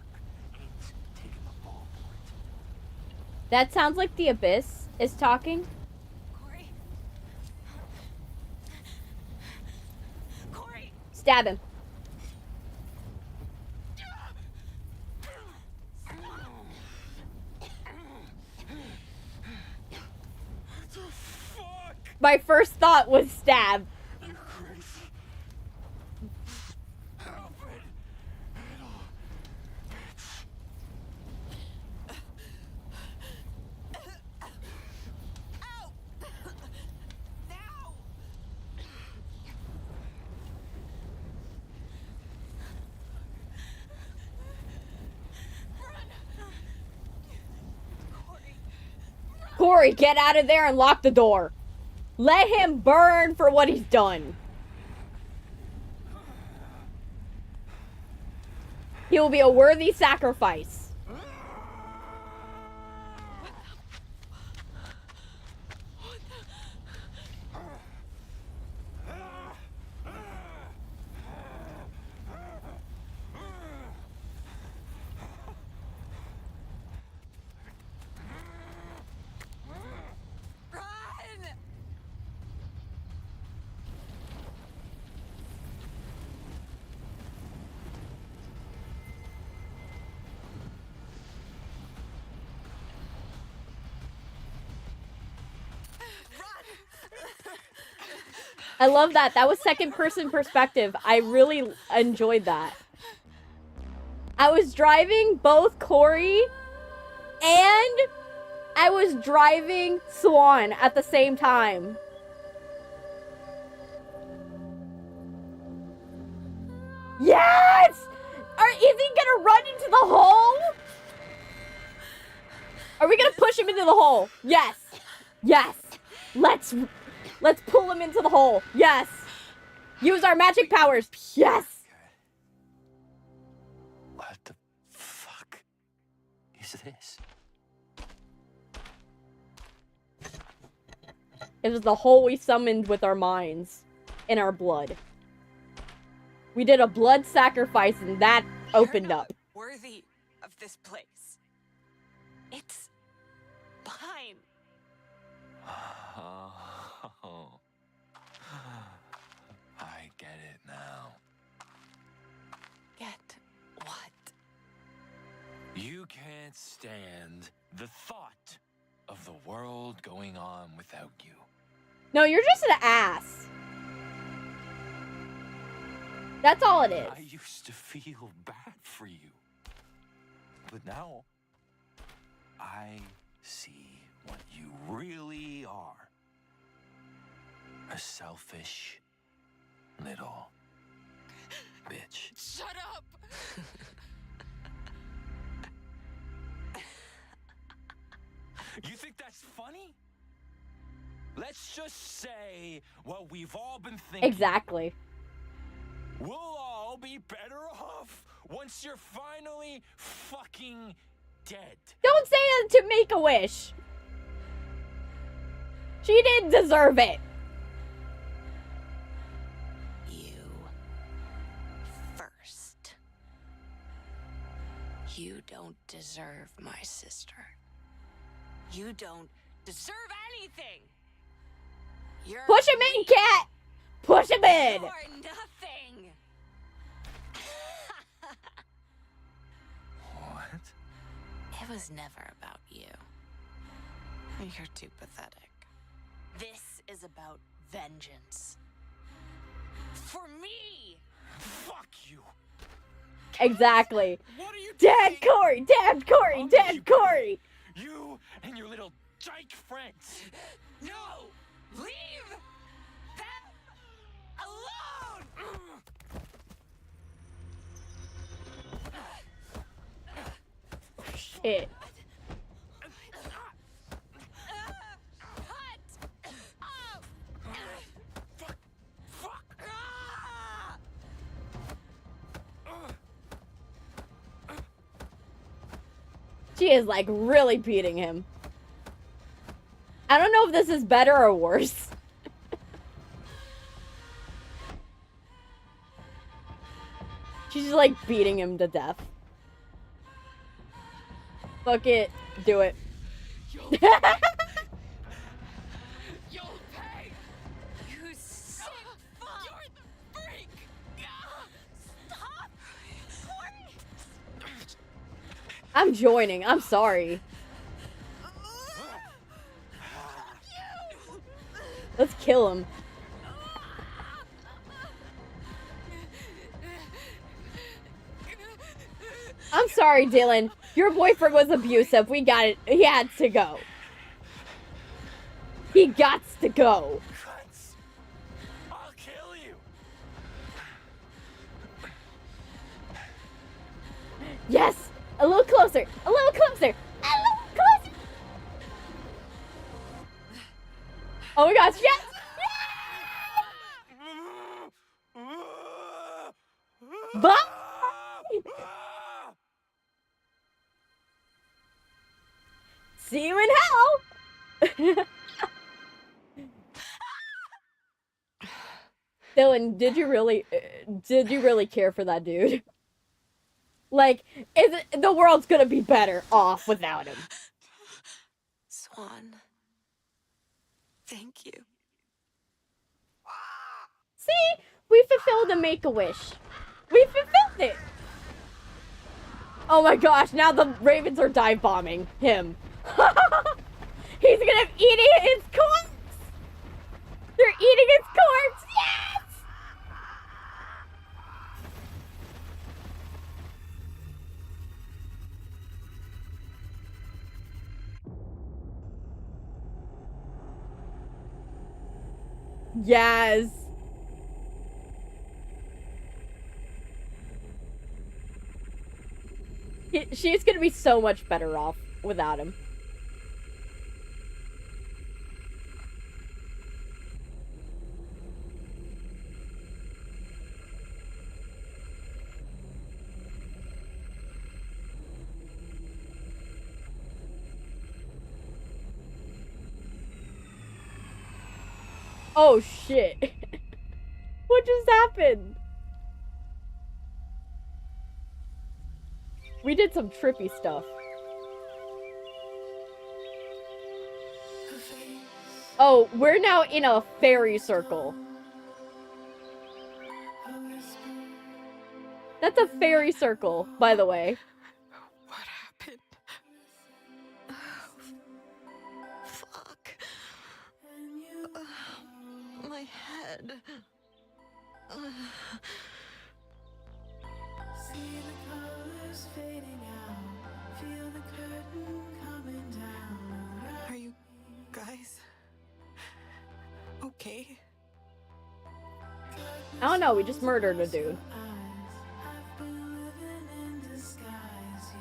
ain't taking the ball for it. That sounds like the Abyss is talking. Corey. Corey. Stab him. What the fuck? My first thought was stab. You're crazy. Help it. Little bitch. Ow! Now! Corey, get out of there and lock the door. Let him burn for what he's done. He will be a worthy sacrifice. Run! I love that. That was second person perspective. I really enjoyed that. I was driving both Corey and I was driving Swan at the same time. Yes! Is he gonna run into the hole? Are we gonna push him into the hole? Yes. Yes. Let's pull him into the hole. Yes. Use our magic powers. Yes. is this? It was the hole we summoned with our minds and our blood. We did a blood sacrifice and that opened You're not up. worthy of this place. It's mine. Oh, I get it now. Get what? You can't stand the thought of the world going on without you. No, you're just an ass. That's all it is. I used to feel bad for you. But now, I see what you really are. A selfish little bitch. Shut up! You think that's funny? Let's just say what we've all been thinking. Exactly. We'll all be better off once you're finally fucking dead. Don't say that to Make-A-Wish. She didn't deserve it. You first. You don't deserve my sister. You don't deserve anything. You're Push him in, cat. Push him in. You're nothing. What? It was never about you. You're too pathetic. This is about vengeance. For me! Fuck you! Exactly. What are you Dad doing? Corey, Dad Corey, Dad Corey. You and your little dyke friends. No! Leave them alone! Shit. She is like really beating him. I don't know if this is better or worse. She's just like beating him to death. Fuck it. Do it. You'll pay! You sick fuck! You're the freak! Stop! Corey! I'm joining. I'm sorry. Let's kill him. I'm sorry, Dylan. Your boyfriend was abusive. We got it. He had to go. He gots to go. Cunts. I'll kill you. Yes. A little closer. A little closer. A little closer. Oh my gosh. Yes. Bye. See you in hell. Dylan, did you really care for that dude? Like, the world's gonna be better off without him. Swan. Thank you. See? We fulfilled a Make-A-Wish. We fulfilled it. Oh my gosh, now the Ravens are dive bombing him. He's gonna eat his corpse. They're eating his corpse. Yes! Yes. She's gonna be so much better off without him. Oh shit. What just happened? We did some trippy stuff. Oh, we're now in a fairy circle. That's a fairy circle, by the way. What happened? Fuck. My head. Are you guys okay? I don't know, we just murdered a dude.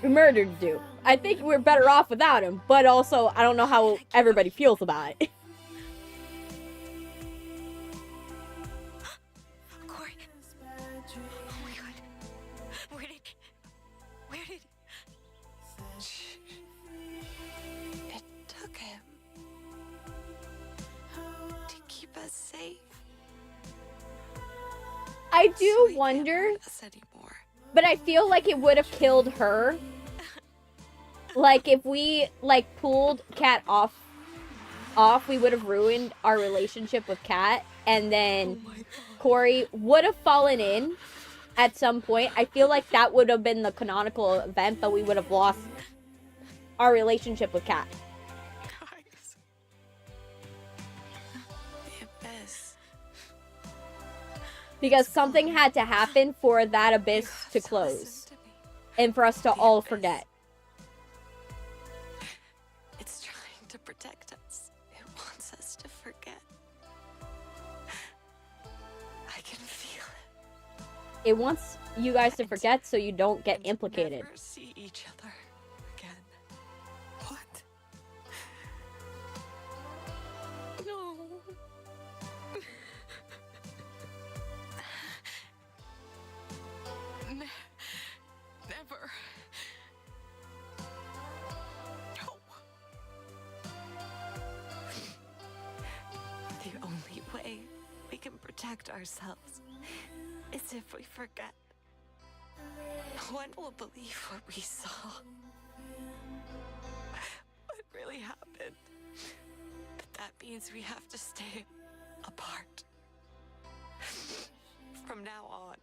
We murdered a dude. I think we're better off without him, but also, I don't know how everybody feels about it. Corey. Oh my god. Where did... It took him to keep us safe. I So do he wonder, can't hurt us anymore. but I feel like it would have killed her. Like, if we, like, pulled Kat off, we would have ruined our relationship with Kat, and then Corey would have fallen in at some point. I feel like that would have been the canonical event, but we would have lost our relationship with Kat. Guys. The abyss. Because something had to happen for that abyss to close. To me. And for us to all forget. It's trying to protect us. It wants us to forget. I can feel it. It wants you guys to forget so you don't get And implicated. never see each other again. What? No. Never. No. The only way we can protect ourselves is if we forget. No one will believe what we saw. What really happened. But that means we have to stay apart. From now on.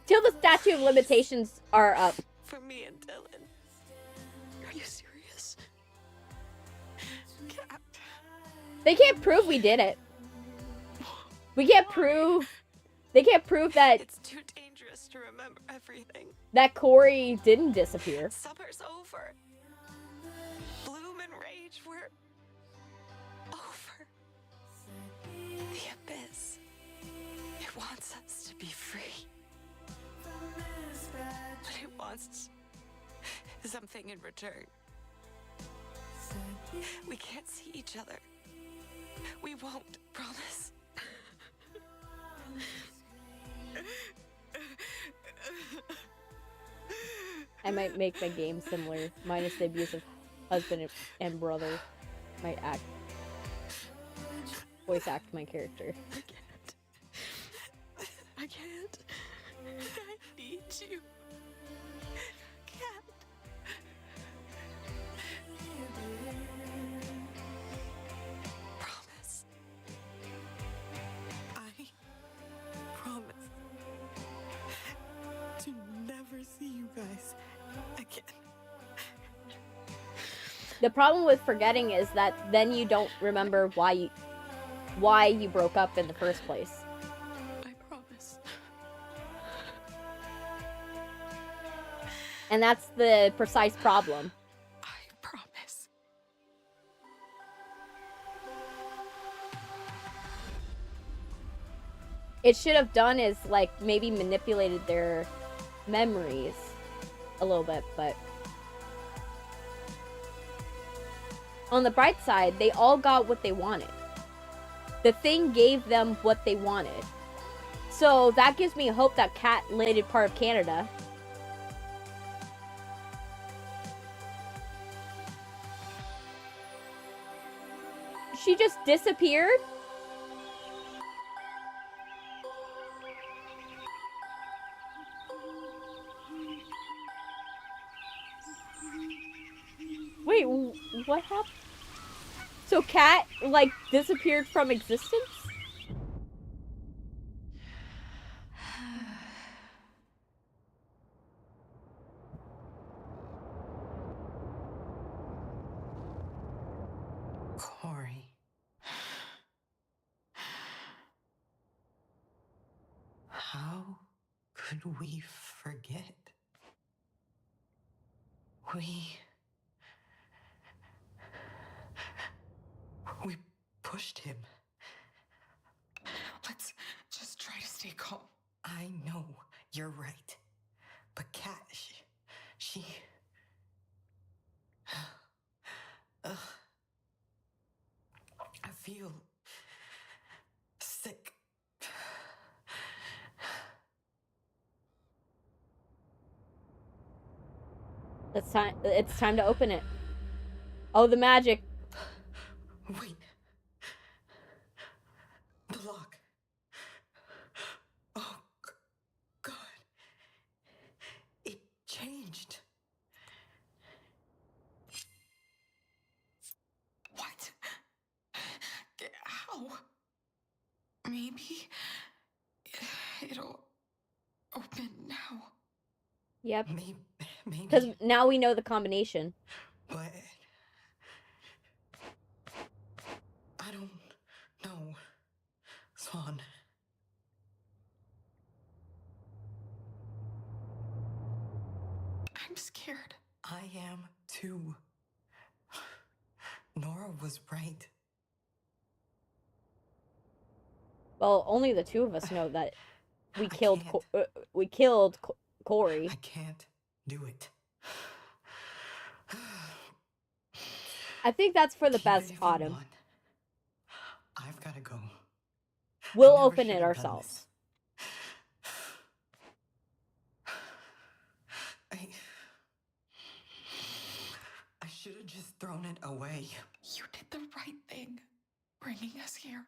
Till the statute of limitations are up. For me and Dylan. Are you serious? Cat. They can't prove we did it. We can't prove... They can't prove that It's too dangerous to remember everything. Corey didn't disappear. Summer's over. Bloom and rage were over. The abyss. It wants us to be free. But it wants something in return. We can't see each other. We won't, promise. I might make my game similar, minus the abusive husband and brother. Might voice act my character. I can't. I need you. Cat. Promise. I promise to never see you guys again. The problem with forgetting is that then you don't remember why you broke up in the first place. I promise. And that's the precise problem. I promise. It should have done is, like, maybe manipulated their memories a little bit, but... On the bright side, they all got what they wanted. The thing gave them what they wanted. So that gives me hope that Kat landed part of Canada. She just disappeared? Wait, what happened? So Kat, like, disappeared from existence? Corey. How could we forget? We pushed him. Let's just try to stay calm. I know you're right. But Kat, she... Ugh. I feel sick. It's time to open it. Oh, the magic. Wait. The lock. Oh, God. It changed. What? How? Maybe it'll open now. Yep. Maybe. Because now we know the combination. But I don't know, Swan. I'm scared. I am too. Nora was right. Well, only the two of us know that we killed Corey. I can't do it. I think that's for the Keep best, it if you Autumn. want. I've gotta go. We'll I never open should it have done ourselves. this. I should have just thrown it away. You did the right thing, bringing us here.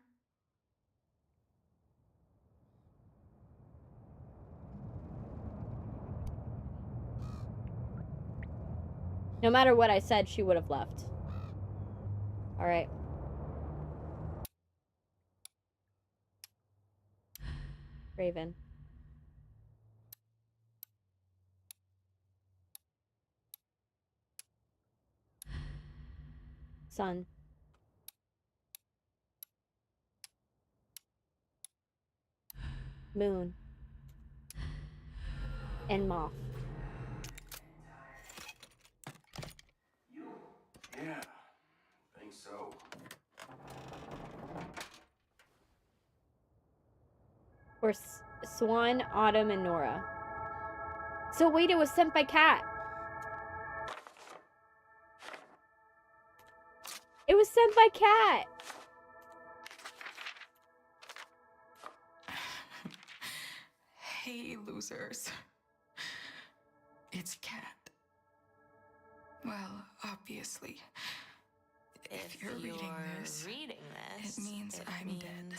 No matter what I said, she would have left. Alright. Raven. Sun. Moon. And Moth. Yeah, think so. Or Swan, Autumn, and Nora. So wait, it was sent by Kat. It was sent by Kat. Hey, losers. It's Kat. Well, obviously. If you're reading this, it means I'm dead.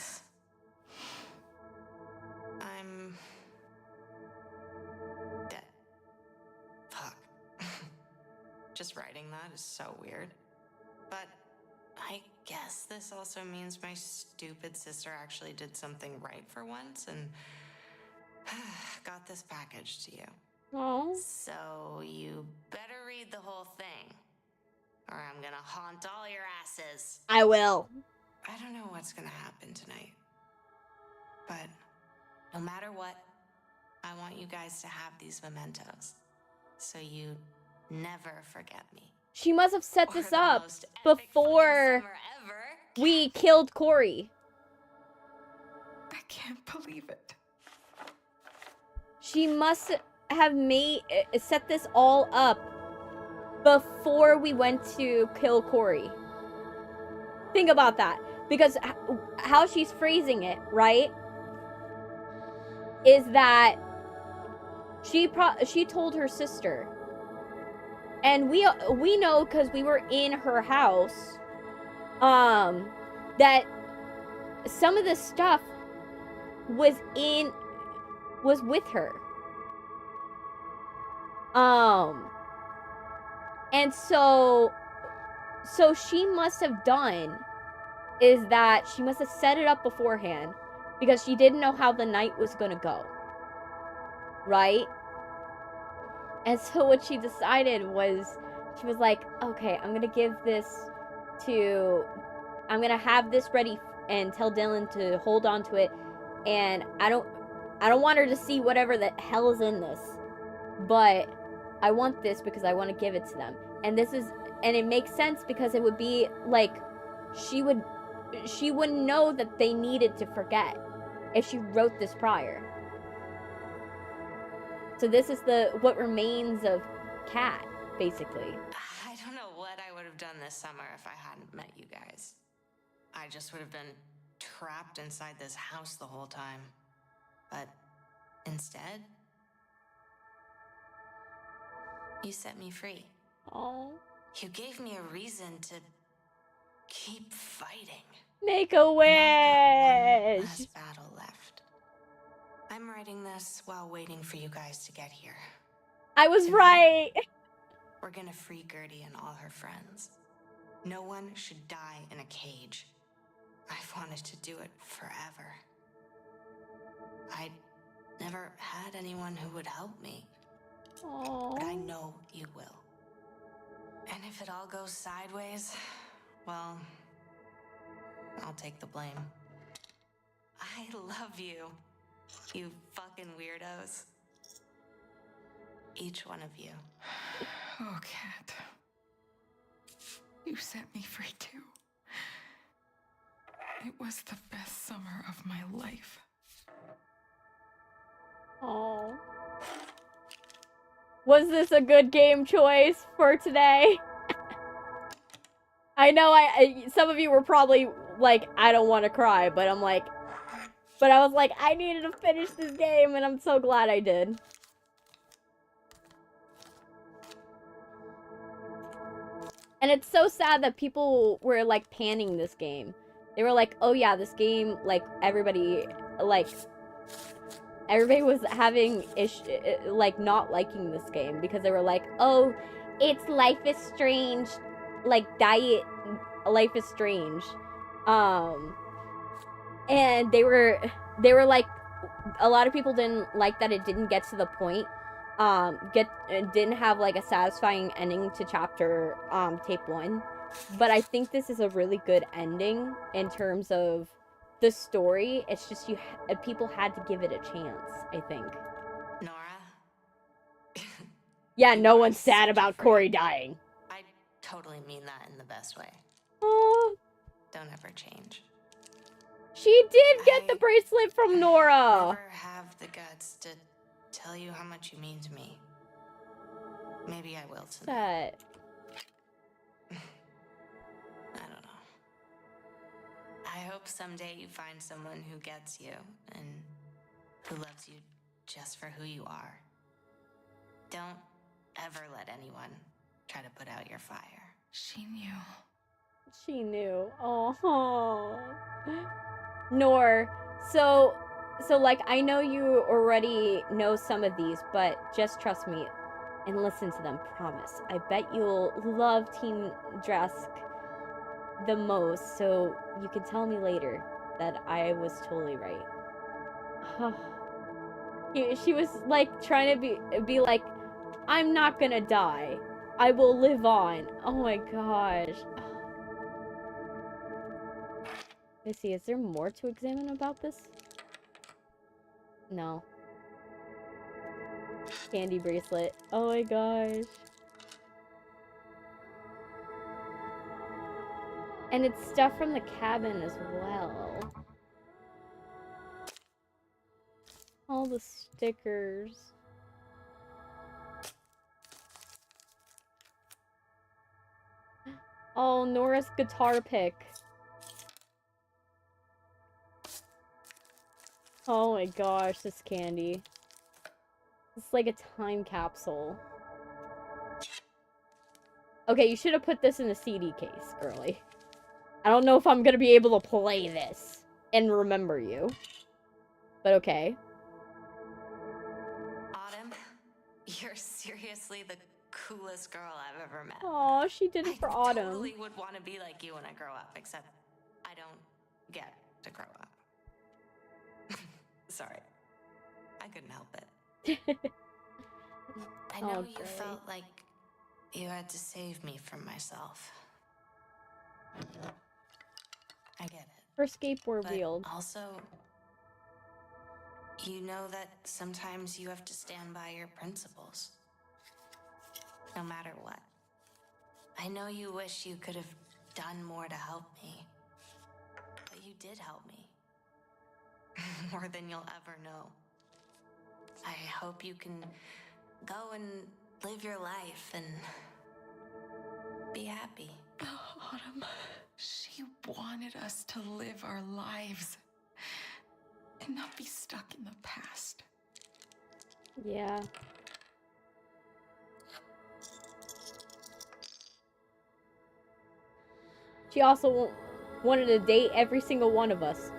I'm dead. Fuck. Just writing that is so weird. But I guess this also means my stupid sister actually did something right for once and got this package to you. Oh. So you better read the whole thing, or I'm gonna haunt all your asses. I will. I don't know what's gonna happen tonight, but no matter what, I want you guys to have these mementos, so you never forget me. She must have set this up before we killed Corey. I can't believe it. She must have set this all up before we went to kill Corey. Think about that. Because how she's phrasing it, right, is that she told her sister. And we know, because we were in her house, that some of the stuff was with her. And so so she must have done is that she must have set it up beforehand because she didn't know how the night was gonna go. Right? And so what she decided was, she was like, okay, I'm gonna give this to, I'm gonna have this ready and tell Dylan to hold on to it. And I don't want her to see whatever the hell is in this. But I want this because I want to give it to them. And this is, and it makes sense because it would be like, she wouldn't know that they needed to forget if she wrote this prior. So this is what remains of Kat, basically. I don't know what I would have done this summer if I hadn't met you guys. I just would have been trapped inside this house the whole time. But instead, you set me free. Oh. You gave me a reason to keep fighting. Make a wish! One last battle left. I'm writing this while waiting for you guys to get here. I was right! We're gonna free Gertie and all her friends. No one should die in a cage. I've wanted to do it forever. I never had anyone who would help me. Aww. But I know you will. And if it all goes sideways, well, I'll take the blame. I love you, you fucking weirdos. Each one of you. Oh, Kat. You set me free too. It was the best summer of my life. Oh. Was this a good game choice for today? I know some of you were probably like, I don't want to cry, but I'm like, but I was like, I needed to finish this game, and I'm so glad I did. And it's so sad that people were like panning this game. They were like, oh yeah, this game, like everybody was having like not liking this game because they were like, oh, it's Life is Strange, like Diet Life is Strange. And they were like, a lot of people didn't like that it didn't get to the point. Didn't have like a satisfying ending to chapter tape 1. But I think this is a really good ending in terms of the story. It's just people had to give it a chance, I think. Nora? Yeah, no one's sad about Corey dying. I totally mean that in the best way. Oh. Don't ever change. She did get the bracelet from Nora. Never have the guts to tell you how much you mean to me. Maybe I will tonight. I don't know. I hope someday you find someone who gets you and who loves you just for who you are. Don't ever let anyone try to put out your fire. She knew. She knew. Oh. Nor, so like, I know you already know some of these, but just trust me and listen to them, promise. I bet you'll love Team Dresk the most, so you can tell me later that I was totally right. She was like trying to be like, I'm not gonna die. I will live on. Oh my gosh. Let's see, is there more to examine about this? No. Candy bracelet. Oh my gosh. And it's stuff from the cabin as well. All the stickers. Oh, Nora's guitar pick. Oh my gosh, this candy. It's like a time capsule. Okay, you should have put this in the CD case, girly. I don't know if I'm gonna be able to play this and remember you. But okay. Autumn, you're seriously the coolest girl I've ever met. Aw, she did it for I Autumn. totally would want to be like you when I grow up, except I don't get to grow up. Sorry. I couldn't help it. I know Oh, you great. felt like you had to save me from myself. I get it. Her skateboard But wheel. also, you know that sometimes you have to stand by your principles. No matter what. I know you wish you could have done more to help me. But you did help me. More than you'll ever know. I hope you can go and live your life and be happy. Autumn, she wanted us to live our lives and not be stuck in the past. Yeah. She also wanted to date every single one of us.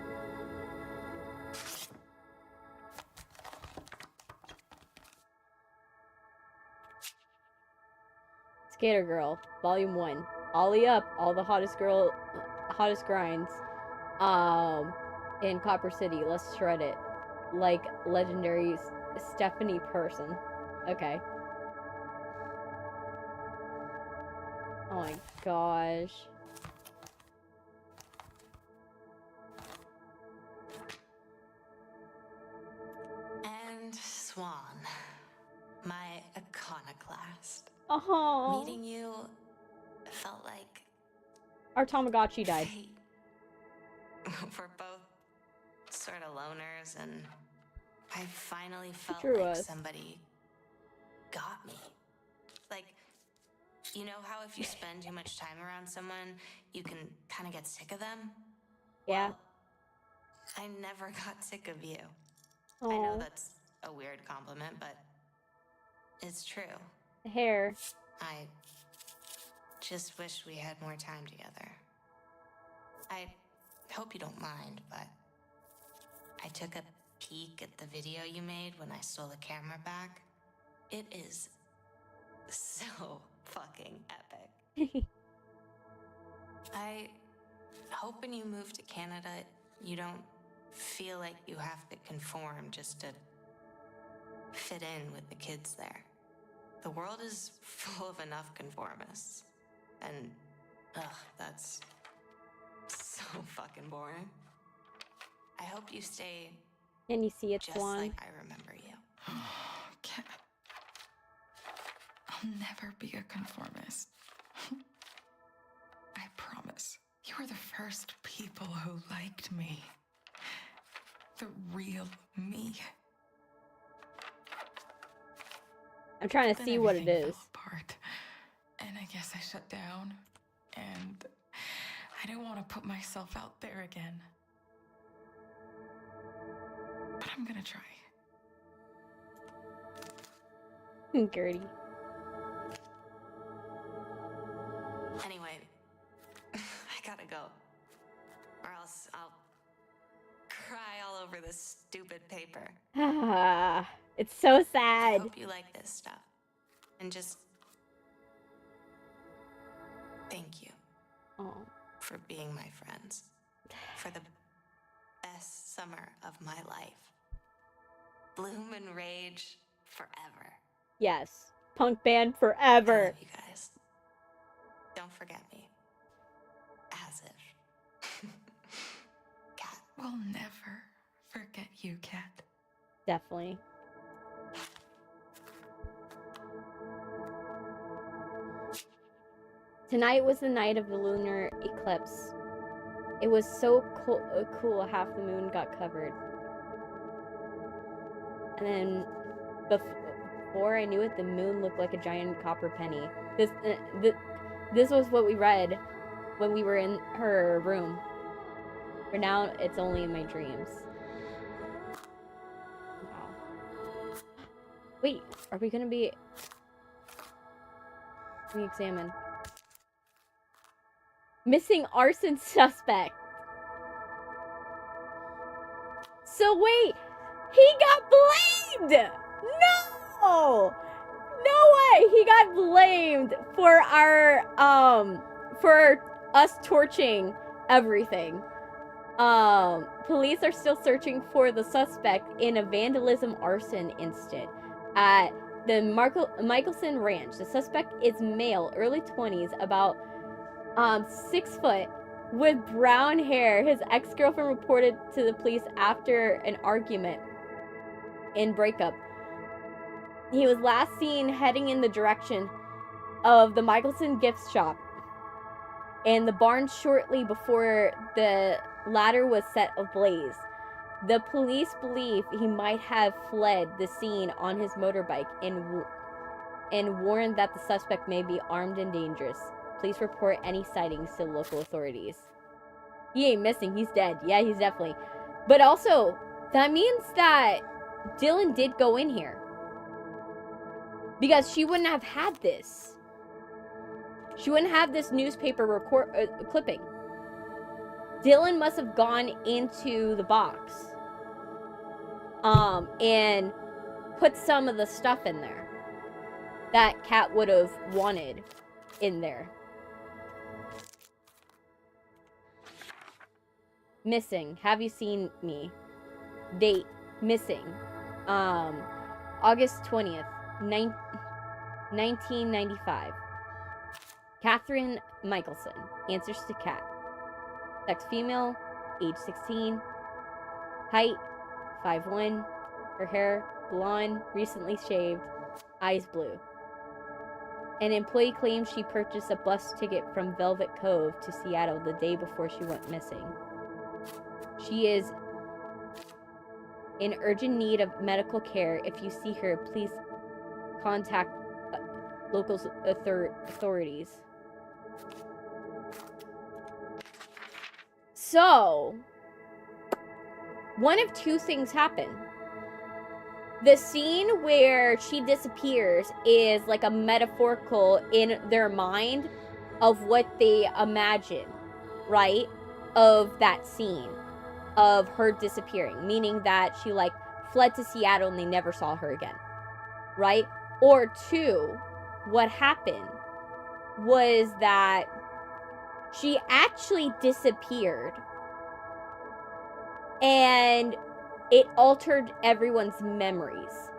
Skater Girl, Volume 1. Ollie up, all the hottest grinds. In Copper City, let's shred it. Like legendary Stephanie Person. Okay. Oh my gosh. And Swan, my iconoclast. Oh. Meeting you felt like Our Tamagotchi died. we're both sort of loners, and I finally felt drew like us. somebody got me. Like, you know how if you spend too much time around someone, you can kind of get sick of them? Yeah. Well, I never got sick of you. Oh. I know that's a weird compliment, but it's true. Hair. I just wish we had more time together. I hope you don't mind, but I took a peek at the video you made when I stole the camera back. It is so fucking epic. I hope when you move to Canada, you don't feel like you have to conform just to fit in with the kids there. The world is full of enough conformists. And, that's so fucking boring. I hope you stay Can you see it, just Swan? like I remember you. Cat, I'll never be a conformist. I promise. You were the first people who liked me. The real me. I'm trying to Then see what it everything is. fell apart, and I guess I shut down, and I didn't want to put myself out there again. But I'm gonna try. Gertie. Anyway, I gotta go. Or else I'll cry all over this stupid paper. It's so I sad. hope you like this stuff. And just thank you Oh. for being my friends. For the best summer of my life. Bloom and rage forever. Yes. Punk band I forever. love you guys. Don't forget me. As if. Cat. We'll never forget you, Cat. Definitely. Tonight was the night of the lunar eclipse. It was so cool, half the moon got covered. And then, before I knew it, the moon looked like a giant copper penny. This was what we read when we were in her room. For now, it's only in my dreams. Wow. Wait, are we gonna be... Let me examine. Missing arson suspect. So wait, he got blamed! No! No he got blamed for for us torching everything. Police are still searching for the suspect in a vandalism arson incident at the 𝐊𝐚𝐭'𝐬 Ranch. The suspect is male, early 20s, about 6 foot, with brown hair. His ex-girlfriend reported to the police after an argument and breakup. He was last seen heading in the direction of the 𝐊𝐿 gift shop and the barn shortly before the latter was set ablaze. The police believe he might have fled the scene on his motorbike and warned that the suspect may be armed and dangerous. Please report any sightings to local authorities. He ain't missing, he's dead. Yeah, he's definitely. But also, that means that Dylan did go in here. Because she wouldn't have had this. She wouldn't have this newspaper clipping. Dylan must have gone into the box. And put some of the stuff in there that Kat would have wanted in there. Missing. Have you seen me? Date. Missing. August 20th, 1995. Catherine Michelson. Answers to Kat. Sex female. Age 16. Height 5'1". Her hair blonde, recently shaved. Eyes blue. An employee claims she purchased a bus ticket from Velvet Cove to Seattle the day before she went missing. She is in urgent need of medical care. If you see her, please contact local authorities. So, one of two things happen. The scene where she disappears is like a metaphorical in their mind of what they imagine, right? Of that scene of her disappearing, meaning that she like fled to Seattle and they never saw her again, right? Or two, what happened was that she actually disappeared and it altered everyone's memories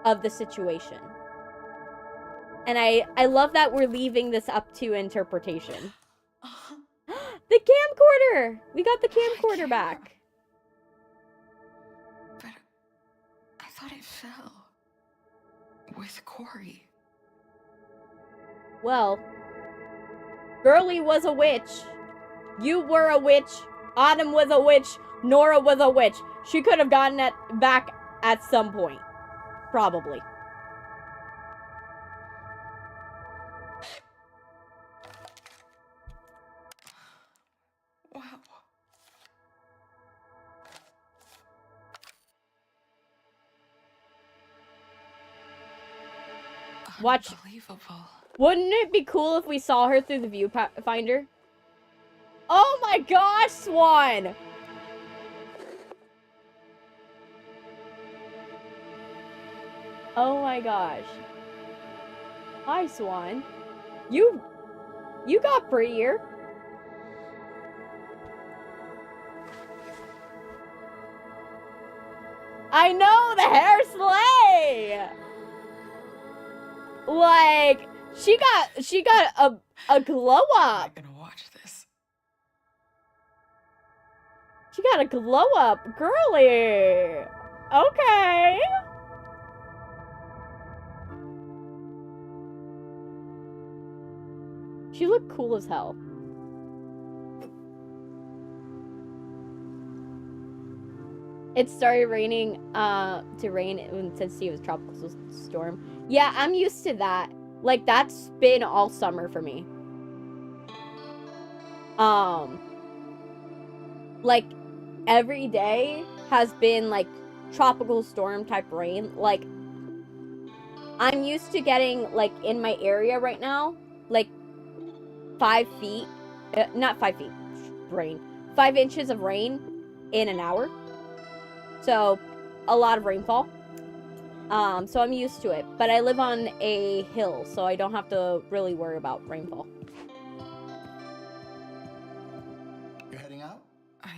of the situation. And I love that we're leaving this up to interpretation. The camcorder! We got the camcorder back. But I thought it fell. With Corey. Well, Girly was a witch. You were a witch. Autumn was a witch. Nora was a witch. She could have gotten it back at some point. Probably. Wow. Watch. Unbelievable. Wouldn't it be cool if we saw her through the viewfinder? Oh my gosh, Swan! Oh my gosh. Hi, Swan. You got prettier. I know, the hair slay! Like, she got a glow up. I'm gonna watch this. She got a glow up, girly. Okay. She looked cool as hell. It started raining to rain in Tennessee. It was a tropical storm. Yeah, I'm used to that. Like, that's been all summer for me. Like, every day has been, like, tropical storm type rain. Like, I'm used to getting, like, in my area right now, like, 5 feet, not 5 feet, rain, 5 inches of rain in an hour. So, a lot of rainfall. So I'm used to it. But I live on a hill, so I don't have to really worry about rainfall. You're heading out?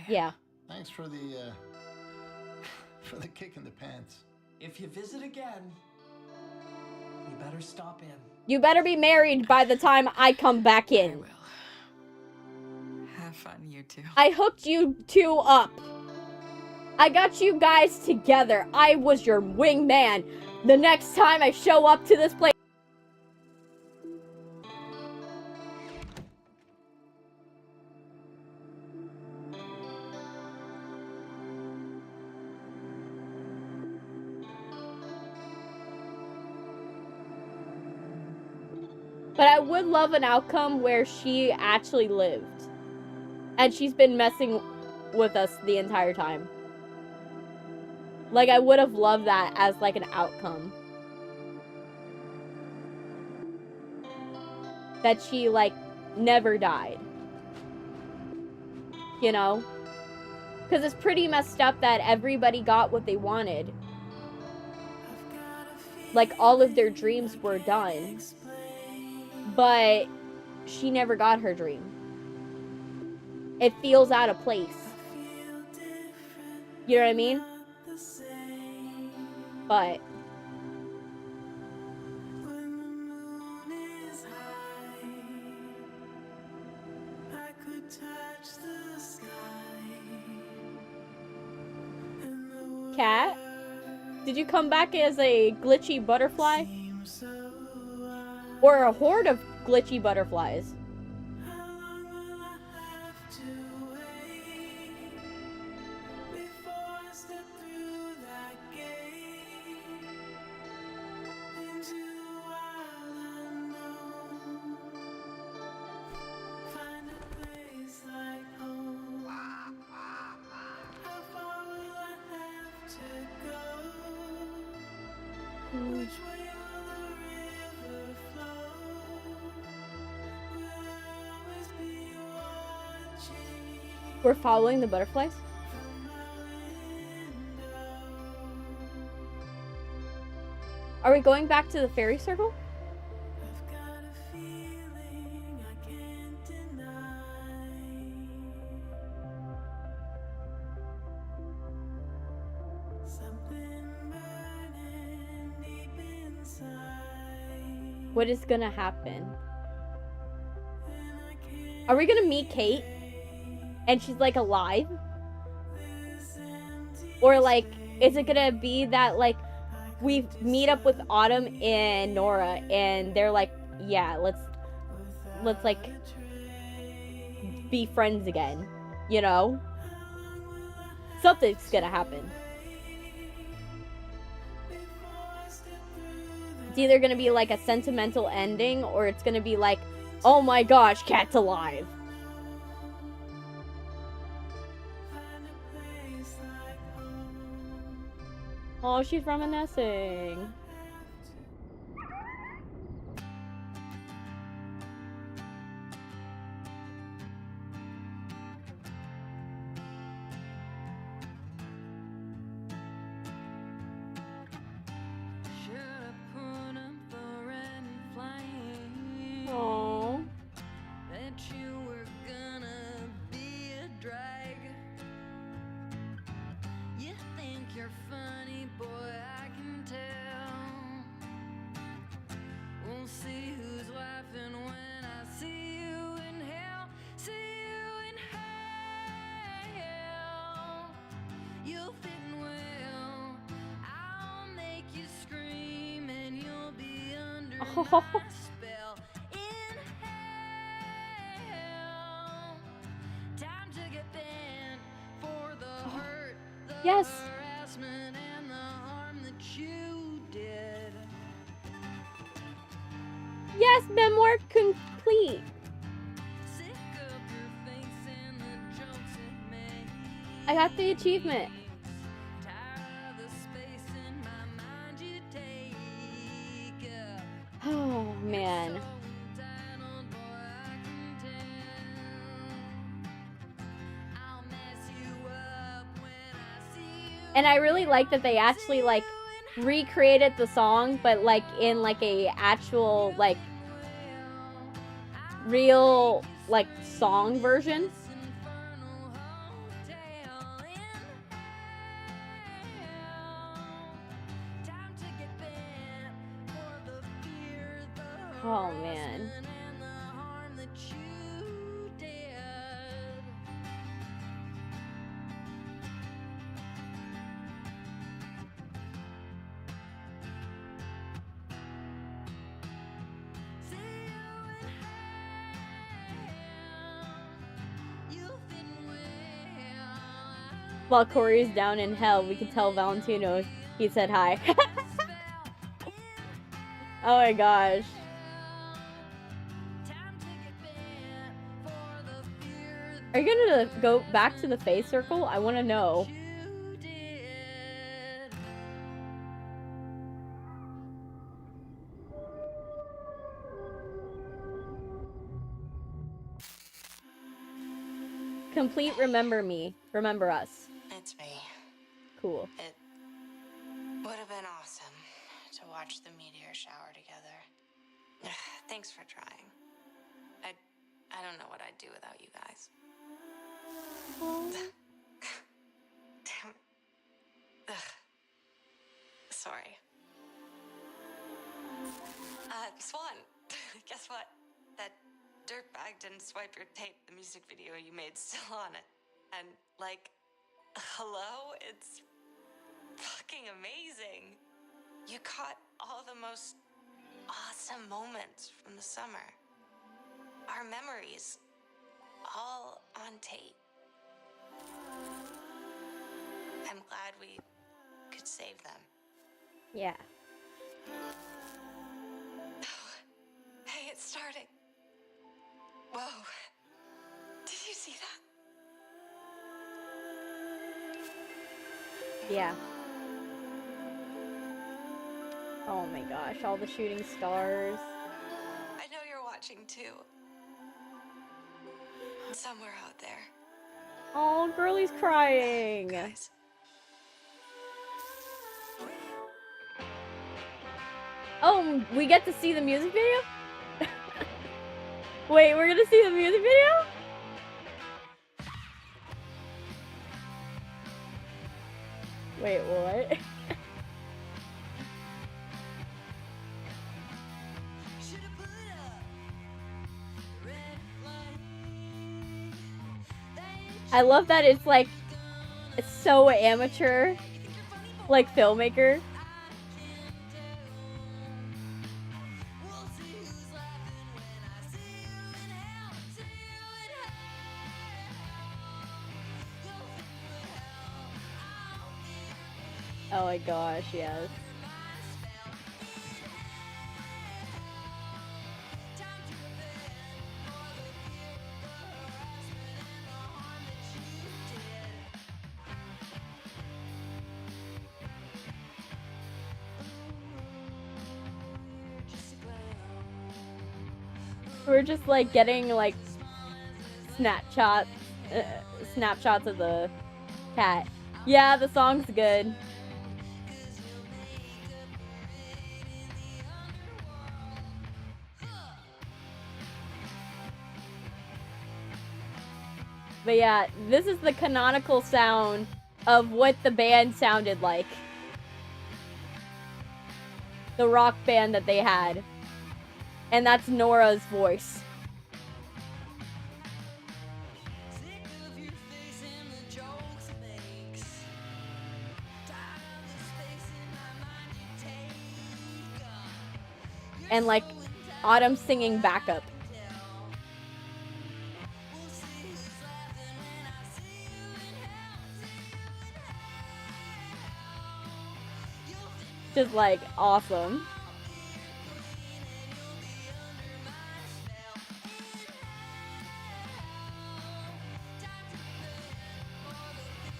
Yeah. Thanks for the kick in the pants. If you visit again, you better stop in. You better be married by the time I come back I in. will. Have fun, you two. I hooked you two up. I got you guys together. I was your wingman. The next time I show up to this place. But I would love an outcome where she actually lived. And she's been messing with us the entire time. Like, I would have loved that as, like, an outcome. That she, like, never died. You know? Because it's pretty messed up that everybody got what they wanted. Like, all of their dreams were done. But she never got her dream. It feels out of place. You know what I mean? But Cat, did you come back as a glitchy butterfly? Or a horde of glitchy butterflies? We're following the butterflies? Are we going back to the fairy circle? What is gonna happen? Are we gonna meet Kate? And she's like alive? Or like, is it gonna be that like we meet up with Autumn and Nora and they're like, yeah, let's like be friends again, you know? Something's gonna happen. It's either gonna be like a sentimental ending or it's gonna be like, oh my gosh, Cat's alive. Oh, she's reminiscing. Oh. That you were gonna be a drag. You think you're funny, boy, I can tell. We'll see who's laughing when I see you in hell. See you in hell. You'll fit in well. I'll make you scream and you'll be under my spell. In hell. Time to get bent for the hurt, the Yes. harassment, and the harm that you did. Yes, memoir complete. Sick of your face and the jokes it makes. I got the achievement. Tired of the space in my mind you take. Oh, man. So entitled, boy, I can tell. I'll mess you up when I see you. And I really like that they actually, like, recreated the song, but like in like a actual like real like song version. Oh man. While Corey's down in hell, we can tell Valentino he said hi. Oh my gosh. Are you gonna go back to the face circle? I wanna know. Complete remember me. Remember us. It's me. Cool. It would have been awesome to watch the meteor shower together. Thanks for trying. I don't know what I'd do without you guys. Damn it. Ugh. Sorry. Swan, guess what? That dirtbag didn't swipe your tape. The music video you made's still on it. And, like, hello? It's fucking amazing. You caught all the most awesome moments from the summer. Our memories, all on tape. I'm glad we could save them. Yeah. Hey, it's starting. Whoa. Did you see that? Yeah. Oh my gosh, all the shooting stars. I know you're watching too. Somewhere out there. Oh, girlie's crying. Guys. Oh, we get to see the music video? Wait, we're gonna see the music video? Wait, what? I love that it's like, it's so amateur, like filmmaker. Oh my gosh, yes. We're just like getting like snapshots of the cat. Yeah, the song's good. But yeah, this is the canonical sound of what the band sounded like. The rock band that they had. And that's Nora's voice. And like Autumn singing backup. Just like awesome.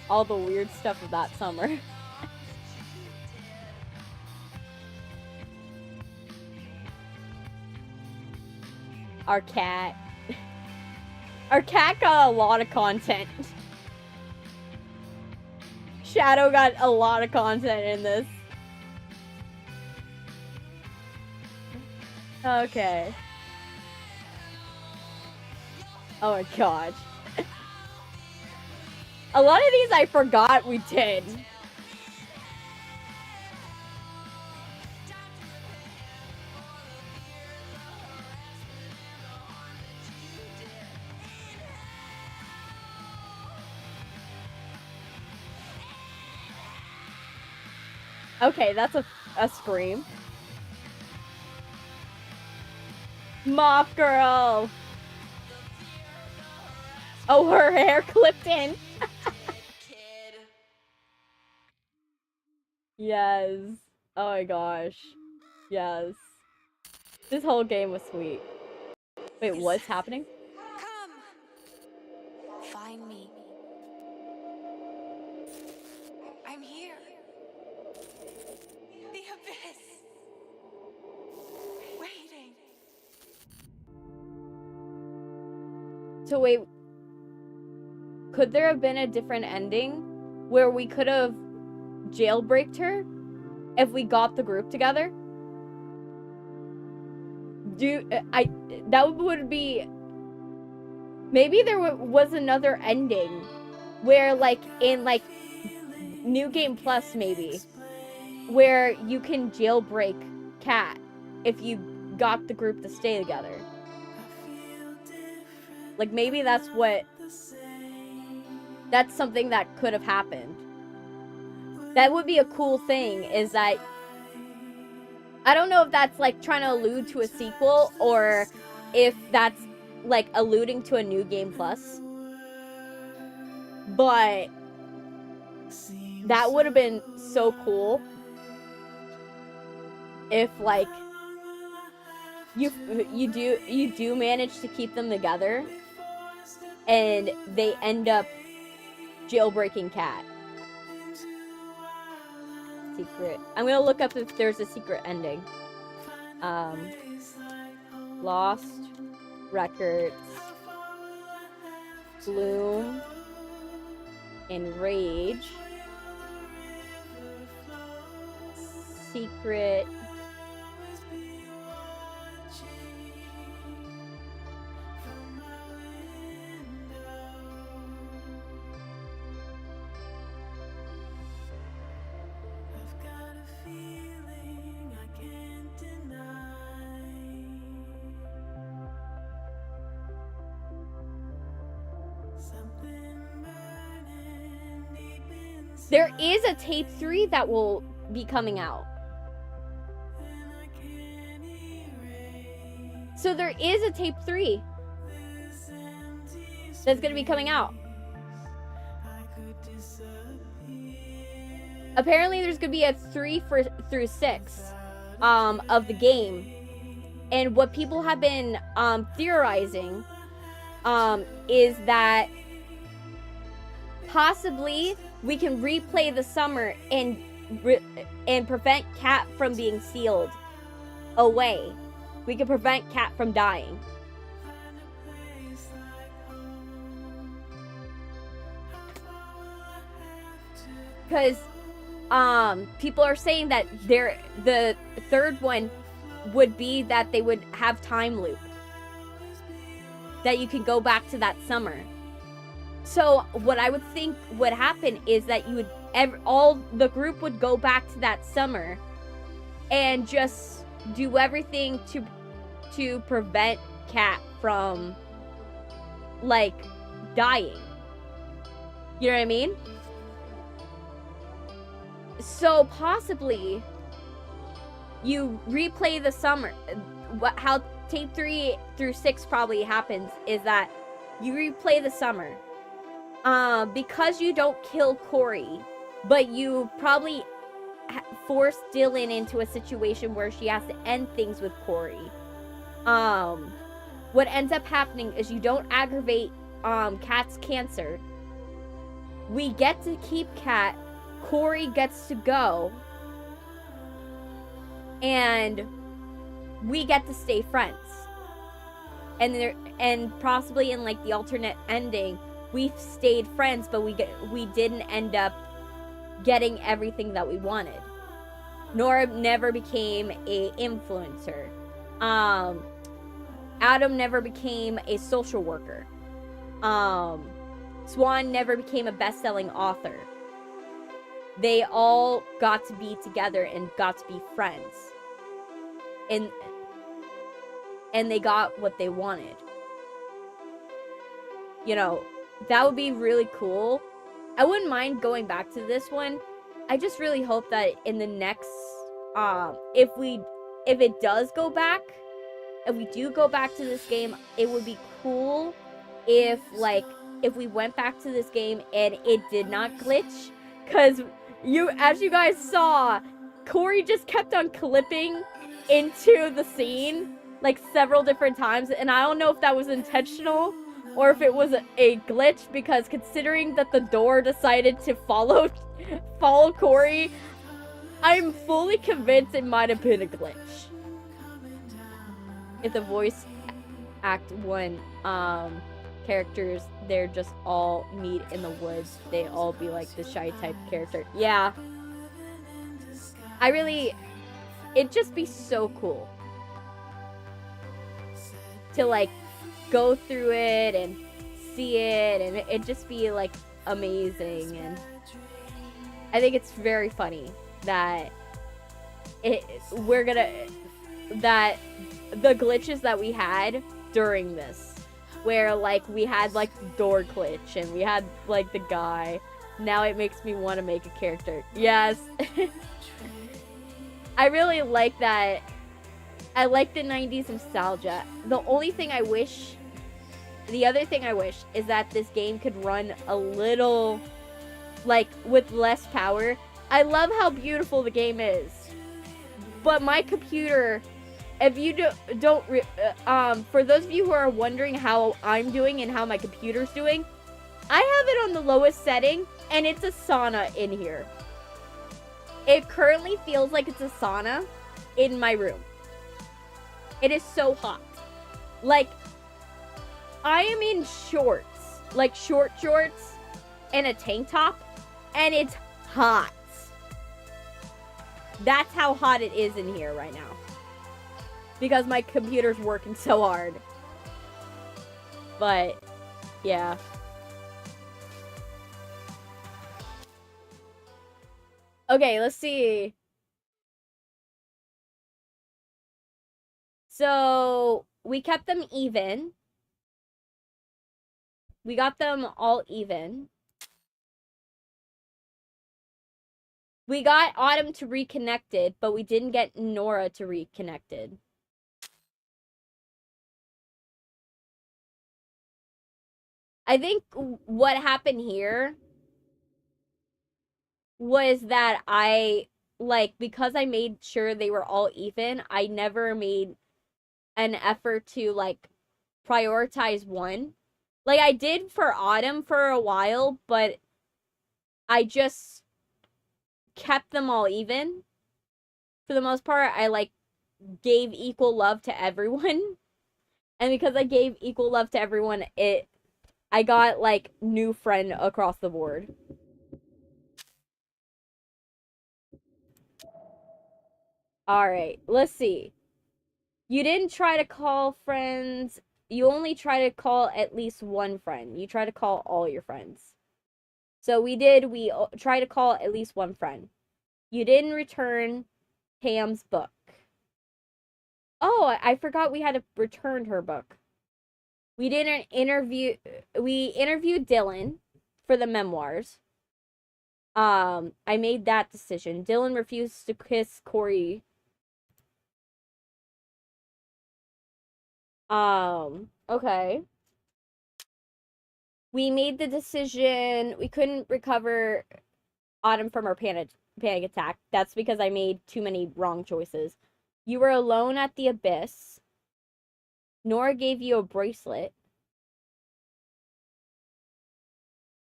All the weird stuff of that summer. Our cat. Our cat got a lot of content. Shadow got a lot of content in this. Okay. Oh my gosh. A lot of these I forgot we did. Okay, that's a scream. Moth girl. Oh, her hair clipped in. Yes. Oh my gosh. Yes. This whole game was sweet. Wait, what's happening? Come! Find me. I'm here. The abyss. Waiting. So wait, could there have been a different ending where we could have jailbreaked her if we got the group together? That would be, maybe there was another ending where, like, in like New Game Plus, maybe, where you can jailbreak Kat if you got the group to stay together. Like, maybe that's something that could have happened. That would be a cool thing, is that, I don't know if that's like trying to allude to a sequel or if that's like alluding to a New Game Plus. But that would have been so cool if, like, you do manage to keep them together and they end up jailbreaking Kat. Secret. I'm gonna look up if there's a secret ending. Lost Records, Bloom, Enrage, Secret. There is a tape 3 that will be coming out. So there is a tape 3 that's going to be coming out. Apparently there's going to be a 3 through 6 of the game. And what people have been theorizing is that possibly we can replay the summer and prevent Kat from being sealed away. We can prevent Kat from dying. Because people are saying that the third one would be that they would have time loop. That you can go back to that summer. So what I would think would happen is that you would all the group would go back to that summer and just do everything to prevent Kat from, like, dying. You know what I mean? So possibly you replay the summer. How tape 3 through 6 probably happens is that you replay the summer. Because you don't kill Corey, but you probably force Dylan into a situation where she has to end things with Corey. What ends up happening is you don't aggravate Kat's cancer. We get to keep Kat. Corey gets to go. And we get to stay friends. And possibly in, like, the alternate ending, we stayed friends, but we didn't end up getting everything that we wanted. Nora never became a influencer. Adam never became a social worker. Swan never became a best-selling author. They all got to be together and got to be friends. And they got what they wanted. You know, that would be really cool. I wouldn't mind going back to this one. I just really hope that in the next, if it does go back, if we do go back to this game, it would be cool if, like, if we went back to this game and it did not glitch. Because as you guys saw, Corey just kept on clipping into the scene, like, several different times. And I don't know if that was intentional or if it was a glitch, because considering that the door decided to follow Corey, I'm fully convinced it might have been a glitch. If the voice act 1 characters, they're just all meet in the woods, they all be like the shy type character. Yeah. It'd just be so cool to, like, go through it and see it, and it'd just be, like, amazing. And I think it's very funny that the glitches that we had during this, where, like, we had, like, the door glitch and we had, like, the guy. Now it makes me want to make a character. Yes. I really like that. I like the 90s nostalgia. The other thing I wish is that this game could run a little, like, with less power. I love how beautiful the game is, but my computer, if you for those of you who are wondering how I'm doing and how my computer's doing, I have it on the lowest setting, and it's a sauna in here. It currently feels like it's a sauna in my room. It is so hot. Like, I am in shorts, like short shorts and a tank top, and it's hot. That's how hot it is in here right now, because my computer's working so hard. But yeah. Okay, let's see. So we kept them even. We got them all even. We got Autumn to reconnected, but we didn't get Nora to reconnected. I think what happened here was that because I made sure they were all even, I never made an effort to, like, prioritize one. Like, I did for Autumn for a while, but I just kept them all even. For the most part, I, like, gave equal love to everyone. And because I gave equal love to everyone, I got, like, new friend across the board. Alright, let's see. You didn't try to call friends. You only try to call at least one friend. You try to call all your friends. So we try to call at least one friend. You didn't return Pam's book. Oh, I forgot we had to return her book. We interviewed Dylan for the memoirs. I made that decision. Dylan refused to kiss Corey. Okay. We made the decision. We couldn't recover Autumn from her panic attack. That's because I made too many wrong choices. You were alone at the abyss. Nora gave you a bracelet.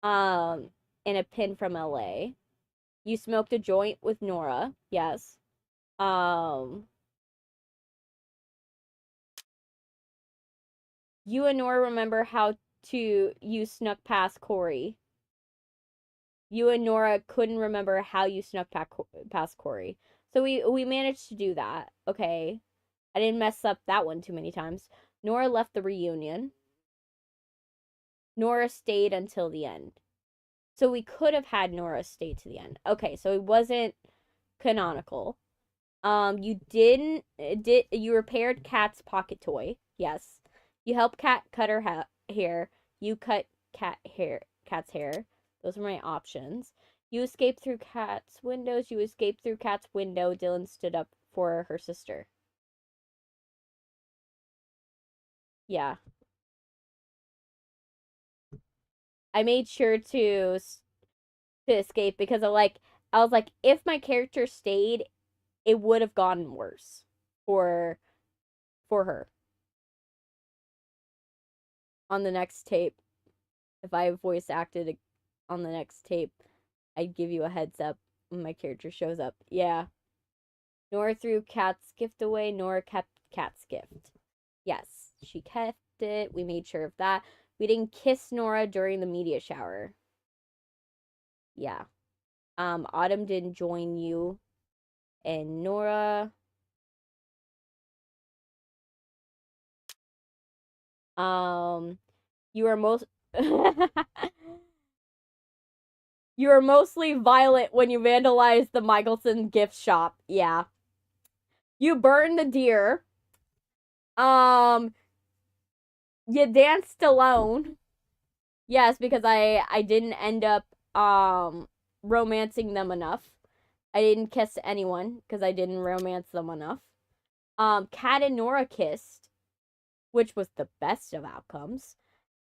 And a pin from LA. You smoked a joint with Nora. Yes. You and Nora remember how you snuck past Corey. You and Nora couldn't remember how you snuck past Corey. So we managed to do that. Okay. I didn't mess up that one too many times. Nora left the reunion. Nora stayed until the end. So we could have had Nora stay to the end. Okay, so it wasn't canonical. You you repaired Kat's pocket toy. Yes. You helped Kat cut her hair. You cut Kat's hair. Those are my options. You escaped through Kat's windows. You escaped through Kat's window. Dylan stood up for her sister. Yeah. I made sure to escape because I was like, if my character stayed, it would have gotten worse for her. On the next tape, if I voice acted on the next tape, I'd give you a heads up when my character shows up. Yeah. Nora threw Kat's gift away. Nora kept Kat's gift. Yes, she kept it. We made sure of that. We didn't kiss Nora during the media shower. Yeah. Autumn didn't join you and Nora. You were you were mostly violent when you vandalized the Michelson gift shop. Yeah. You burned the deer. You danced alone. Yes, because I didn't end up romancing them enough. I didn't kiss anyone because I didn't romance them enough. Kat and Nora kissed, which was the best of outcomes.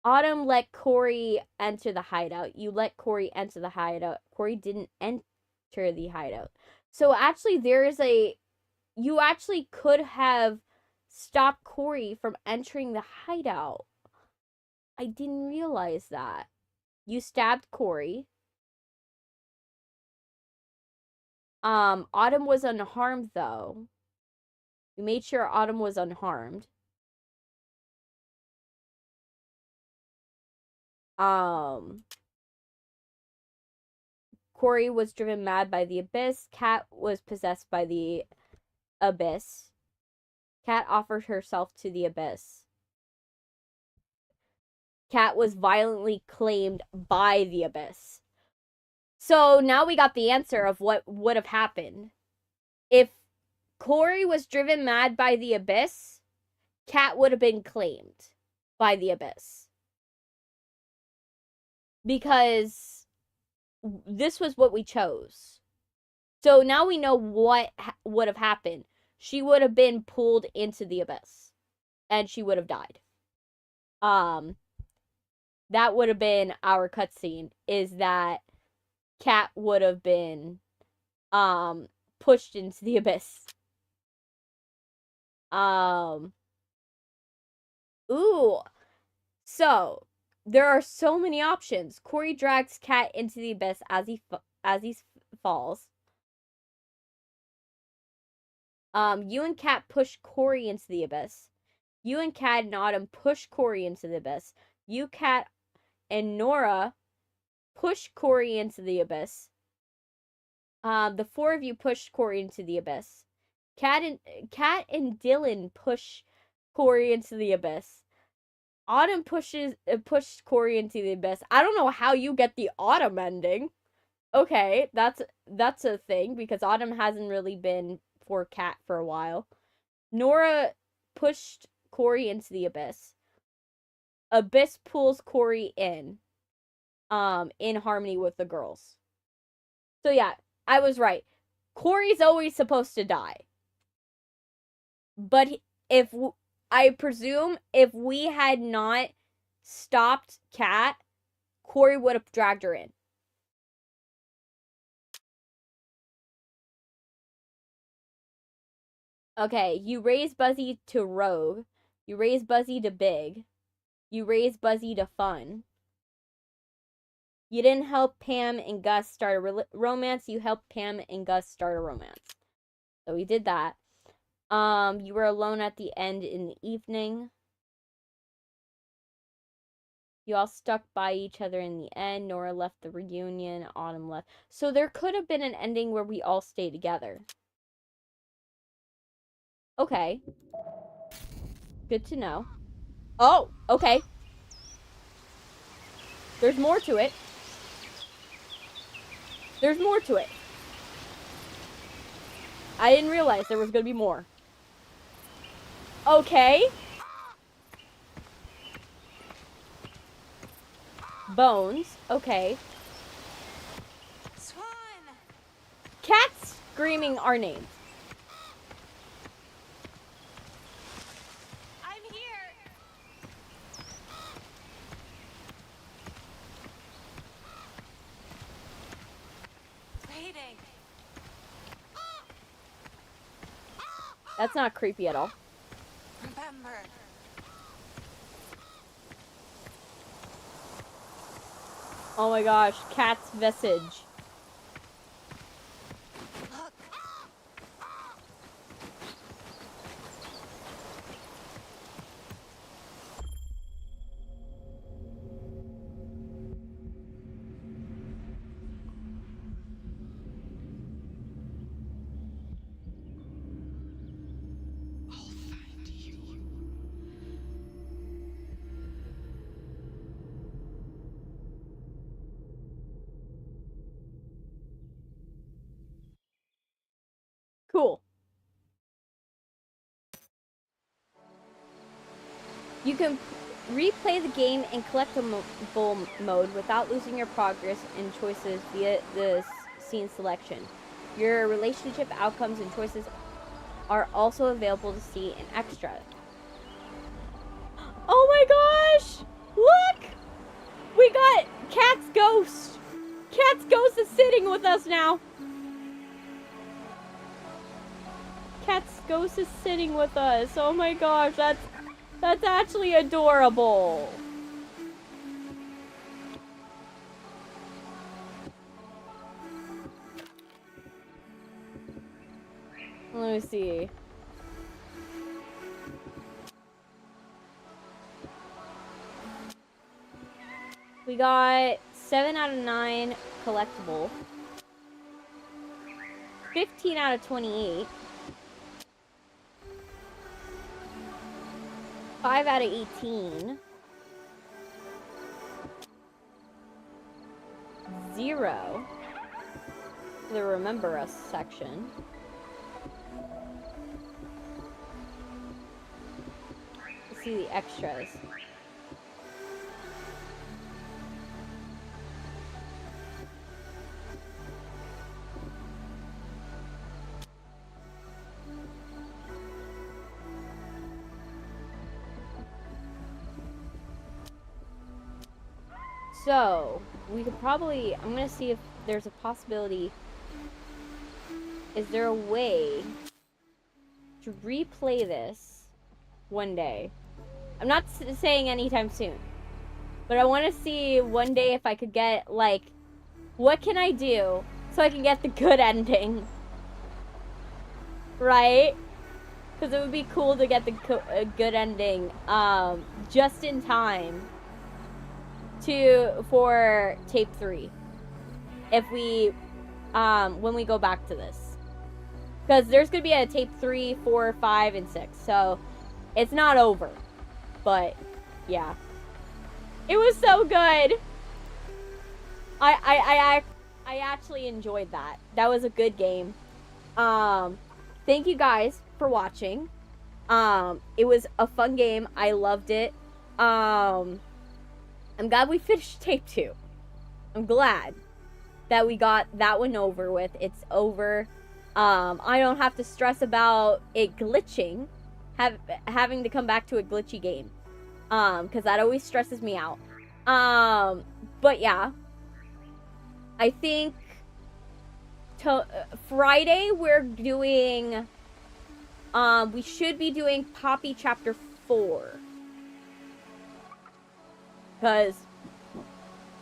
Autumn let Corey enter the hideout. You let Corey enter the hideout. Corey didn't enter the hideout. So actually you actually could have stopped Corey from entering the hideout. I didn't realize that. You stabbed Corey. Autumn was unharmed though. We made sure Autumn was unharmed. Corey was driven mad by the abyss. Kat was possessed by the abyss. Kat offered herself to the abyss. Kat was violently claimed by the abyss. So now we got the answer of what would have happened. If Corey was driven mad by the abyss, Kat would have been claimed by the abyss. Because this was what we chose. So now we know what would have happened. She would have been pulled into the abyss. And she would have died. That would have been our cutscene, is that Kat would have been pushed into the abyss. Ooh. So, there are so many options. Corey drags Kat into the abyss as he falls. You and Kat push Corey into the abyss. You and Kat and Autumn push Corey into the abyss. You, Kat, and Nora push Corey into the abyss. The four of you pushed Corey into the abyss. Kat and Dylan push Corey into the abyss. Autumn pushed Corey into the abyss. I don't know how you get the Autumn ending. Okay, that's a thing because Autumn hasn't really been for Kat for a while. Nora pushed Corey into the abyss. Abyss pulls Corey in harmony with the girls. So yeah, I was right. Corey's always supposed to die. But I presume if we had not stopped Kat, Corey would have dragged her in. Okay, you raise Buzzy to rogue. You raise Buzzy to big. You raise Buzzy to fun. You didn't help Pam and Gus start a romance. You helped Pam and Gus start a romance. So we did that. You were alone at the end in the evening. You all stuck by each other in the end. Nora left the reunion. Autumn left. So there could have been an ending where we all stay together. Okay. Good to know. Oh, okay. There's more to it. There's more to it. I didn't realize there was gonna be more. Okay. Bones. Okay. Swan! Cats screaming our names. I'm here! Waiting. That's not creepy at all. Remember. Oh my gosh, cat's visage. Look. I'll find you. Cool. You can replay the game in collectible mode without losing your progress and choices via the scene selection. Your relationship outcomes and choices are also available to see in extra. Oh my gosh! Look! We got Cat's ghost! Cat's ghost is sitting with us now! Cat's ghost is sitting with us. Oh my gosh, that's actually adorable. Let me see. We got 7 out of 9 collectible. 15 out of 28. 5 out of 18. 0. The Remember Us section. Let's see the extras. So, we could probably, I'm gonna see if there's a possibility. Is there a way to replay this one day? I'm not saying anytime soon, but I want to see one day if I could get, like, what can I do so I can get the good ending? Right? Because it would be cool to get the good ending just in time for tape 3 if we when we go back to this, because there's gonna be a tape 3, 4, 5, and 6, so it's not over. But yeah, it was so good. I actually enjoyed that. That was a good game. Thank you guys for watching. It was a fun game. I loved it. I'm glad we finished tape 2. I'm glad that we got that one over with. It's over. I don't have to stress about it glitching, having to come back to a glitchy game, because that always stresses me out. But yeah, I think Friday we're doing, we should be doing Poppy Chapter 4. Because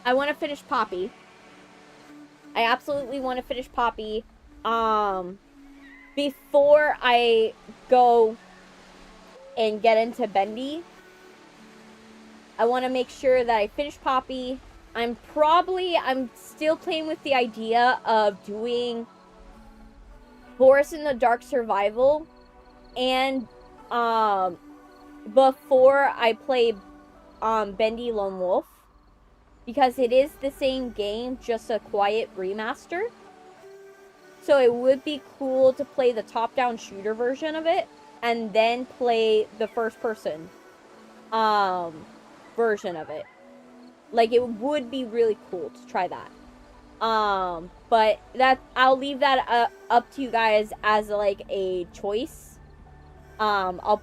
I want to finish Poppy. I absolutely want to finish Poppy. Before I go and get into Bendy, I want to make sure that I finish Poppy. I'm still playing with the idea of doing Boris in the Dark Survival and before I play Bendy Lone Wolf, because it is the same game, just a quiet remaster. So it would be cool to play the top-down shooter version of it, and then play the first-person version of it. Like, it would be really cool to try that. But that, I'll leave that up to you guys as like a choice. I'll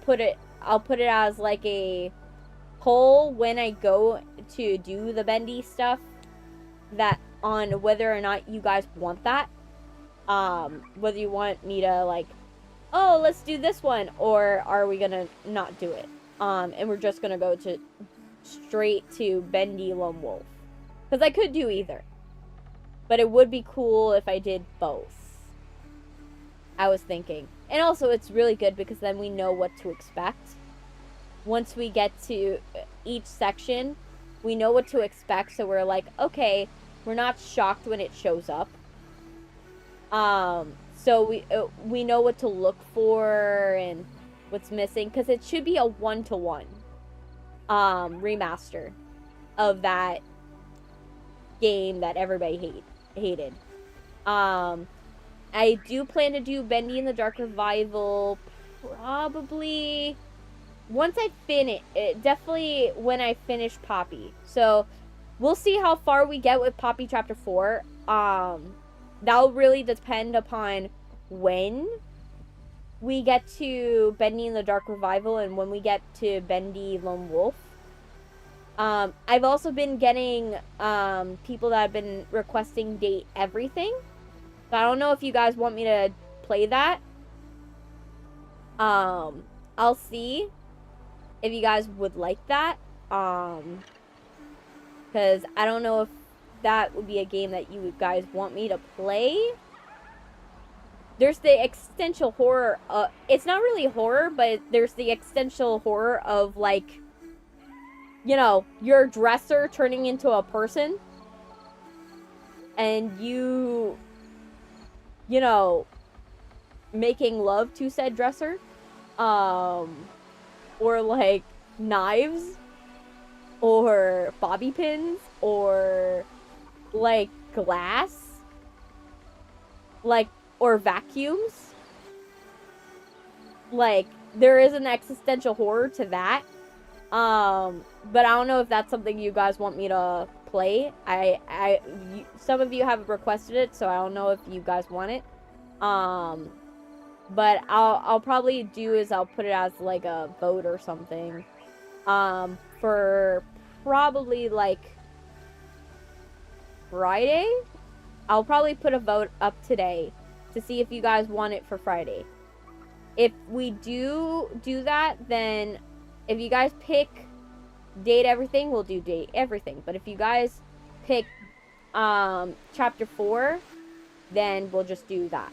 put it as like a poll when I go to do the bendy stuff, that on whether or not you guys want that. Whether you want me to like, oh, let's do this one, or are we gonna not do it? And we're just gonna go to straight to Bendy Lone Wolf. Because I could do either. But it would be cool if I did both. I was thinking. And also it's really good because then we know what to expect. Once we get to each section, we know what to expect, so we're like, okay, we're not shocked when it shows up. So we know what to look for and what's missing, because it should be a 1-to-1 remaster of that game that everybody hated. I do plan to do Bendy in the Dark Revival probably once I finish it, definitely when I finish Poppy. So we'll see how far we get with Poppy Chapter 4. That'll really depend upon when we get to Bendy in the Dark Revival and when we get to Bendy Lone Wolf. I've also been getting people that have been requesting Date Everything. So I don't know if you guys want me to play that. I'll see if you guys would like that. Because I don't know if that would be a game that you guys want me to play. There's the existential horror. It's not really horror, but there's the existential horror of, like, you know, your dresser turning into a person. And you know, making love to said dresser. Or, like, knives. Or bobby pins. Or, like, glass. Like, or vacuums. Like, there is an existential horror to that. But I don't know if that's something you guys want me to play. Some of you have requested it, so I don't know if you guys want it. But I'll probably do is I'll put it as like a vote or something. For probably like Friday. I'll probably put a vote up today to see if you guys want it for Friday. If we do that, then if you guys pick Date Everything, we'll do Date Everything. But if you guys pick Chapter 4, then we'll just do that.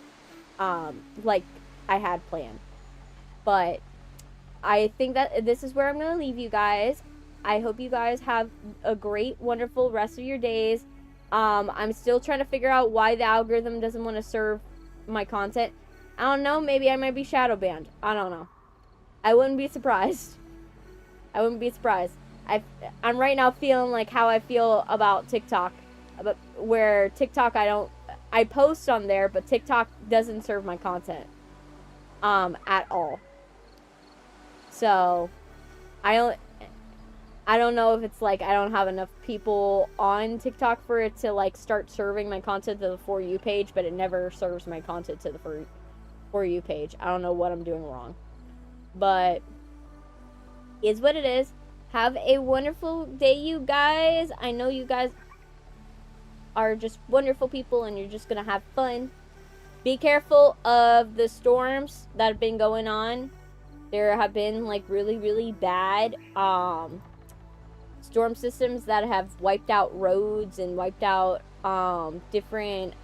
Like I had planned. But I think that this is where I'm going to leave you guys. I hope you guys have a great, wonderful rest of your days. I'm still trying to figure out why the algorithm doesn't want to serve my content. I don't know. Maybe I might be shadow banned. I don't know. I wouldn't be surprised. I wouldn't be surprised. I'm right now feeling like how I feel about TikTok. But where TikTok, I post on there, but TikTok doesn't serve my content. At all. So, I don't know if it's like I don't have enough people on TikTok for it to like start serving my content to the For You page, but it never serves my content to the For You page. I don't know what I'm doing wrong. But is what it is. Have a wonderful day, you guys. I know you guys are just wonderful people and you're just gonna have fun. Be careful of the storms that have been going on. There have been like really, really bad storm systems that have wiped out roads and wiped out different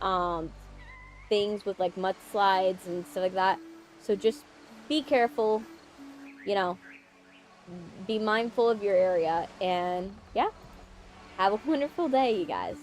things with like mudslides and stuff like that. So just be careful, you know, be mindful of your area, and yeah, have a wonderful day, you guys.